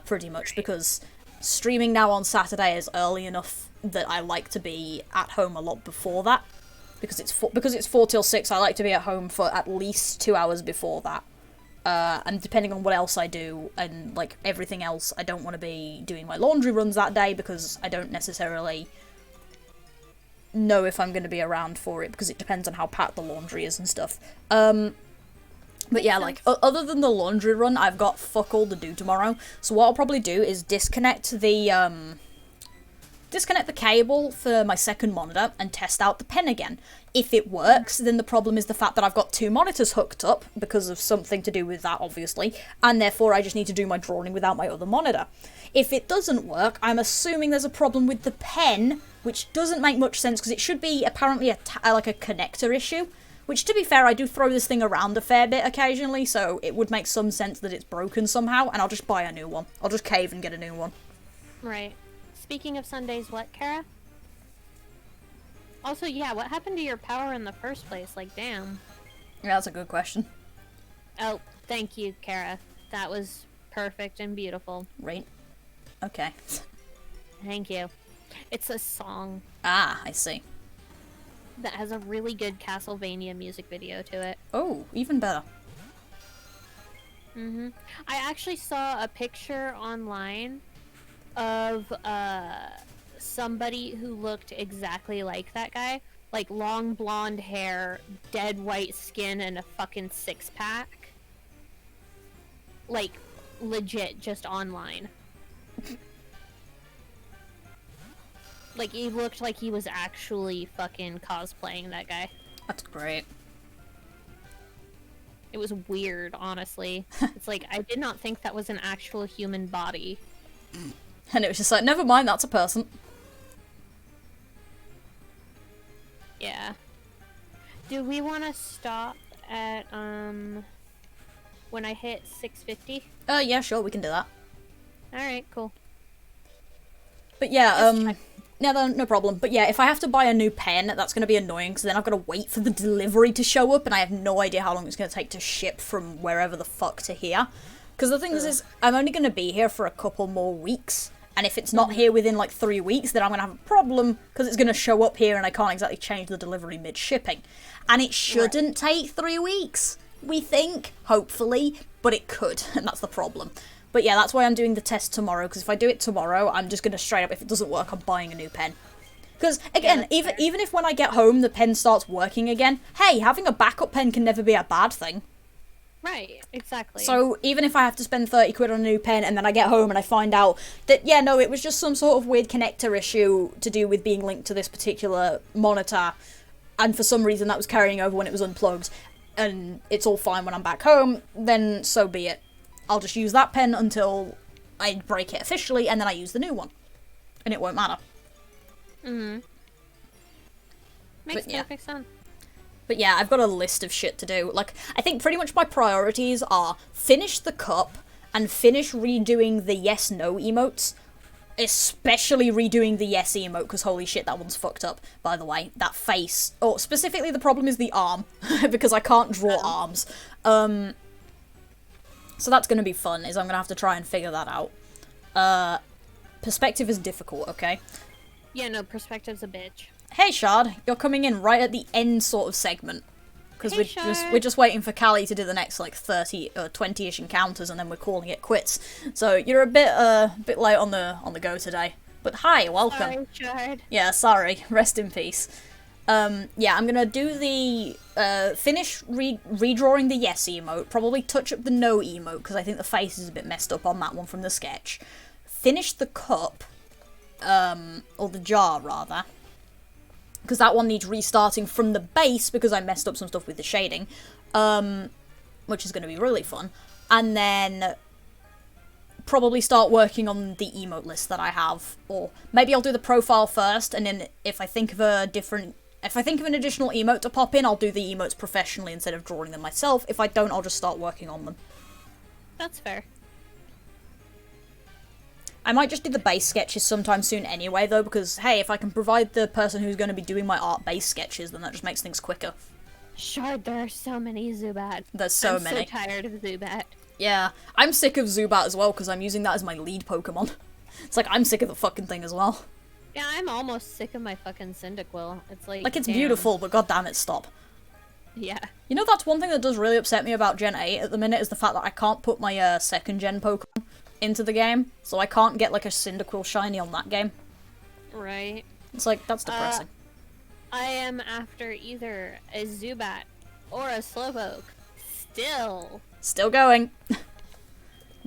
pretty much, because streaming now on Saturday is early enough that I like to be at home a lot before that. Because it's 4 till 6, I like to be at home for at least 2 hours before that. And depending on what else I do, and, like, everything else, I don't want to be doing my laundry runs that day, because I don't necessarily know if I'm going to be around for it, because it depends on how packed the laundry is and stuff. But yeah, like, other than the laundry run, I've got fuck all to do tomorrow, so what I'll probably do is disconnect the cable for my second monitor and test out the pen again. If it works, then the problem is the fact that I've got 2 monitors hooked up, because of something to do with that, obviously, and therefore I just need to do my drawing without my other monitor. If it doesn't work, I'm assuming there's a problem with the pen, which doesn't make much sense, because it should be apparently like a connector issue, which, to be fair, I do throw this thing around a fair bit occasionally, so it would make some sense that it's broken somehow, and I'll just buy a new one. I'll just cave and get a new one. Right. Speaking of Sundays, what, Kara? Also, yeah, what happened to your power in the first place? Like, damn. Yeah, that's a good question. Oh, thank you, Kara. That was perfect and beautiful. Right. Okay. Thank you. It's a song Ah, I see. that has a really good Castlevania music video to it. Oh, even better. I actually saw a picture online of somebody who looked exactly like that guy. Like, long blonde hair, dead white skin, and a fucking 6-pack. Like, legit, just online. Like, he looked like he was actually fucking cosplaying that guy. That's great. It was weird, honestly. It's like, I did not think that was an actual human body. And it was just like, never mind, that's a person. Yeah. Do we want to stop at, when I hit 650? Yeah, sure, we can do that. Alright, cool. But yeah, No, no problem. But yeah, if I have to buy a new pen, that's going to be annoying, because then I've got to wait for the delivery to show up, and I have no idea how long it's going to take to ship from wherever the fuck to here. Because the thing is, I'm only going to be here for a couple more weeks, and if it's not here within, like, 3 weeks, then I'm going to have a problem, because it's going to show up here, and I can't exactly change the delivery mid-shipping. And it shouldn't take 3 weeks, we think, hopefully, but it could, and that's the problem. But yeah, that's why I'm doing the test tomorrow, because if I do it tomorrow, I'm just going to straight up, if it doesn't work, I'm buying a new pen. Because, again, even if when I get home the pen starts working again, hey, having a backup pen can never be a bad thing. Right, exactly. So, even if I have to spend 30 quid on a new pen, and then I get home and I find out that, yeah, no, it was just some sort of weird connector issue to do with being linked to this particular monitor, and for some reason that was carrying over when it was unplugged, and it's all fine when I'm back home, then so be it. I'll just use that pen until I break it officially, and then I use the new one. And it won't matter. Makes perfect sense. But yeah, I've got a list of shit to do. Like, I think pretty much my priorities are finish the cup, and finish redoing the yes-no emotes. Especially redoing the yes emote, because holy shit, that one's fucked up, by the way. That face. Oh, specifically the problem is the arm, because I can't draw arms. So that's going to be fun, is I'm going to have to try and figure that out. Perspective is difficult, okay? Yeah, no, perspective's a bitch. Hey, Shard, you're coming in right at the end sort of segment. Because Hey, we're just waiting for Kali to do the next, like, 30 or 20-ish encounters, and then we're calling it quits. So you're a bit late on the go today. But hi, welcome. Sorry, Shard. Yeah, sorry. Rest in peace. Yeah, I'm gonna do the, finish redrawing the yes emote, probably touch up the no emote, because I think the face is a bit messed up on that one from the sketch. Finish the cup, or the jar, rather, because that one needs restarting from the base, because I messed up some stuff with the shading, which is gonna be really fun. And then probably start working on the emote list that I have, or maybe I'll do the profile first, and then if I think of an additional emote to pop in, I'll do the emotes professionally instead of drawing them myself. If I don't, I'll just start working on them. That's fair. I might just do the base sketches sometime soon anyway, though, because, hey, if I can provide the person who's going to be doing my art base sketches, then that just makes things quicker. Shard, there are so many Zubat. There's so many. I'm so tired of Zubat. Yeah, I'm sick of Zubat as well, because I'm using that as my lead Pokemon. It's like, I'm sick of the fucking thing as well. Yeah, I'm almost sick of my fucking Cyndaquil. It's like, it's damn. beautiful, but goddammit, stop. Yeah. You know, that's one thing that does really upset me about Gen 8 at the minute, is the fact that I can't put my, second gen Pokemon into the game, so I can't get, like, a Cyndaquil shiny on that game. Right. It's like, that's depressing. I am after either a Zubat or a Slowpoke. Still going.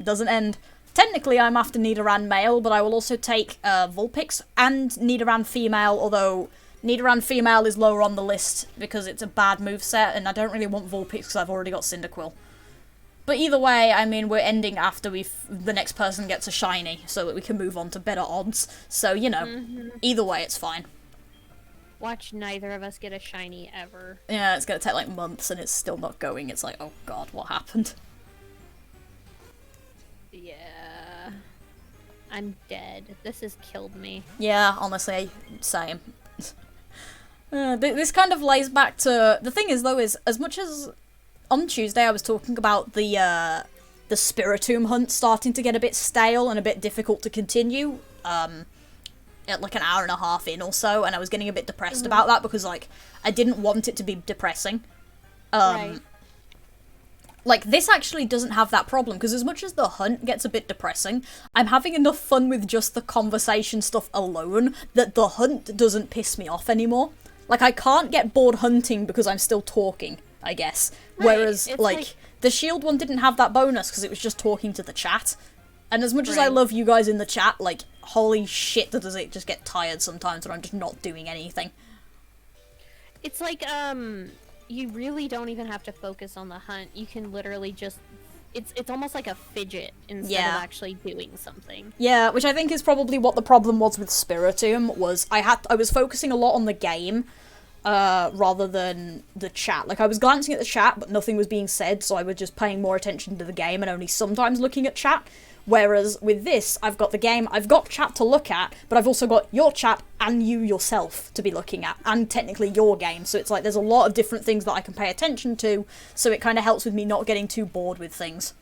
Doesn't end. Technically, I'm after Nidoran male, but I will also take Vulpix and Nidoran female, although Nidoran female is lower on the list because it's a bad moveset, and I don't really want Vulpix because I've already got Cyndaquil. But either way, I mean, we're ending after the next person gets a shiny, so that we can move on to better odds. So, you know, either way, it's fine. Watch neither of us get a shiny ever. Yeah, it's gonna take, like, months, and it's still not going. It's like, oh god, what happened? Yeah. I'm dead. This has killed me. Yeah, honestly, same. This kind of lays back to... The thing is, though, is as much as... On Tuesday I was talking about the Spiritomb hunt starting to get a bit stale and a bit difficult to continue, at like an hour and a half in or so, and I was getting a bit depressed about that because, like, I didn't want it to be depressing. Right. Like, this actually doesn't have that problem, because as much as the hunt gets a bit depressing, I'm having enough fun with just the conversation stuff alone that the hunt doesn't piss me off anymore. Like, I can't get bored hunting because I'm still talking, I guess. Right. Whereas, like, the shield one didn't have that bonus because it was just talking to the chat. And as much as I love you guys in the chat, like, holy shit, does it just get tired sometimes when I'm just not doing anything. It's like, you really don't even have to focus on the hunt. You can literally just... It's almost like a fidget instead of actually doing something. Yeah, which I think is probably what the problem was with Spiritomb, was I was focusing a lot on the game, rather than the chat. Like, I was glancing at the chat, but nothing was being said, so I was just paying more attention to the game and only sometimes looking at chat. Whereas with this, I've got the game, I've got chat to look at, but I've also got your chat and you yourself to be looking at, and technically your game. So it's like there's a lot of different things that I can pay attention to, so it kind of helps with me not getting too bored with things.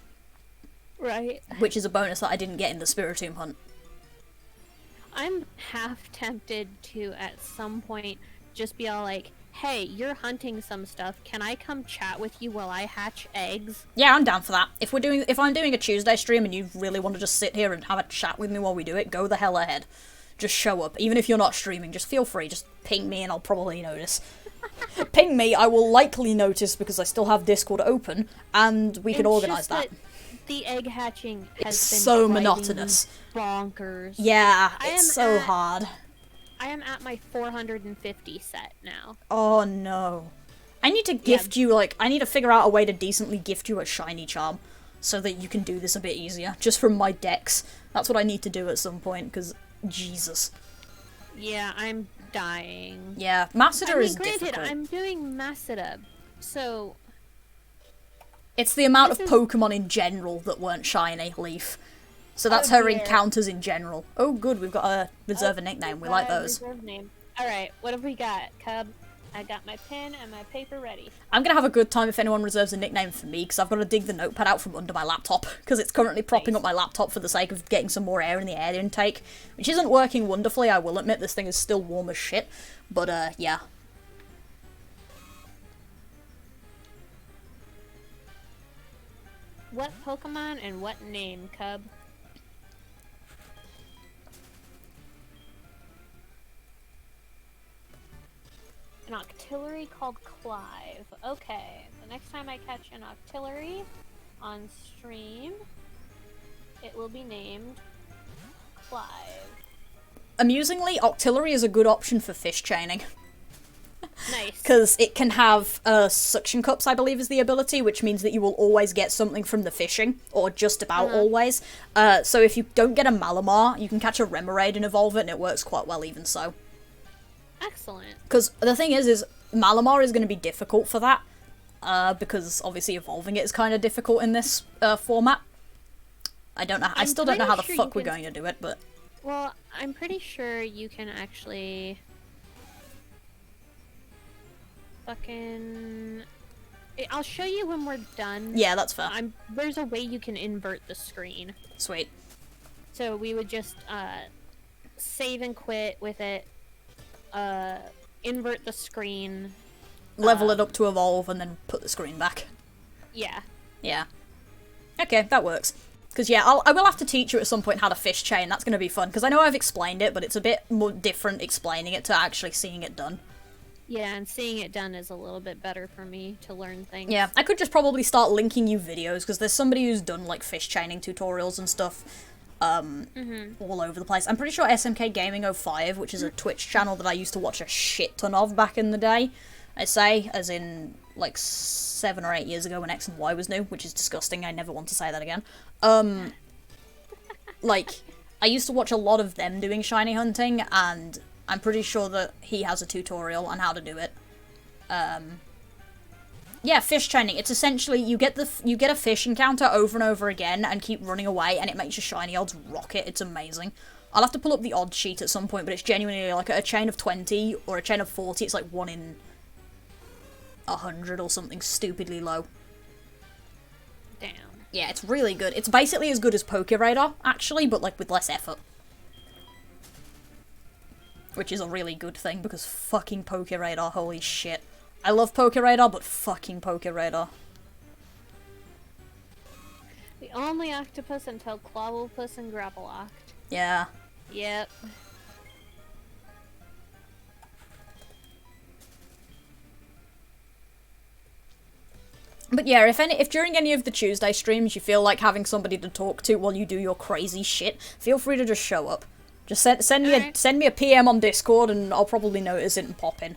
Right. Which is a bonus that I didn't get in the Spiritomb hunt. I'm half tempted to, at some point, just be all like, hey, you're hunting some stuff. Can I come chat with you while I hatch eggs? Yeah, I'm down for that. If I'm doing a Tuesday stream and you really want to just sit here and have a chat with me while we do it, go the hell ahead. Just show up. Even if you're not streaming, just feel free. Just ping me and I'll probably notice. Ping me, I will likely notice because I still have Discord open, and we can organise that. The egg hatching has been so monotonous. Bonkers. Yeah, it's so hard. I am at my 450 set now. Oh no. I need to gift you, like, I need to figure out a way to decently gift you a shiny charm so that you can do this a bit easier, just from my decks. That's what I need to do at some point, because, Jesus. Yeah, I'm dying. Yeah, Masseter is granted, difficult. I'm doing Masseter, so... It's the amount of Pokemon in general that weren't shiny, Leaf. So that's her encounters in general. Oh good, we've got a reserve a nickname, we like those. Alright, what have we got, Cub? I got my pen and my paper ready. I'm gonna have a good time if anyone reserves a nickname for me, because I've got to dig the notepad out from under my laptop, because it's currently propping up my laptop for the sake of getting some more air in the air intake, which isn't working wonderfully, I will admit. This thing is still warm as shit, but yeah. What Pokemon and what name, Cub? An Octillery called Clive. Okay, the next time I catch an Octillery on stream, it will be named Clive. Amusingly, Octillery is a good option for fish chaining. Nice. Because it can have suction cups, I believe is the ability, which means that you will always get something from the fishing, or just about always. So if you don't get a Malamar, you can catch a Remoraid and evolve it, and it works quite well even so. Excellent. Because the thing is Malamar is going to be difficult for that, because obviously evolving it is kind of difficult in this format. I still don't know how the fuck we're going to do it, but... Well, I'm pretty sure you can actually... I'll show you when we're done. Yeah, that's fair. There's a way you can invert the screen. Sweet. So we would just save and quit with it, invert the screen, level it up to evolve, and then put the screen back. Yeah. Yeah. Okay, that works. Because yeah, I will have to teach you at some point how to fish chain. That's going to be fun, because I know I've explained it, but it's a bit more different explaining it to actually seeing it done. Yeah, and seeing it done is a little bit better for me to learn things. Yeah, I could just probably start linking you videos, because there's somebody who's done, like, fish chaining tutorials and stuff, all over the place. I'm pretty sure SMK Gaming 05, which is a Twitch channel that I used to watch a shit ton of back in the day, I say, as in, like, 7 or 8 years ago when X and Y was new, which is disgusting, I never want to say that again. Like, I used to watch a lot of them doing shiny hunting, and... I'm pretty sure that he has a tutorial on how to do it. Yeah, fish chaining. It's essentially you get a fish encounter over and over again and keep running away, and it makes your shiny odds rocket. It's amazing. I'll have to pull up the odds sheet at some point, but it's genuinely like a chain of 20 or a chain of 40. It's like 1 in 100 or something stupidly low. Damn. Yeah, it's really good. It's basically as good as Pokeradar, actually, but like with less effort. Which is a really good thing, because fucking Pokeradar, holy shit. I love Pokeradar, but fucking Pokeradar. The only octopus until Clobblepus and Grapploct. Yeah. Yep. But yeah, if during any of the Tuesday streams you feel like having somebody to talk to while you do your crazy shit, feel free to just show up. Just send me a PM on Discord, and I'll probably notice it and pop in.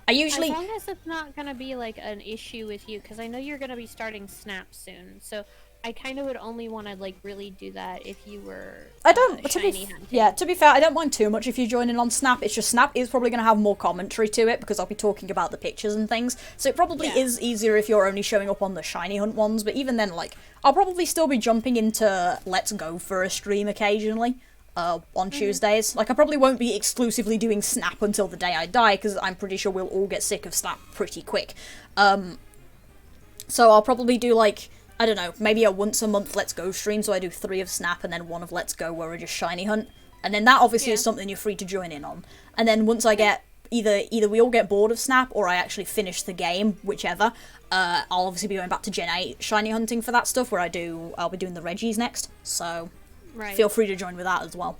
As long as it's not gonna be like an issue with you, because I know you're gonna be starting Snap soon. So I kind of would only want to like really do that if you were. I don't. Shiny hunting. Yeah, to be fair, I don't mind too much if you join in on Snap. It's just Snap is probably going to have more commentary to it because I'll be talking about the pictures and things. So it probably is easier if you're only showing up on the shiny hunt ones. But even then, like, I'll probably still be jumping into Let's Go for a stream occasionally. On Tuesdays. Like, I probably won't be exclusively doing Snap until the day I die, because I'm pretty sure we'll all get sick of Snap pretty quick. So I'll probably do, like, I don't know, maybe a once a month Let's Go stream, so I do 3 of Snap and then 1 of Let's Go where I just shiny hunt. And then that obviously is something you're free to join in on. And then once I get, either we all get bored of Snap, or I actually finish the game, whichever, I'll obviously be going back to Gen 8 shiny hunting for that stuff, where I'll be doing the Reggies next, so... Right. Feel free to join with that as well.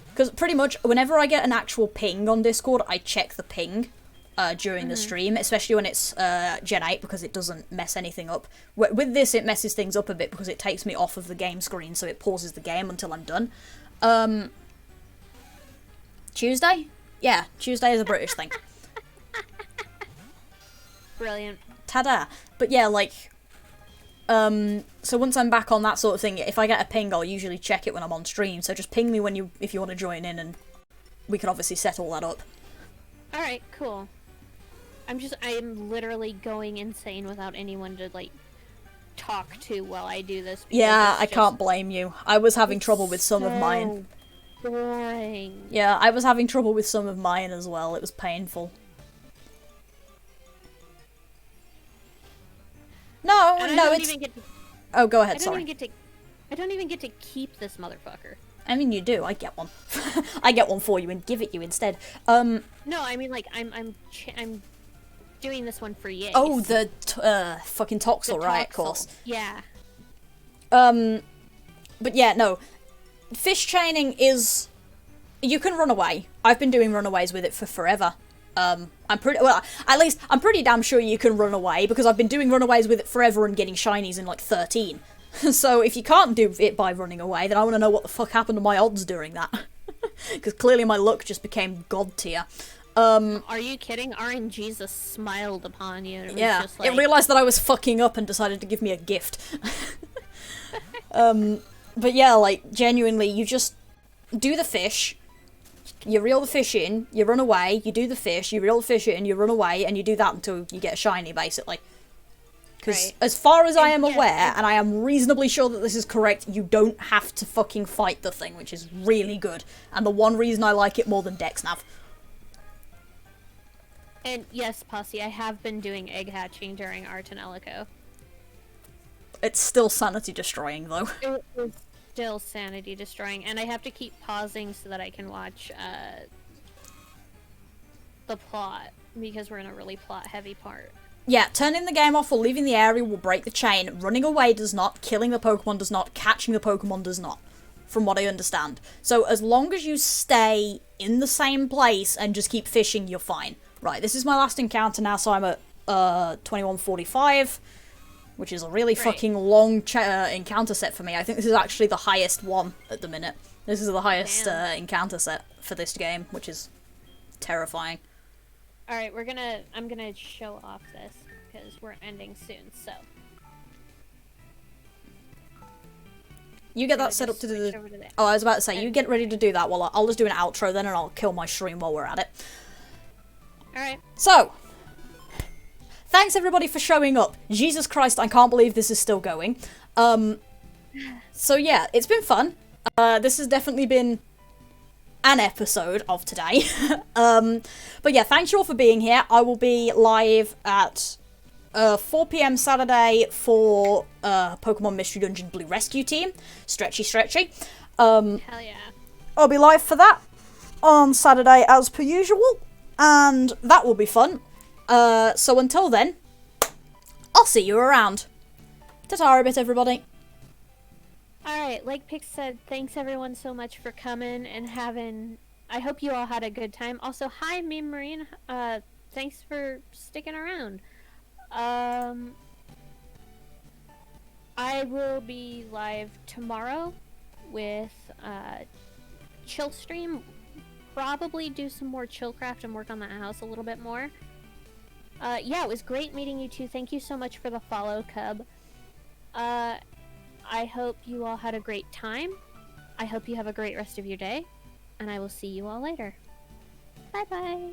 Because pretty much, whenever I get an actual ping on Discord, I check the ping during the stream, especially when it's Gen 8, because it doesn't mess anything up. With this, it messes things up a bit, because it takes me off of the game screen, so it pauses the game until I'm done. Tuesday? Yeah, Tuesday is a British thing. Brilliant. Ta-da! But yeah, like... so once I'm back on that sort of thing, if I get a ping, I'll usually check it when I'm on stream, so just ping me if you want to join in, and we can obviously set all that up. Alright, cool. I'm literally going insane without anyone to, like, talk to while I do this. Yeah, I can't blame you. I was having trouble with some of mine. Boring. Yeah, I was having trouble with some of mine as well. It was painful. No, it's... Oh, go ahead, sorry. I don't even get to keep this motherfucker. I mean, you do. I get one. I get one for you and give it you instead. No, I mean, like, I'm doing this one for you. Oh, the fucking Toxel, right, of course. Yeah. But yeah, no. Fish chaining is... You can run away. I've been doing runaways with it for forever. I'm pretty damn sure you can run away, because I've been doing runaways with it forever and getting shinies in, like, 13. So if you can't do it by running away, then I want to know what the fuck happened to my odds during that. Because clearly my luck just became god tier. Are you kidding? RNG just smiled upon you. It was just like... It realised that I was fucking up and decided to give me a gift. But yeah, like, genuinely, you just do the fish, you reel the fish in, you run away, you do the fish, you reel the fish in, you run away, and you do that until you get a shiny, basically. Because as far as I am aware, and I am reasonably sure that this is correct, you don't have to fucking fight the thing, which is really good. And the one reason I like it more than Dexnav. And yes, Posse, I have been doing egg hatching during Art and Alico. It's still sanity destroying, though. It is still sanity destroying, and I have to keep pausing so that I can watch the plot, because we're in a really plot heavy part. Yeah, turning the game off or leaving the area will break the chain. Running away does not, killing the Pokemon does not, catching the Pokemon does not, from what I understand. So as long as you stay in the same place and just keep fishing, you're fine. Right, this is my last encounter now, so I'm at 2145, which is a really fucking long encounter set for me. I think this is actually the highest one at the minute. This is the highest encounter set for this game, which is terrifying. Alright, I'm gonna show off this, because we're ending soon, so. You get that set up to do the... Oh, I was about to say, you get ready to do that while I'll just do an outro then, and I'll kill my stream while we're at it. Alright. So, thanks everybody for showing up. Jesus Christ, I can't believe this is still going. So yeah, it's been fun. This has definitely been an episode of today. But yeah, thanks you all for being here. I will be live at 4 PM Saturday for Pokemon Mystery Dungeon Blue Rescue Team. Stretchy. Hell yeah. I'll be live for that on Saturday as per usual, and that will be fun. So until then, I'll see you around. Ta-ta a bit, everybody. Alright, like Pix said, thanks everyone so much for coming and I hope you all had a good time. Also, hi, Meme Marine. Thanks for sticking around. I will be live tomorrow with Chill Stream. Probably do some more Chillcraft and work on that house a little bit more. Yeah, it was great meeting you two. Thank you so much for the follow, Cub. I hope you all had a great time. I hope you have a great rest of your day. And I will see you all later. Bye bye.